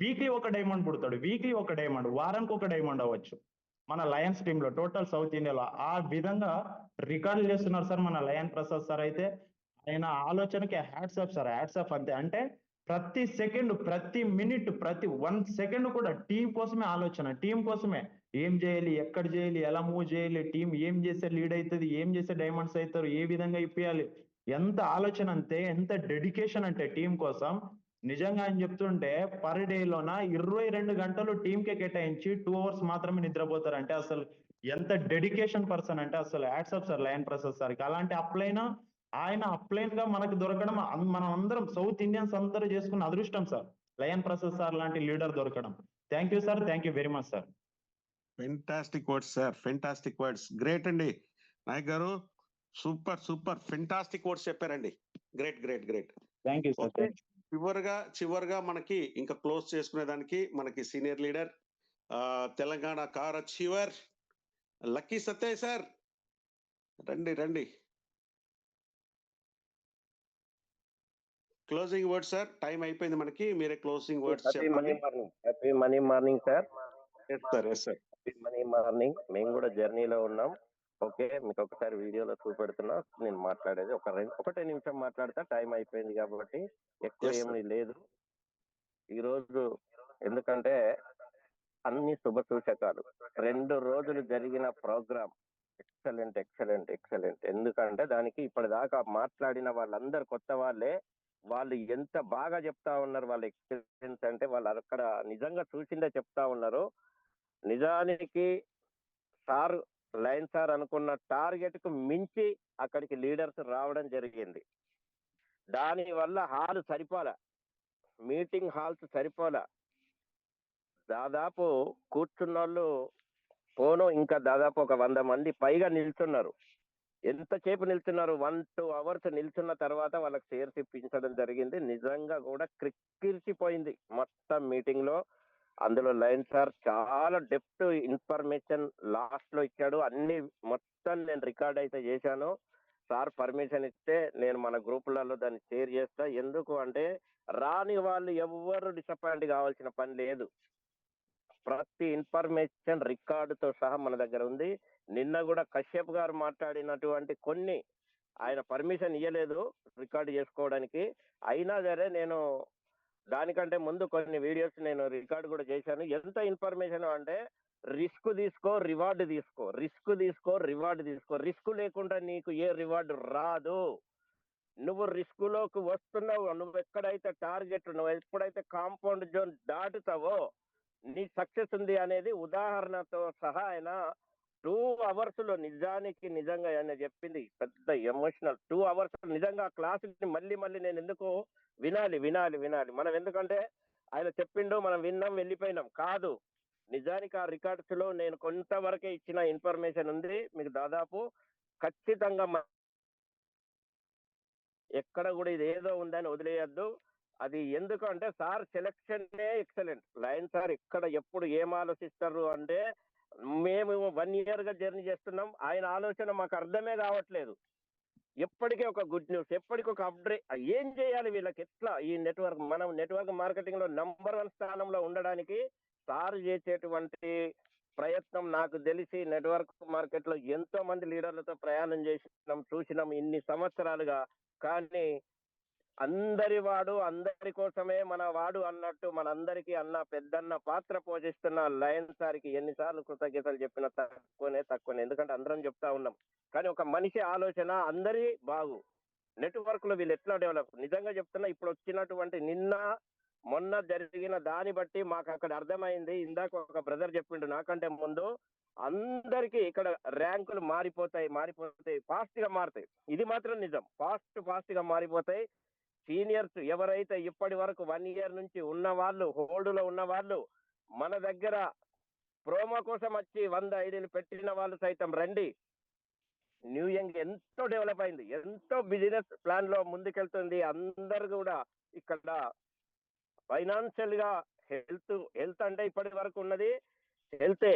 వీక్లీ ఒక డైమండ్ పుడతాడు, వీక్లీ ఒక డైమండ్, వారానికి ఒక డైమండ్ అవ్వచ్చు మన లయన్స్ టీమ్ లో, టోటల్ సౌత్ ఇండియాలో. ఆ విధంగా రికార్డులు చేస్తున్నారు సార్ మన లయన్ ప్రసాద్ సార్. అయితే ఆయన ఆలోచనకి hats off sir, hats off అంతే. అంటే ప్రతి సెకండ్, ప్రతి మినిట్, ప్రతి 1 సెకండ్ కూడా టీం కోసమే ఆలోచన, టీం కోసమే. ఏం చేయాలి, ఎక్కడ చేయాలి, ఎలా మూవ్ చేయాలి, టీం ఏం చేస్తే లీడ్ అవుతుంది, ఏం చేస్తే డైమండ్స్ అవుతారు, ఏ విధంగా ఇప్పియాలి, ఎంత ఆలోచన అంతే, ఎంత డెడికేషన్ అంటే టీం కోసం. నిజంగా ఆయన చెప్తుంటే పర్ డే లోన 22 గంటలు టీం కే కేటాయించి 2 అవర్స్ మాత్రమే నిద్రపోతారంటే అసలు ఎంత డెడికేషన్ పర్సన్ అంటే అసలు hats off sir lion Prasad సార్కి. అలాంటి ఆయన అప్లైన్ గా మనకు దొరకడం మనం అందరం సౌత్ ఇండియన్స్ అందరూ చేసుకున్న అదృష్టం సార్, లయన్ ప్రసాద్ సార్ లాంటి లీడర్ దొరకడం. Thank you sir, thank you very much sir. Fantastic words sir, fantastic words, great అండి Nayak garu. Super fantastic words చెప్పారండి. గ్రేట్. Thank you sir. చివరిగా మనకి ఇంకా క్లోజ్ చేసుకునేదానికి మనకి senior leader, Telangana car achiever lucky Satya sir, రండి. క్లోజింగ్ వర్డ్ సార్, టైం అయిపోయింది మనకి, మీరే క్లోజింగ్ వర్డ్స్ చెప్పండి. Happy money morning sir. Yes sir. Happy money morning. మేము కూడా జర్నీలో ఉన్నాం. ఓకే, మీకు ఒకసారి వీడియోలో చూపెడుతున్నా. నేను మాట్లాడేది ఒకటే నిమిషం మాట్లాడతా, టైం అయిపోయింది కాబట్టి. ఎక్కువ ఏమీ లేదు ఈ రోజు, ఎందుకంటే అన్ని శుభ సూచకాలు. 2 రోజులు జరిగిన ప్రోగ్రామ్ ఎక్సలెంట్. ఎందుకంటే దానికి ఇప్పటిదాకా మాట్లాడిన వాళ్ళందరు కొత్త వాళ్ళే. వాళ్ళు ఎంత బాగా చెప్తా ఉన్నారు, వాళ్ళ ఎక్స్పీరియన్స్ అంటే వాళ్ళు అక్కడ నిజంగా చూసిందే చెప్తా ఉన్నారు. నిజానికి సార్ లైన్ సార్ అనుకున్న టార్గెట్ కు మించి అక్కడికి లీడర్స్ రావడం జరిగింది. దాని వల్ల హాల్ సరిపోలా, మీటింగ్ హాల్స్ సరిపోలా. దాదాపు కూర్చున్నోళ్ళు పోను ఇంకా దాదాపు ఒక 100 మంది పైగా నిల్చున్నారు. ఎంతసేపు నిల్చున్నారు, 1-2 అవర్స్ నిల్చున్న తర్వాత వాళ్ళకి చైర్స్ ఇప్పించడం జరిగింది. నిజంగా కూడా క్రిక్కిరిసిపోయింది మొత్తం మీటింగ్ లో. అందులో లైన్ సార్ చాలా డెప్త్ ఇన్ఫర్మేషన్ లాస్ట్ లో ఇచ్చాడు. అన్ని మొత్తం నేను రికార్డ్ అయితే చేశాను. సార్ పర్మిషన్ ఇస్తే నేను మన గ్రూపులలో దాన్ని షేర్ చేస్తా. ఎందుకు అంటే రాని వాళ్ళు ఎవ్వరు డిసప్పాయింట్ కావాల్సిన పని లేదు. ప్రతి ఇన్ఫర్మేషన్ రికార్డుతో సహా మన దగ్గర ఉంది. నిన్న కూడా కశ్యప్ గారు మాట్లాడినటువంటి కొన్ని ఆయన పర్మిషన్ ఇవ్వలేదు రికార్డు చేసుకోవడానికి. అయినా సరే నేను దానికంటే ముందు కొన్ని వీడియోస్ నేను రికార్డు కూడా చేశాను. ఎంత ఇన్ఫర్మేషన్ అంటే రిస్క్ తీసుకో రివార్డు తీసుకో, రిస్క్ తీసుకో రివార్డు తీసుకో. రిస్క్ లేకుండా నీకు ఏ రివార్డు రాదు. నువ్వు రిస్క్ లోకి వస్తున్నావు, నువ్వు ఎక్కడైతే టార్గెట్, నువ్వు ఎప్పుడైతే కాంపౌండ్ జోన్ దాటుతావో నీ సక్సెస్ ఉంది అనేది ఉదాహరణతో సహా ఆయన 2 అవర్స్ లో నిజంగా ఆయన చెప్పింది పెద్ద ఎమోషనల్. 2 అవర్స్ నిజంగా ఆ క్లాస్ మళ్ళీ నేను ఎందుకు వినాలి. మనం ఎందుకంటే ఆయన చెప్పిండు, మనం విన్నాం, వెళ్ళిపోయినాం కాదు. నిజానికి ఆ రికార్డ్స్ లో నేను కొంతవరకే ఇచ్చిన ఇన్ఫర్మేషన్ ఉంది. మీకు దాదాపు ఖచ్చితంగా ఎక్కడ కూడా ఇది ఏదో ఉందని వదిలేయద్దు. అది ఎందుకంటే sir selection excellent. Line sir ఎక్కడ ఎప్పుడు ఏం ఆలోచిస్తారు అంటే మేము 1 year గా జర్నీ చేస్తున్నాం. ఆయన ఆలోచన మాకు అర్థమే కావట్లేదు. ఎప్పటికీ ఒక గుడ్ న్యూస్, ఎప్పటికీ ఒక అప్డేట్. ఏం చేయాలి వీళ్ళకి, ఎట్లా ఈ నెట్వర్క్, మనం నెట్వర్క్ మార్కెటింగ్ లో నంబర్ 1 స్థానంలో ఉండడానికి సార్ చేసేటువంటి ప్రయత్నం నాకు తెలిసి నెట్వర్క్ మార్కెట్ లో ఎంతో మంది లీడర్లతో ప్రయాణం చేసినాం, చూసినాం ఇన్ని సంవత్సరాలుగా. కానీ అందరి వాడు అందరి కోసమే మన వాడు అన్నట్టు మనందరికీ అన్న పెద్దన్న పాత్ర పోషిస్తున్న లయన్ సార్కి ఎన్నిసార్లు కృతజ్ఞతలు చెప్పినా తక్కువనే. ఎందుకంటే అందరం చెప్తా ఉన్నాం. కానీ ఒక మనిషి ఆలోచన అందరి బాగు. నెట్వర్క్ లో వీళ్ళు ఎట్లా డెవలప్, నిజంగా చెప్తున్నా ఇప్పుడు వచ్చినటువంటి నిన్న మొన్న జరిగిన దాన్ని బట్టి మాకు అక్కడ అర్థమైంది. ఇందాక ఒక బ్రదర్ చెప్పిండు నాకంటే ముందు, అందరికీ ఇక్కడ ర్యాంకులు మారిపోతాయి, ఫాస్ట్ గా మారుతాయి. ఇది మాత్రం నిజం, ఫాస్ట్ గా మారిపోతాయి. సీనియర్స్ ఎవరైతే ఇప్పటి వరకు 1 year నుంచి ఉన్న వాళ్ళు, హోల్డ్ లో ఉన్న వాళ్ళు, మన దగ్గర ప్రోమో కోసం వచ్చి 100 ఐడీలు పెట్టిన వాళ్ళు సైతం రండి. న్యూ యంగ్ ఎంతో డెవలప్ అయింది, ఎంతో బిజినెస్ ప్లాన్ లో ముందుకెళ్తుంది. అందరు కూడా ఇక్కడ ఫైనాన్షియల్ గా హెల్త్ అంటే ఇప్పటి వరకు ఉన్నది హెల్తే,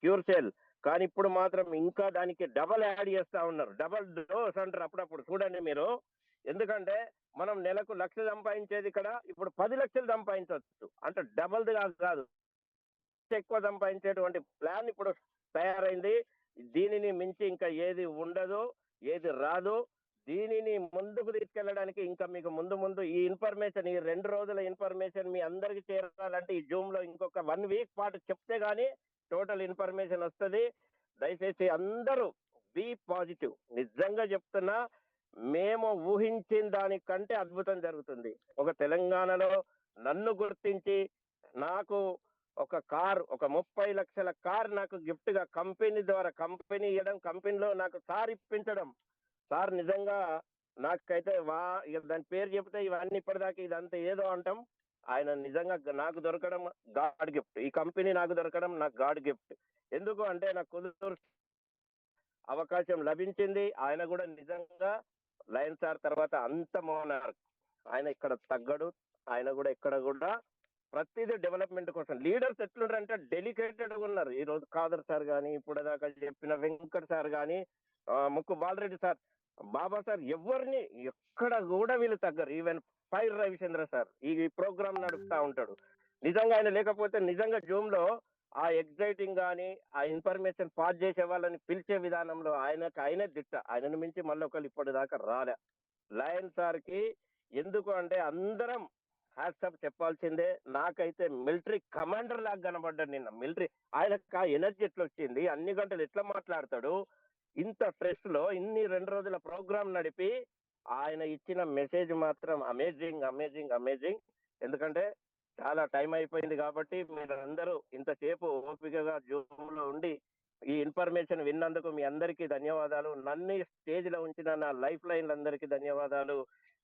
క్యూర్ సేల్. కానీ ఇప్పుడు మాత్రం ఇంకా దానికి డబల్ యాడ్ చేస్తా ఉన్నారు. డబల్ డోస్ అంటారు అప్పుడప్పుడు, చూడండి మీరు. ఎందుకంటే మనం నెలకు 1 లక్ష సంపాదించేది ఇక్కడ ఇప్పుడు 10 లక్షలు సంపాదించవచ్చు. అంటే డబల్ కాదు, ఎక్కువ సంపాదించేటువంటి ప్లాన్ ఇప్పుడు తయారైంది. దీనిని మించి ఇంకా ఏది ఉండదు, ఏది రాదు. దీనిని ముందుకు తీసుకెళ్ళడానికి ఇంకా మీకు ముందు ఈ ఇన్ఫర్మేషన్, ఈ 2 రోజుల ఇన్ఫర్మేషన్ మీ అందరికి చేరాలంటే ఈ జూమ్ లో ఇంకొక 1 week పాటు చెప్తే గానీ టోటల్ ఇన్ఫర్మేషన్ వస్తుంది. దయచేసి అందరూ బీ పాజిటివ్. నిజంగా చెప్తున్నా, మేము ఊహించిన దానికంటే అద్భుతం జరుగుతుంది. ఒక తెలంగాణలో నన్ను గుర్తించి నాకు ఒక కార్, ఒక 30 లక్షల కార్ నాకు గిఫ్ట్ గా కంపెనీ ద్వారా, కంపెనీ ఇవ్వడం, కంపెనీలో నాకు సార్ ఇప్పించడం. సార్ నిజంగా నాకైతే దాని పేరు చెప్తే ఇవన్నీ ఇప్పటిదాకా ఇదంతా ఏదో అంటాం. ఆయన నిజంగా నాకు దొరకడం గాడ్ గిఫ్ట్. ఈ కంపెనీ నాకు దొరకడం నాకు గాడ్ గిఫ్ట్. ఎందుకు అంటే నాకు కుదురు అవకాశం లభించింది. ఆయన కూడా నిజంగా లయన్ సార్ తర్వాత అంత మోనార్క్. ఆయన ఇక్కడ తగ్గడు. ఆయన కూడా ఇక్కడ కూడా ప్రతిదీ డెవలప్మెంట్ కోసం. లీడర్స్ ఎట్లుంటారంటే డెలికేటెడ్ ఉన్నారు. ఈ రోజు ఖాదర్ సార్ కానీ, ఇప్పుడు దాకా చెప్పిన వెంకట్ సార్ కానీ, ముక్కు బాలరెడ్డి సార్, బాబా సార్, ఎవరిని ఎక్కడ కూడా వీళ్ళు తగ్గరు. ఈవెన్ ఫైర్ రవిచంద్ర సార్ ఈ ప్రోగ్రామ్ నడుపుతా ఉంటాడు. నిజంగా ఆయన లేకపోతే నిజంగా జూమ్ లో ఆ ఎగ్జైటింగ్ కానీ, ఆ ఇన్ఫర్మేషన్ పాస్ చేసే వాళ్ళని పిలిచే విధానంలో ఆయనే దిట్ట. ఆయనను మించి మళ్ళీ ఒకళ్ళు ఇప్పటిదాకా రాలే. లయన్ సార్ కి ఎందుకు అంటే అందరం హ్యాట్సాప్ చెప్పాల్సిందే. నాకైతే మిలిటరీ కమాండర్ లాగా కనబడ్డాడు నిన్న. మిలిటరీ ఆయనకు ఆ ఎనర్జీ ఎట్లా వచ్చింది, అన్ని గంటలు ఎట్లా మాట్లాడతాడు, ఇంత స్ట్రెస్ లో ఇన్ని 2 రోజుల ప్రోగ్రామ్ నడిపి ఆయన ఇచ్చిన మెసేజ్ మాత్రం అమేజింగ్ అమేజింగ్ అమేజింగ్. ఎందుకంటే చాలా టైం అయిపోయింది కాబట్టి మీరందరూ ఇంతసేపు ఓపికగా జూమ్ లో ఉండి ఈ ఇన్ఫర్మేషన్ విన్నందుకు మీ అందరికీ ధన్యవాదాలు. నన్ను స్టేజ్ లో ఉంచిన నా లైఫ్ లైన్ అందరికీ ధన్యవాదాలు.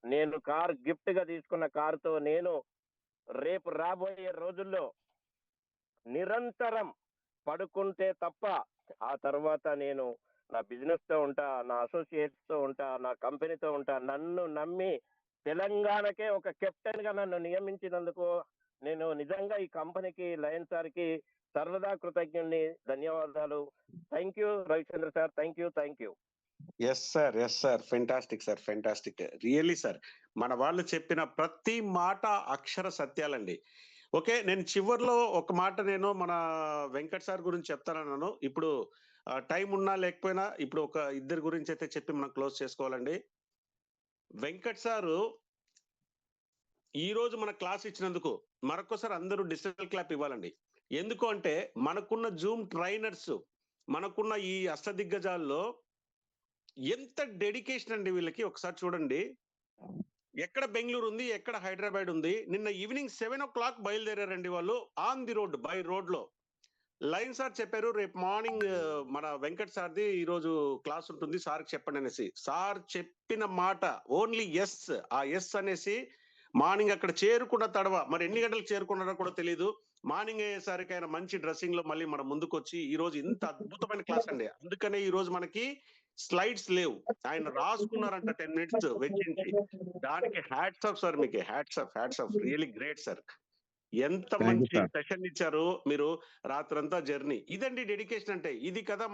నేను కార్ గిఫ్ట్ గా తీసుకున్న కారుతో నేను రేపు రాబోయే రోజుల్లో నిరంతరం పడుకుంటే తప్ప ఆ తర్వాత నేను నా బిజినెస్ తో ఉంటా, నా అసోసియేట్స్ తో ఉంటా, నా కంపెనీతో ఉంటా. నన్ను నమ్మి తెలంగాణకే ఒక కెప్టెన్ గా నన్ను నియమించినందుకు నేను నిజంగా ఈ కంపెనీకి, లయన్ సార్ కి సర్వదా కృతజ్ఞుని. ధన్యవాదాలు. Thank you Ravichandra sir. Thank you. Yes sir, fantastic sir, fantastic really sir. మన వాళ్ళు చెప్పిన ప్రతి మాట అక్షర సత్యాలండి. ఓకే, నేను చివర్లో ఒక మాట నేను మన వెంకట్ సార్ గురించి చెప్తానన్నాను. ఇప్పుడు టైం ఉన్నా లేకపోయినా ఇప్పుడు ఒక ఇద్దరి గురించి అయితే చెప్పి మనం క్లోజ్ చేసుకోవాలండి. వెంకట్ సారు ఈ రోజు మన క్లాస్ ఇచ్చినందుకు మరొకసారి అందరూ డిజిటల్ క్లాప్ ఇవ్వాలండి. ఎందుకు అంటే మనకున్న జూమ్ ట్రైనర్స్, మనకున్న ఈ అష్టదిగ్గజాల్లో ఎంత డెడికేషన్ అండి వీళ్ళకి. ఒకసారి చూడండి, ఎక్కడ బెంగళూరు ఉంది, ఎక్కడ హైదరాబాద్ ఉంది. నిన్న ఈవినింగ్ 7 o'clock బయలుదేరారండి వాళ్ళు on the road, by road లో. లైన్ సార్ చెప్పారు రేపు మార్నింగ్ మన వెంకట్ సార్ది ఈ రోజు క్లాస్ ఉంటుంది, సార్ చెప్పండి అనేసి. సార్ చెప్పిన మాట ఓన్లీ ఎస్. ఆ ఎస్ అనేసి మార్నింగ్ అక్కడ చేరుకున్న తడవ, మరి ఎన్ని గంటలకు చేరుకున్నారో కూడా తెలియదు. మార్నింగ్ అయ్యేసరికి ఆయన మంచి డ్రెస్సింగ్ లో మళ్ళీ మన ముందుకు వచ్చి ఈ రోజు ఇంత అద్భుతమైన క్లాస్ అండి. అందుకనే ఈ రోజు మనకి స్లైడ్స్ లేవు, ఆయన రాసుకున్నారంట 10 minutes వెచ్చించి. దానికి హ్యాట్స్ ఆఫ్ సార్, మీకు hats off really great sir. ఎంత మంచి సెషన్ ఇచ్చారు మీరు. రాత్రంతా జర్నీ. ఇదండి డెడికేషన్ అంటే. ఇది కదా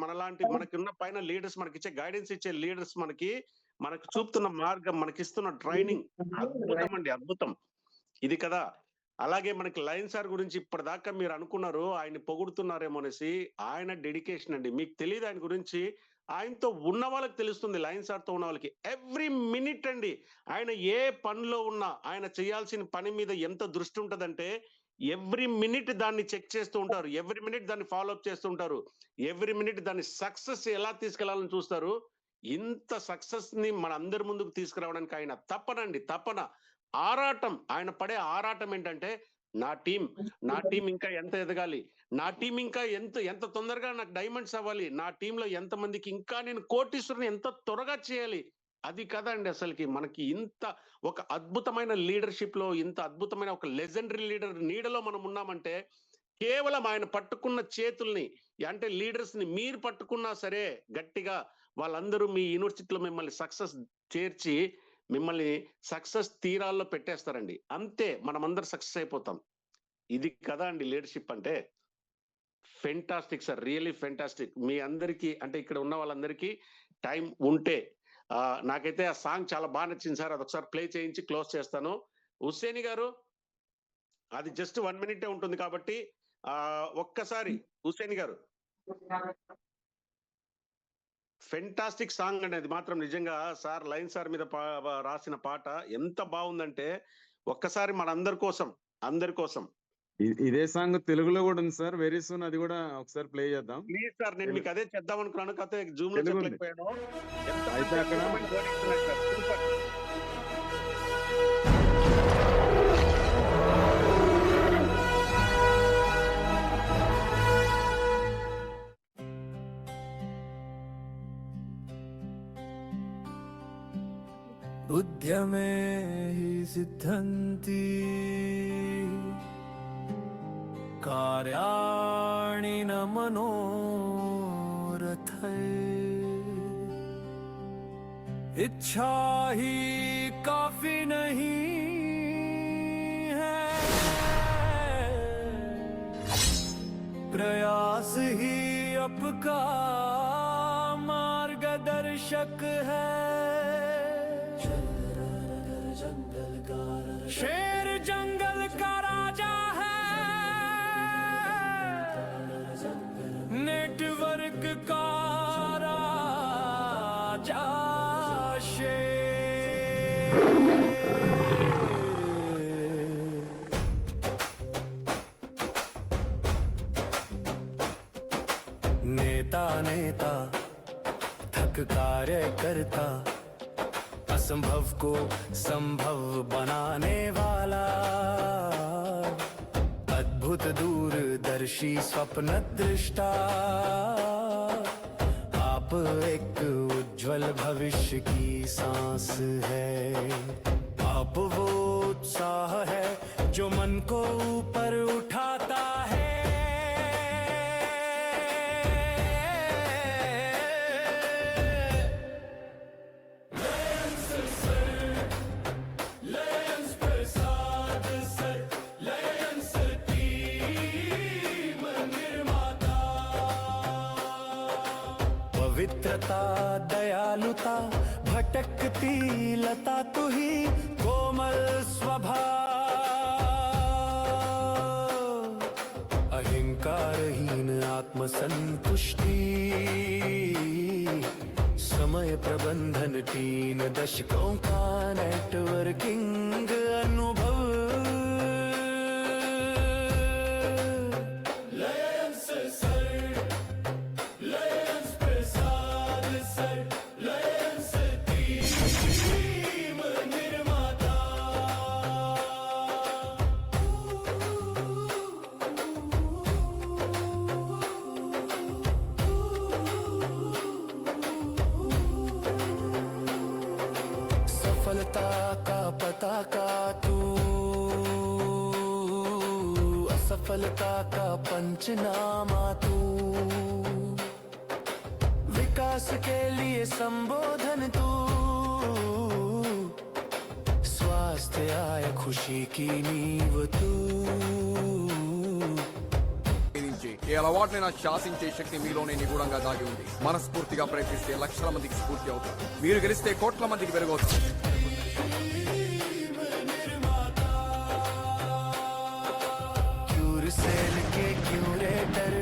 మనలాంటి మనకున్న పైన లీడర్స్, మనకిచ్చే గైడెన్స్ ఇచ్చే లీడర్స్, మనకు చూపుతున్న మార్గం, మనకిస్తున్న ట్రైనింగ్ అద్భుతం అండి, అద్భుతం. ఇది కదా. అలాగే మనకి లయన్ సార్ గురించి ఇప్పటిదాకా మీరు అనుకున్నారు ఆయన పొగుడుతున్నారేమో అనేసి. ఆయన డెడికేషన్ అండి, మీకు తెలియదు ఆయన గురించి. ఆయనతో ఉన్న వాళ్ళకి తెలుస్తుంది, లయన్ సార్ తో ఉన్న వాళ్ళకి. ఎవ్రీ మినిట్ అండి, ఆయన ఏ పనిలో ఉన్నా ఆయన చేయాల్సిన పని మీద ఎంత దృష్టి ఉంటదంటే ఎవ్రీ మినిట్ దాన్ని చెక్ చేస్తూ ఉంటారు, ఎవ్రీ మినిట్ దాన్ని ఫాలో అప్ చేస్తూ ఉంటారు, ఎవ్రీ మినిట్ దాన్ని సక్సెస్ ఎలా తీసుకెళ్లాలని చూస్తారు. ఇంత సక్సెస్ ని మన అందరి ముందుకు తీసుకురావడానికి ఆయన తపన, ఆరాటం. ఆయన పడే ఆరాటం ఏంటంటే నా టీం ఇంకా ఎంత ఎదగాలి, నా టీం ఇంకా ఎంత తొందరగా నాకు డైమండ్స్ అవ్వాలి, నా టీంలో ఎంత మందికి ఇంకా నేను కోటీశ్వరుని ఎంత త్వరగా చేయాలి. అది కదండి అసలుకి మనకి ఇంత ఒక అద్భుతమైన లీడర్షిప్ లో, ఇంత అద్భుతమైన ఒక లెజెండరీ లీడర్ నీడలో మనం ఉన్నామంటే కేవలం ఆయన పట్టుకున్న చేతుల్ని, అంటే లీడర్స్ ని మీరు పట్టుకున్నా సరే గట్టిగా, వాళ్ళందరూ మీ యూనివర్సిటీలో మిమ్మల్ని సక్సెస్ చేర్చి మిమ్మల్ని సక్సెస్ తీరాల్లో పెట్టేస్తారండి. అంతే, మనమందరం సక్సెస్ అయిపోతాం. ఇది కదా అండి లీడర్షిప్ అంటే. Fantastic sir, really fantastic. మీ అందరికీ అంటే ఇక్కడ ఉన్న వాళ్ళందరికీ టైం ఉంటే నాకైతే ఆ సాంగ్ చాలా బాగా నచ్చింది సార్. అదొకసారి ప్లే చేయించి క్లోజ్ చేస్తాను. హుస్సేని గారు, అది జస్ట్ 1 minute ఉంటుంది కాబట్టి ఒక్కసారి హుస్సేని గారు. ఫెంటాస్టిక్ సాంగ్ అనేది మాత్రం నిజంగా సార్, లైన్ సార్ మీద రాసిన పాట ఎంత బాగుందంటే ఒక్కసారి అందరి కోసం ఇదే సాంగ్ తెలుగులో కూడా ఉంది సార్. వెరీ సూన్ అది కూడా ఒకసారి ప్లే చేద్దాం ప్లీజ్ సార్. నేను మీకు అదే చేద్దాం అనుకున్నాను, కాకపోతే జూమ్ లో చెప్పలేకపోయాను. అయితే అక్కడ बुद्ध्यमे हि सिद्धन्ति कार्याणि न मनोरथै इच्छा ही काफी नहीं है प्रयास ही आपका मार्गदर्शक है शेर जंगल का राजा है नेटवर्क का राजा शेर नेता थक कार्य करता असंभव को संभव बनाने वाला, अद्भुत दूरदर्शी स्वप्न दृष्टा, आप एक उज्जवल भविष्य की सांस है, आप वो उत्साह है जो मन को ऊपर उठाता है। पवित्रता दयालुता भटकती लता तू ही, कोमल स्वभाव, अहंकारहीन आत्मसंतुष्टि, समय प्रबंधन 3 दशकों का नेटवर्किंग अनुभव। सफलता का पताका तू, असफलता का पंचनामा तू, विकास के लिए संबोधन तू, स्वास्थ्य आय खुशी की नींव तू। ఏ అలవాట్లైనా శాసించే శక్తి మీలోనే నిగూఢంగా దాగి ఉంది. మనస్ఫూర్తిగా ప్రయత్నిస్తే లక్షల మందికి స్ఫూర్తి అవుతారు. మీరు గెలిస్తే కోట్ల మందికి పెరగవచ్చు. क्यूरसेल के क्यूरेटर,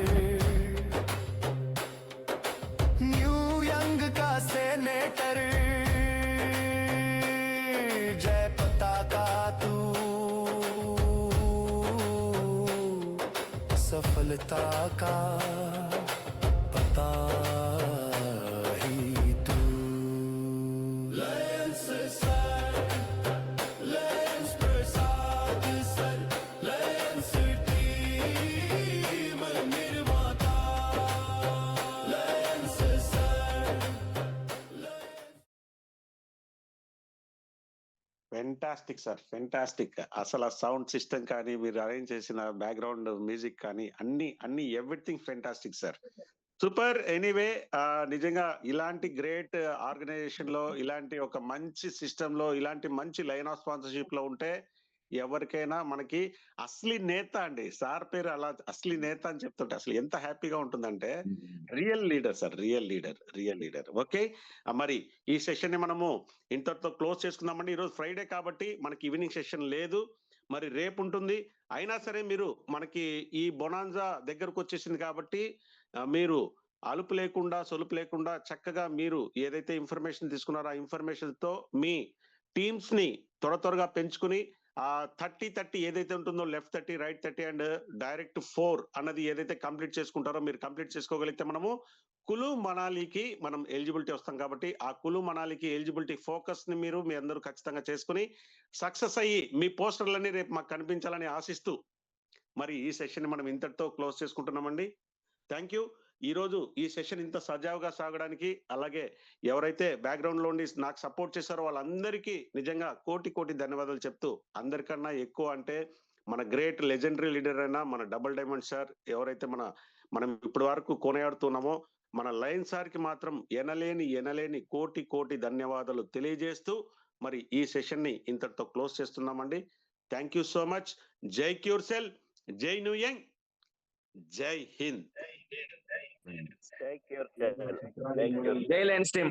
न्यू यंग का सेनेटर, जय पताका तू, सफलता का पता ही तू। Fantastic sir, fantastic. అసలు ఆ సౌండ్ సిస్టమ్ కానీ, మీరు అరేంజ్ చేసిన బ్యాక్గ్రౌండ్ మ్యూజిక్ కానీ, అన్ని everything fantastic sir. Super. Anyway, నిజంగా ఇలాంటి గ్రేట్ ఆర్గనైజేషన్ లో, ఇలాంటి ఒక మంచి సిస్టమ్ లో, ఇలాంటి మంచి లైన్ ఆఫ్ స్పాన్సర్షిప్ లో ఉంటే ఎవరికైనా మనకి అసలు నేత అండి. సార్ పేరు అలా అసలు నేత అని చెప్తుంటే అసలు ఎంత హ్యాపీగా ఉంటుందంటే, real leader sir, real leader. Okay, మరి ఈ సెషన్ ని మనము ఇంతటితో క్లోజ్ చేసుకుందామండి. ఈరోజు ఫ్రైడే కాబట్టి మనకి ఈవినింగ్ సెషన్ లేదు, మరి రేపు ఉంటుంది. అయినా సరే మీరు మనకి ఈ బొనాన్జా దగ్గరకు వచ్చేసింది కాబట్టి మీరు అలుపు లేకుండా సొలుపు లేకుండా చక్కగా మీరు ఏదైతే ఇన్ఫర్మేషన్ తీసుకున్నారో ఆ ఇన్ఫర్మేషన్ తో మీ టీమ్స్ ని త్వరగా పెంచుకుని ఆ 30-30 ఏదైతే ఉంటుందో, లెఫ్ట్ 30 రైట్ 30 అండ్ డైరెక్ట్ 4 అన్నది ఏదైతే కంప్లీట్ చేసుకుంటారో, మీరు కంప్లీట్ చేసుకోగలిగితే మనము కులు మనాలికి మనం ఎలిజిబిలిటీ వస్తాం. కాబట్టి ఆ కులు మనాలికి ఎలిజిబిలిటీ ఫోకస్ ని మీ అందరూ ఖచ్చితంగా చేసుకుని సక్సెస్ అయ్యి మీ పోస్టర్లన్నీ రేపు మాకు కనిపించాలని ఆశిస్తూ మరి ఈ సెషన్ ని మనం ఇంతటితో క్లోజ్ చేసుకుంటున్నామండి. Thank you. ఈ రోజు ఈ సెషన్ ఇంత సజావుగా సాగడానికి, అలాగే ఎవరైతే బ్యాక్గ్రౌండ్ లో ఉండి నాకు సపోర్ట్ చేశారో వాళ్ళందరికీ నిజంగా కోటి ధన్యవాదాలు చెప్తూ, అందరికన్నా ఎక్కువ అంటే మన గ్రేట్ లెజెండరీ లీడర్ అయినా మన డబుల్ డైమండ్ సార్, ఎవరైతే మనం ఇప్పటి వరకు కొనియాడుతున్నామో మన లయన్ సార్ కి మాత్రం ఎనలేని కోటి ధన్యవాదాలు తెలియజేస్తూ మరి ఈ సెషన్ ని ఇంతటితో క్లోజ్ చేస్తున్నామండి. Thank you so much. జై క్యూర్సెల్, జై న్యూ యంగ్, జై హింద్. జై లయన్స్ టీమ్.